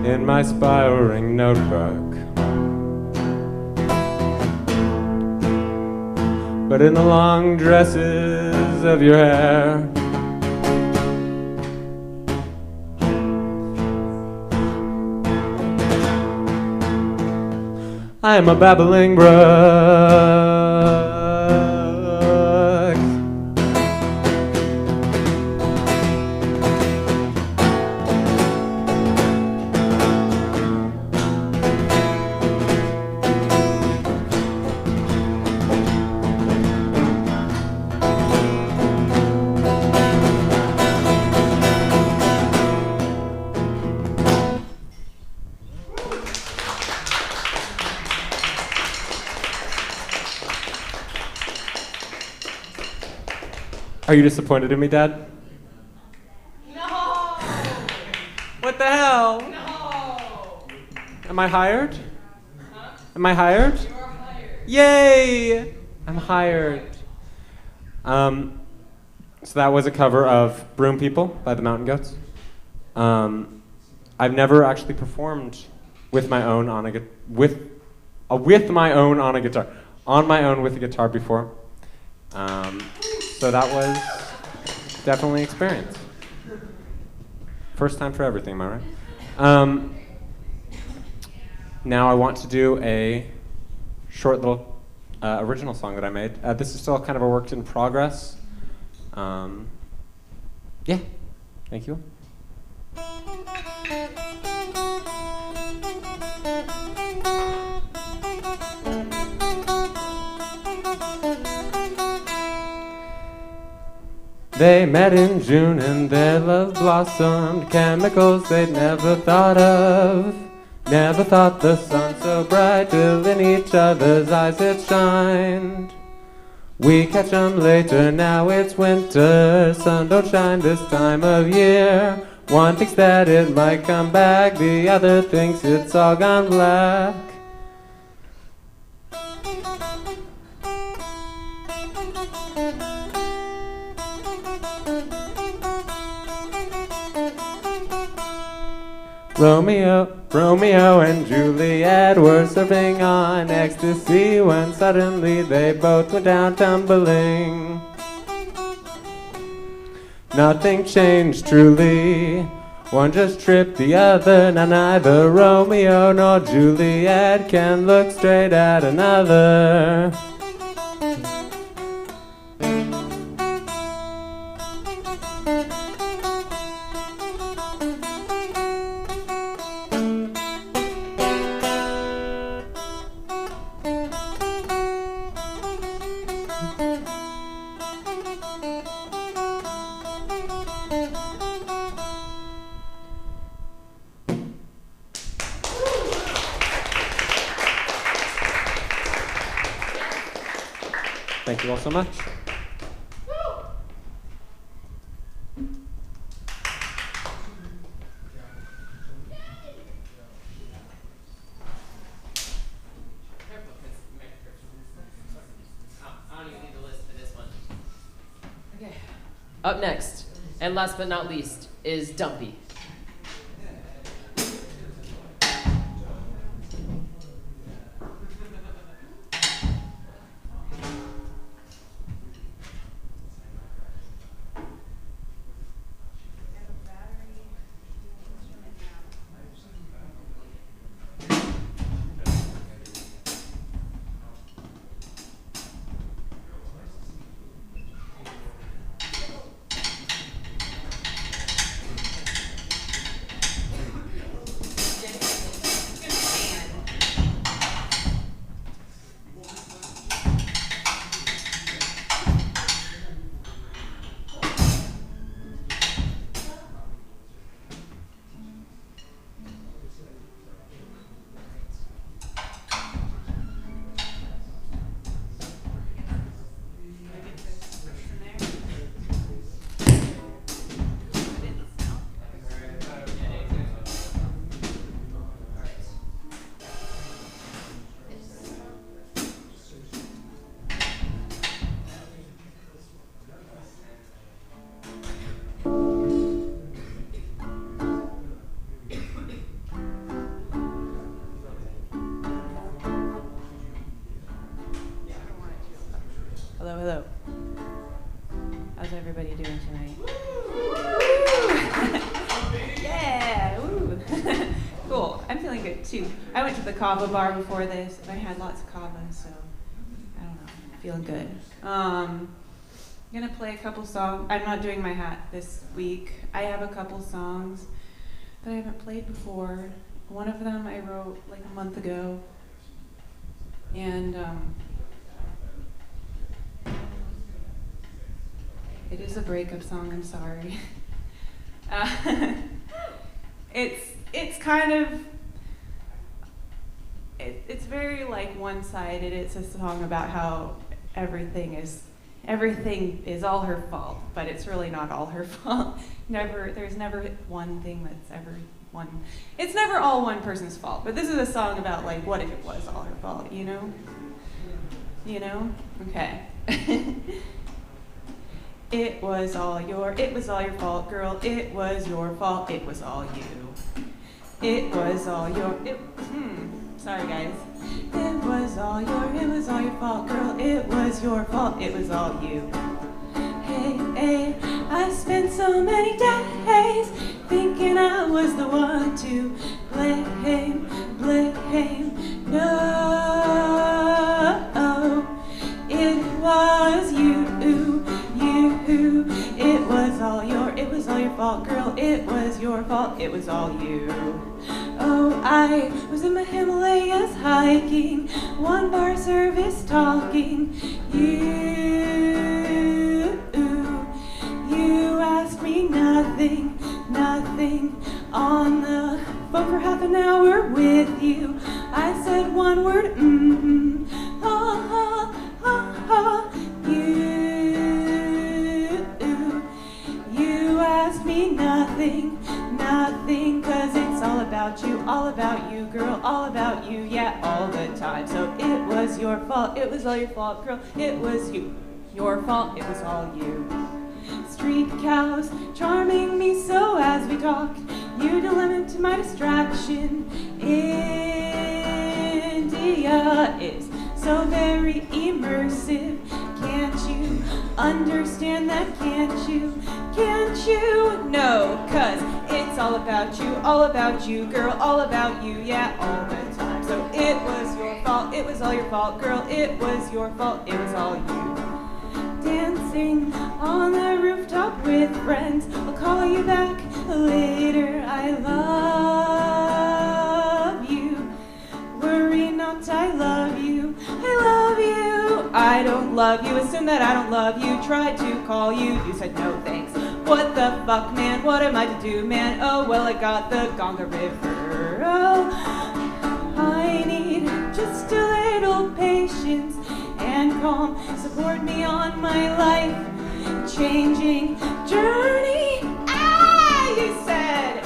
in my spiral ring notebook. But in the long dresses of your hair, I am a babbling brook. Are you disappointed in me, Dad? No! What the hell? No! Am I hired? Huh? Am I hired? You are hired. Yay! I'm hired. So that was a cover of Broom People by the Mountain Goats. I've never actually performed with my own on a with my own on a guitar, on my own with a guitar before. So that was definitely an experience. First time for everything, am I right? Now I want to do a short little original song that I made. This is still kind of a work in progress. Yeah, thank you. They met in June and their love blossomed. Chemicals they'd never thought of. Never thought the sun so bright till in each other's eyes it shined. We catch 'em later, now it's winter. Sun don't shine this time of year. One thinks that it might come back, the other thinks it's all gone black. Romeo and Juliet were surfing on ecstasy when suddenly they both went down tumbling. Nothing changed truly, one just tripped the other. Now neither Romeo nor Juliet can look straight at another. Thank you all so much. Up next, and last but not least, is Dumpy. Hello, hello. How's everybody doing tonight? Yeah, woo. Cool. I'm feeling good too. I went to the kava bar before this, and I had lots of kava, so I don't know, feeling good. I'm gonna play a couple songs. I'm not doing my hat this week. I have a couple songs that I haven't played before. One of them I wrote like a month ago, and it is a breakup song, I'm sorry. It's kind of, it's very like one-sided. It's a song about how everything is all her fault, but it's really not all her fault. There's never one thing that's ever one. It's never all one person's fault, but this is a song about like, what if it was all her fault, you know? You know? Okay. It was all your fault, girl. It was your fault. It was all you. It was all your, sorry guys. It was all your fault, girl. It was your fault. It was all you. Hey, I spent so many days thinking I was the one to blame. No, it was you. It was all your fault, girl. It was your fault. It was all you. Oh, I was in my Himalayas hiking, one bar service talking. You asked me nothing on the phone for half an hour with you. I said one word, You asked me nothing, 'cause it's all about you, girl, all about you, yeah, all the time. So it was your fault, it was all your fault, girl, it was your fault, it was all you. Street cows charming me so as we talked, you dilemma to my distraction. India is so very immersive. Can't you understand that? Can't you? No, 'cause it's all about you, girl, all about you, yeah, all the time. So it was your fault, it was all your fault, girl, it was your fault, it was all you. Dancing on the rooftop with friends, I'll call you back later, I love you. Worry not, I love you. I don't love you, assume that I don't love you. Tried to call you, you said no thanks. What the fuck, man, what am I to do, man? Oh, well, I got the Ganga River. Oh, I need just a little patience and calm. Support me on my life-changing journey. You said.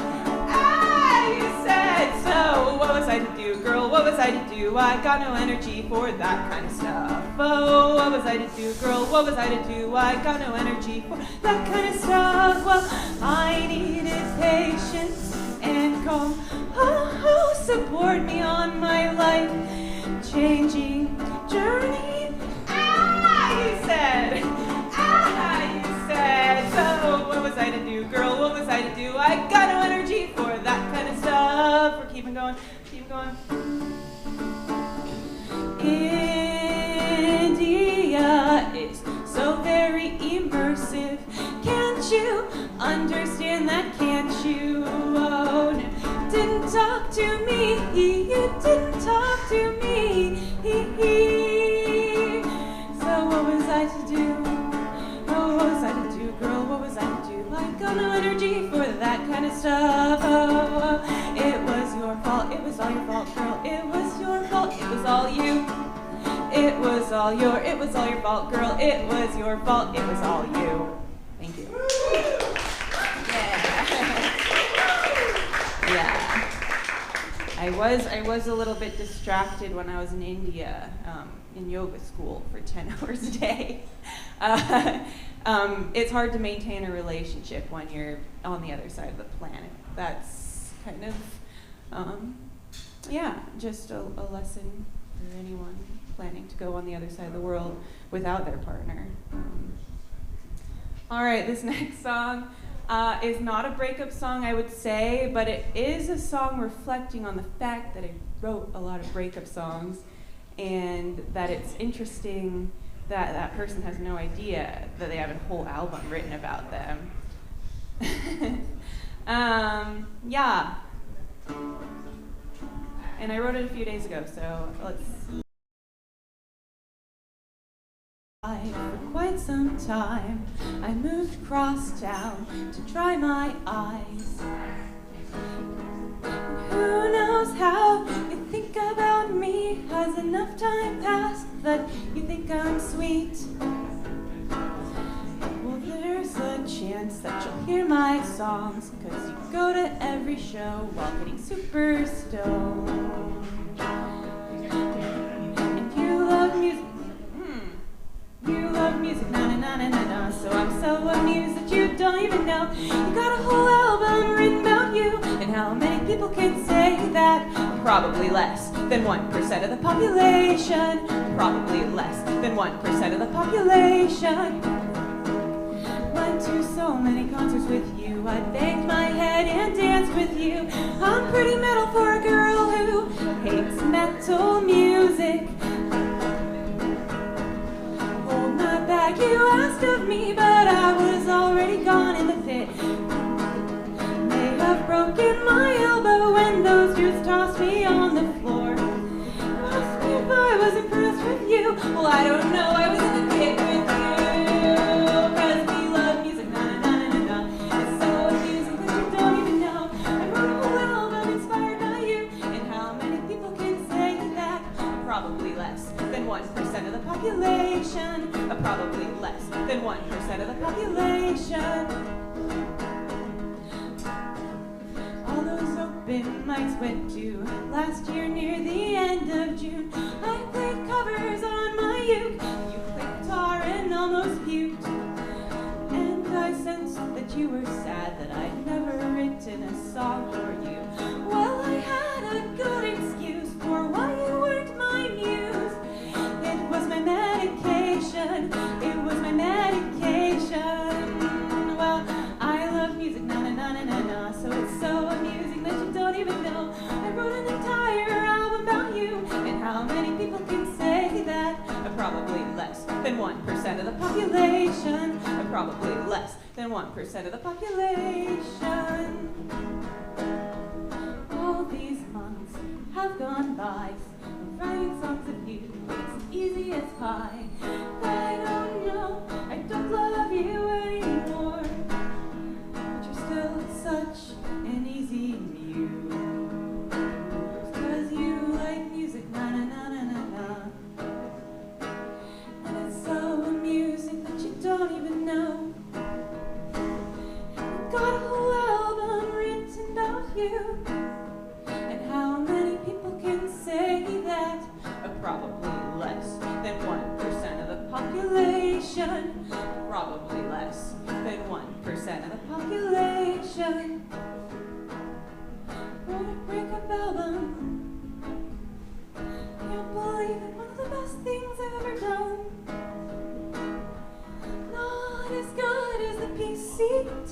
So what was I to do, girl? What was I to do? I got no energy for that kind of stuff. Oh, what was I to do, girl? What was I to do? I got no energy for that kind of stuff. Well, I needed patience and calm. Oh, support me on my life-changing journey. You said. So what was I to do, girl? What was I to do? I got no energy for that kind of stuff. We're keeping going. India is so very immersive. Can't you understand that? Can't you? Oh, no. Didn't talk to me. You didn't talk to me. So what was I to do? Oh, what was I to do, girl? What was I to do? I got no energy for that kind of stuff. Oh, it was your fault. It was all your fault, girl. It was your fault. It was all you. It was all your fault, girl. It was your fault. It was all you. Thank you. Yeah. I was a little bit distracted when I was in India, in yoga school for 10 hours a day. It's hard to maintain a relationship when you're on the other side of the planet. That's kind of, just a lesson for anyone planning to go on the other side of the world without their partner. All right, this next song is not a breakup song, I would say, but it is a song reflecting on the fact that I wrote a lot of breakup songs, and that it's interesting that that person has no idea that they have a whole album written about them. And I wrote it a few days ago, so let's see. For quite some time, I moved across town to try my eyes. Who knows how you think about me? Has enough time passed that you think I'm sweet? Well, there's a chance that you'll hear my songs, 'cause you go to every show while getting super stoned. And you love music. You love music, na-na-na-na-na-na. So I'm so amused that you don't even know. You got a whole album written about you. And how many people can say that? Probably less than 1% of the population. Probably less than 1% of the population. Went to so many concerts with you. I banged my head and danced with you. I'm pretty metal for a girl who hates metal music. You asked of me, but I was already gone in the fit. May have broken my elbow when those dudes tossed me on the floor. Asked me if I was impressed with you. Well, I don't know, I was in the pit with you. 'Cause we love music, na-na-na-na-na. It's so amusing that you don't even know. I wrote a whole album inspired by you. And how many people can say that? Probably less than 1% of the population. Probably less than 1% of the population. All those open mics went to last year near the end of June. I played covers on my uke. You played guitar and almost puked. And I sensed that you were sad that I'd never written a song for you. Well, I had a good excuse for why you weren't my muse. It was my medication. It was my medication. Well, I love music, na-na-na-na-na-na. So it's so amusing that you don't even know. I wrote an entire album about you. And how many people can say that? Probably less than 1% of the population. Probably less than 1% of the population. All these months have gone by. Writing songs of you, it's easy as pie. I don't know, I don't love you anymore. But you're still such an easy muse. 'Cause you like music, na-na-na-na-na-na. know. Got a whole album written about you, and how many people can say that? Probably less than 1% of the population. Probably less than 1% of the population. Wrote a breakup album. Can't believe it, one of the best things I've ever done. Not as good as the PCT,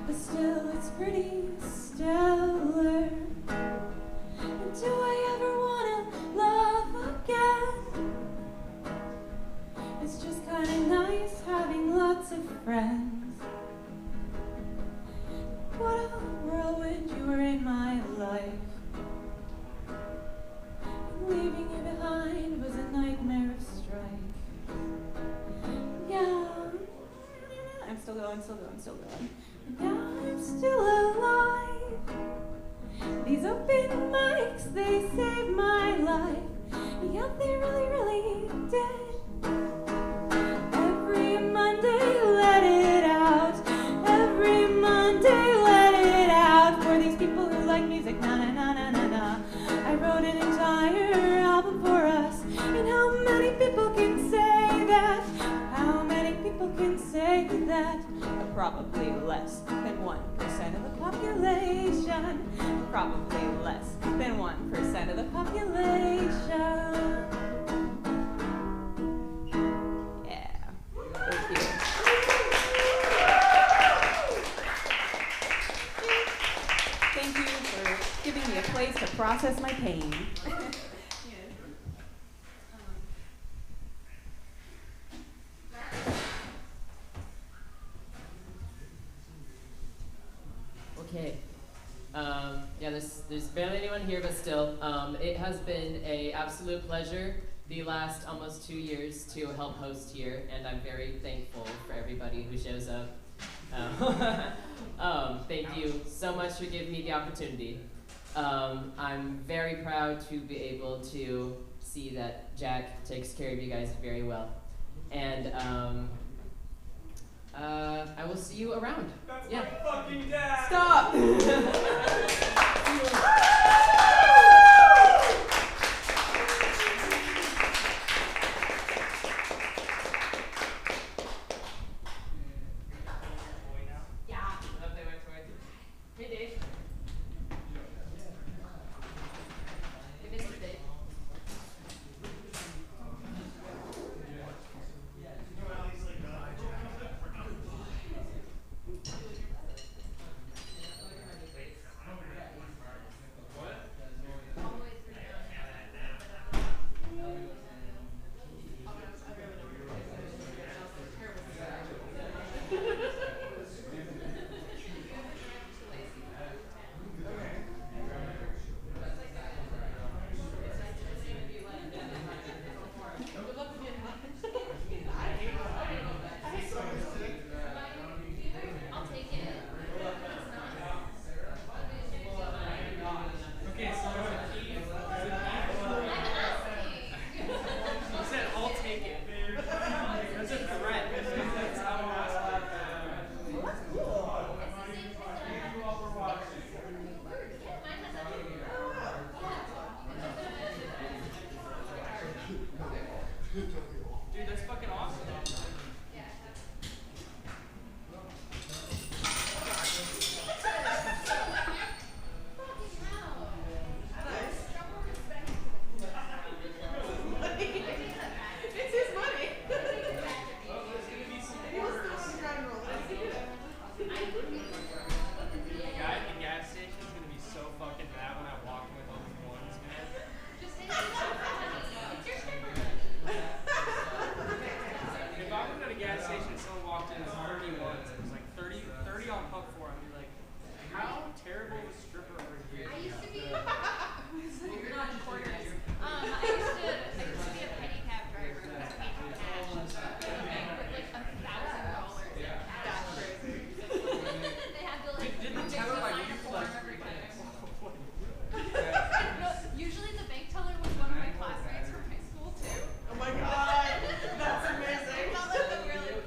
but still it's pretty stellar. And do I ever wanna love again? It's just kinda nice having lots of friends. What a whirlwind you were in my life. And leaving you behind was a nightmare of strife. Yeah, I'm still going. Yeah, I'm still alive. These open mics, they saved my life. Yeah, they really, really did. Every Monday, let it out. Every Monday, let it out. For these people who like music, na na na na na na. I wrote an entire album for us. And how many people can say that? How many people can say that? Probably less than 1% of the population. Probably less than 1% of the population. Yeah. Thank you. Thank you for giving me a place to process my pain. Okay. Yeah, there's barely anyone here, but still, it has been an absolute pleasure the last almost 2 years to help host here, and I'm very thankful for everybody who shows up. Thank you so much for giving me the opportunity. I'm very proud to be able to see that Jack takes care of you guys very well. And I will see you around. That's yeah. my fucking dad! Stop! Oh my god, that's amazing.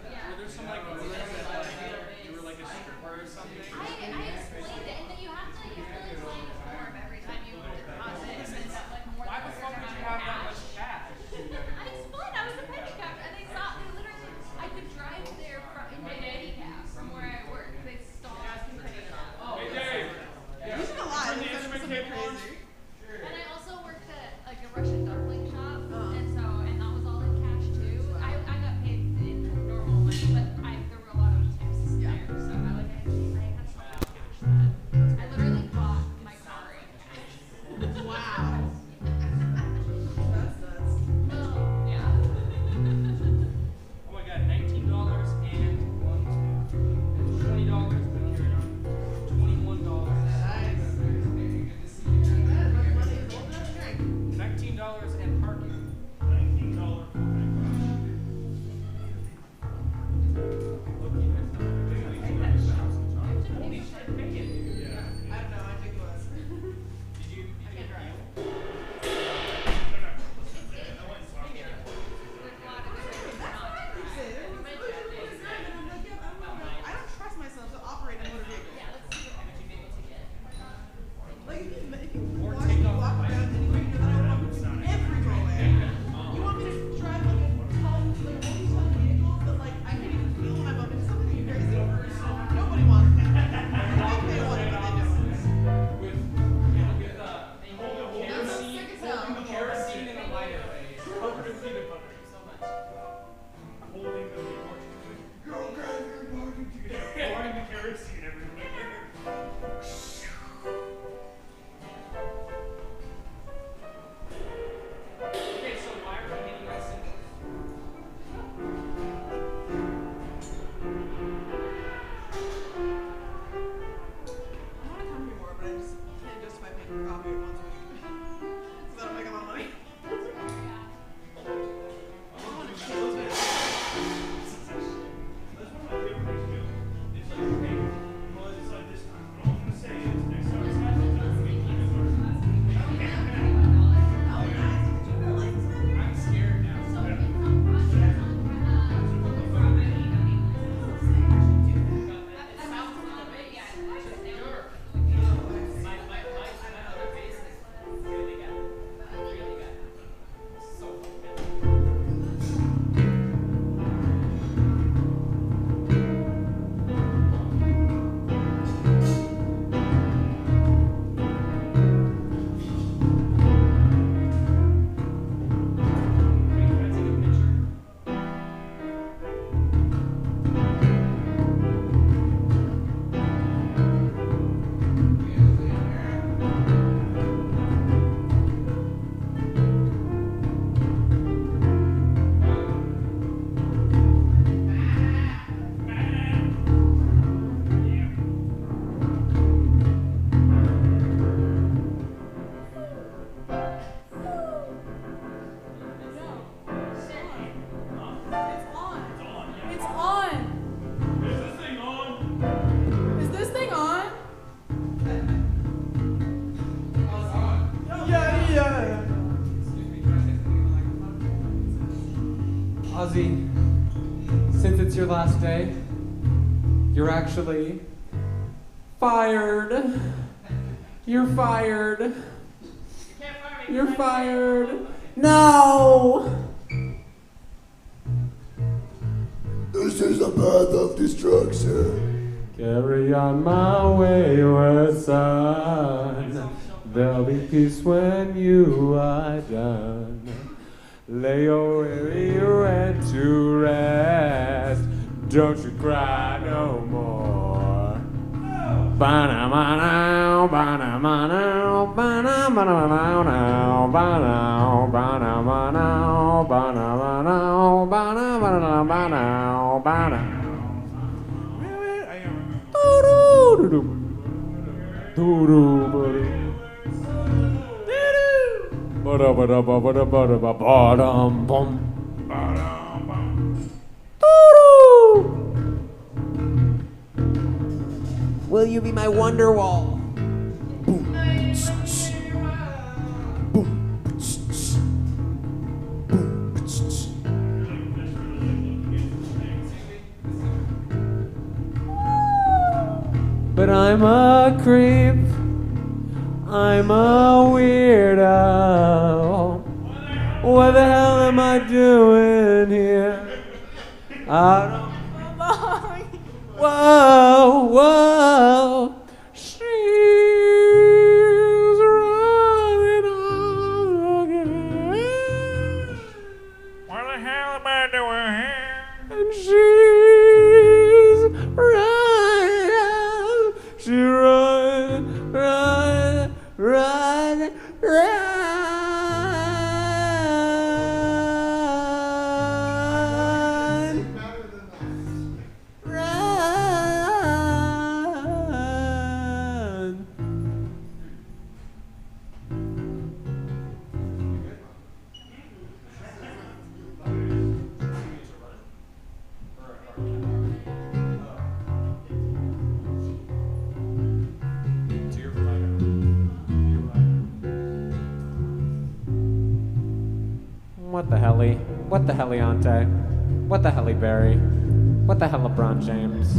it's your last day, you're actually fired. You're fired. You're fired. No! This is a path of destruction. Carry on my wayward son. There'll be peace when you are done. Lay your weary head to rest. Don't you cry no more. Ba-na-ma-now, ba-na-ma-now, ba-na-ma-now, ba-now, ba-na-ma-now, ba-na-ma-now, ba-na-ma-now, ba-now, ba-now. Will you be my wonder wall? But I'm a creep. I'm a weirdo. What the hell am I doing here? I don't. Whoa, whoa. She's running off again. What the hell am I doing here? And she's running out. She run, run, run, run. What the helly? What the heliante? What the helly Barry? What the hell LeBron James?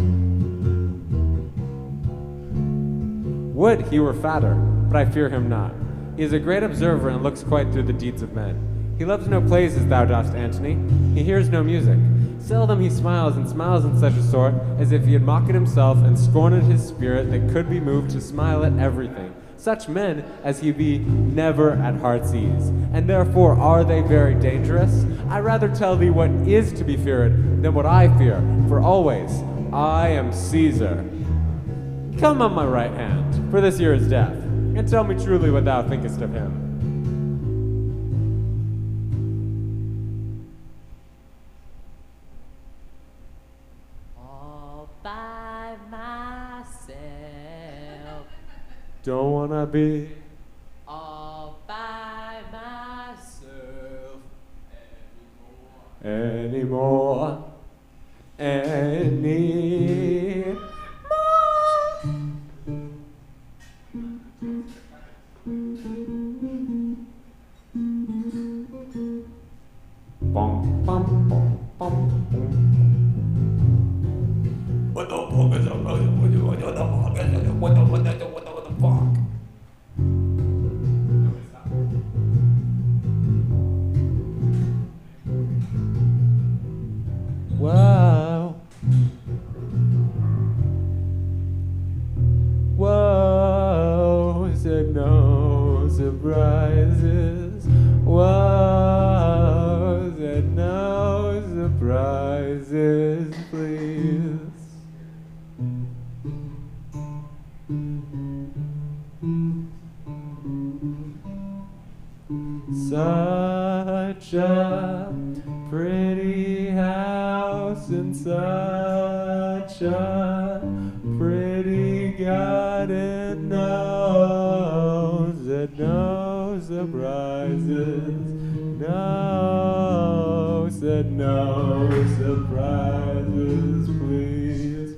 Would he were fatter, but I fear him not. He is a great observer and looks quite through the deeds of men. He loves no plays as thou dost, Antony. He hears no music. Seldom he smiles, and smiles in such a sort as if he had mocked himself and scorned his spirit that could be moved to smile at everything. Such men as he be never at heart's ease, and therefore are they very dangerous. I rather tell thee what is to be feared than what I fear, for always I am Caesar. Come on my right hand, for this year is death, and tell me truly what thou thinkest of him. All by myself. Don't wanna be All by myself anymore, anymore. Bum, bum, bum, bum, bum. What the fuck is up? What the fuck? Wow. Whoa, said no surprises. Whoa, said no surprises, please. Such a pretty house and such a pretty garden. No, said no surprises. No, said no surprises, please.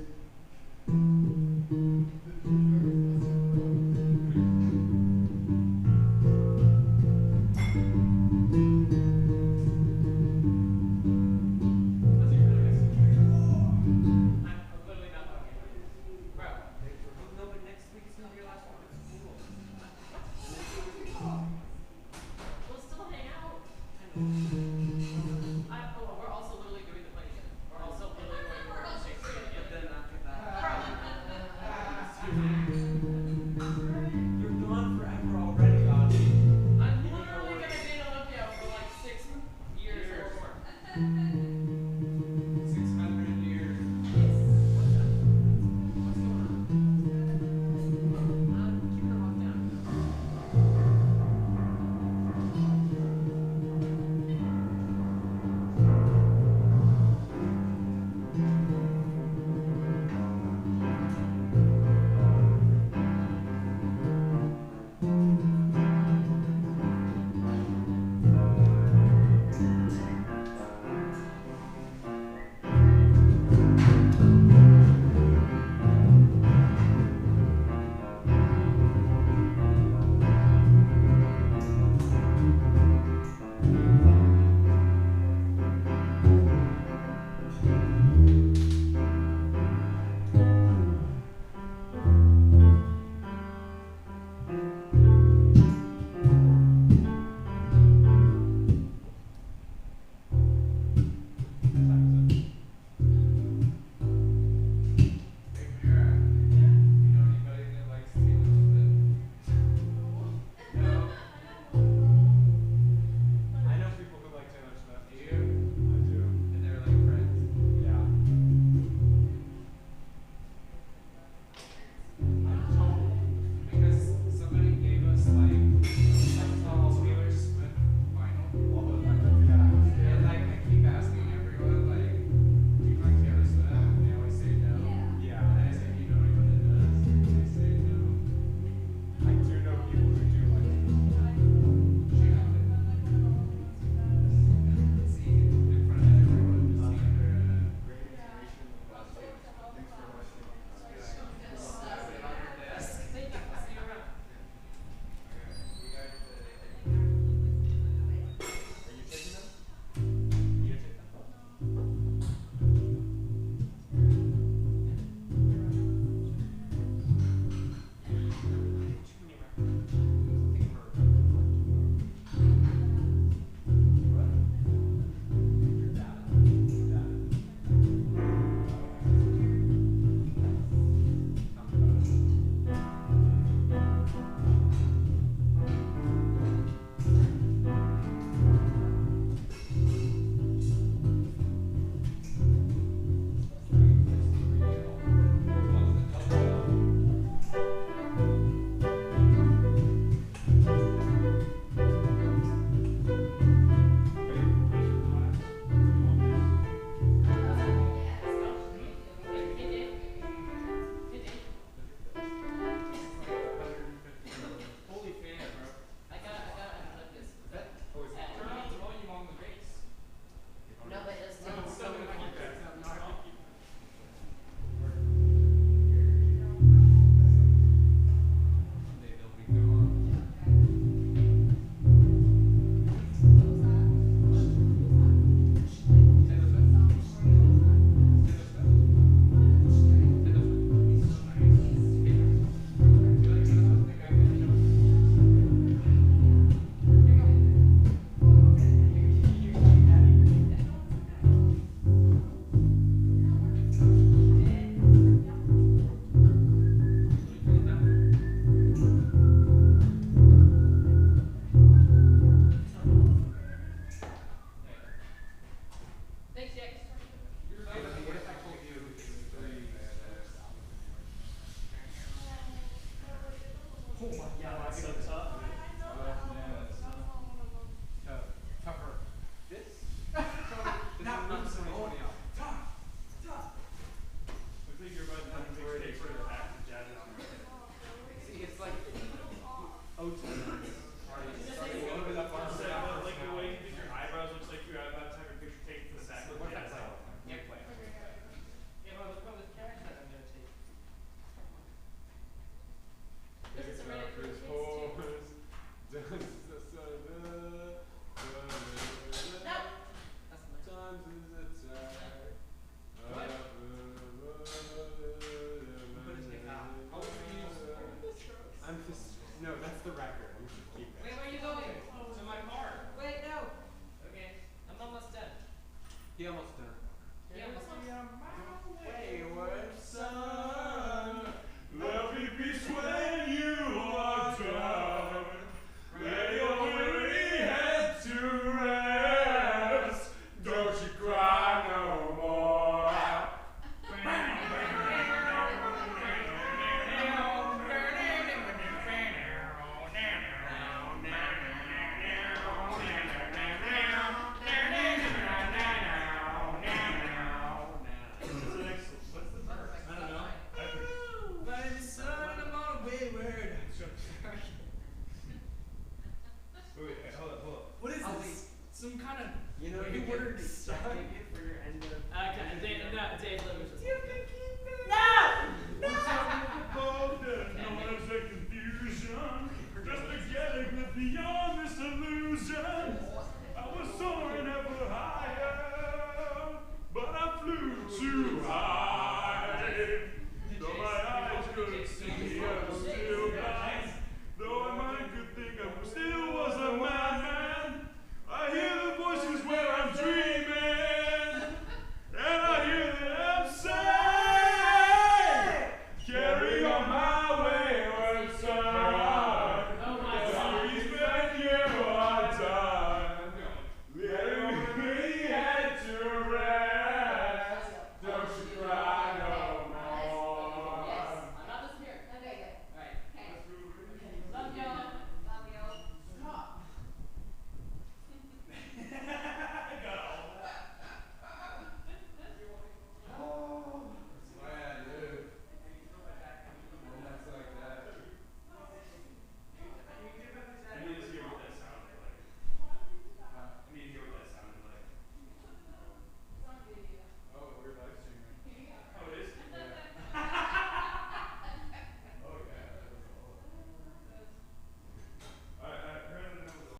so tough. Tougher. This? Not not so 2020 out. tough. Looks like you're about to have a big take for the back of jazz on. See, it's like O2. Like the way you did your eyebrows looks like you're about to have your picture taken for the back of the jazz on. Yeah, play. Yeah, well, look at this cash that I'm gonna take. This is a minute for kids too. I'm just, no, that's the record. We should keep it. Wait, where are you going? To my car. Wait, no. Okay, I'm almost done. He almost done. He almost done. Wayward son, there'll be peace when you are done. Lay your weary head to rest. Don't you cry no more. What is this? Some kind of you know, you weird stuff for your end of. Okay, Dave, no, Dave, let me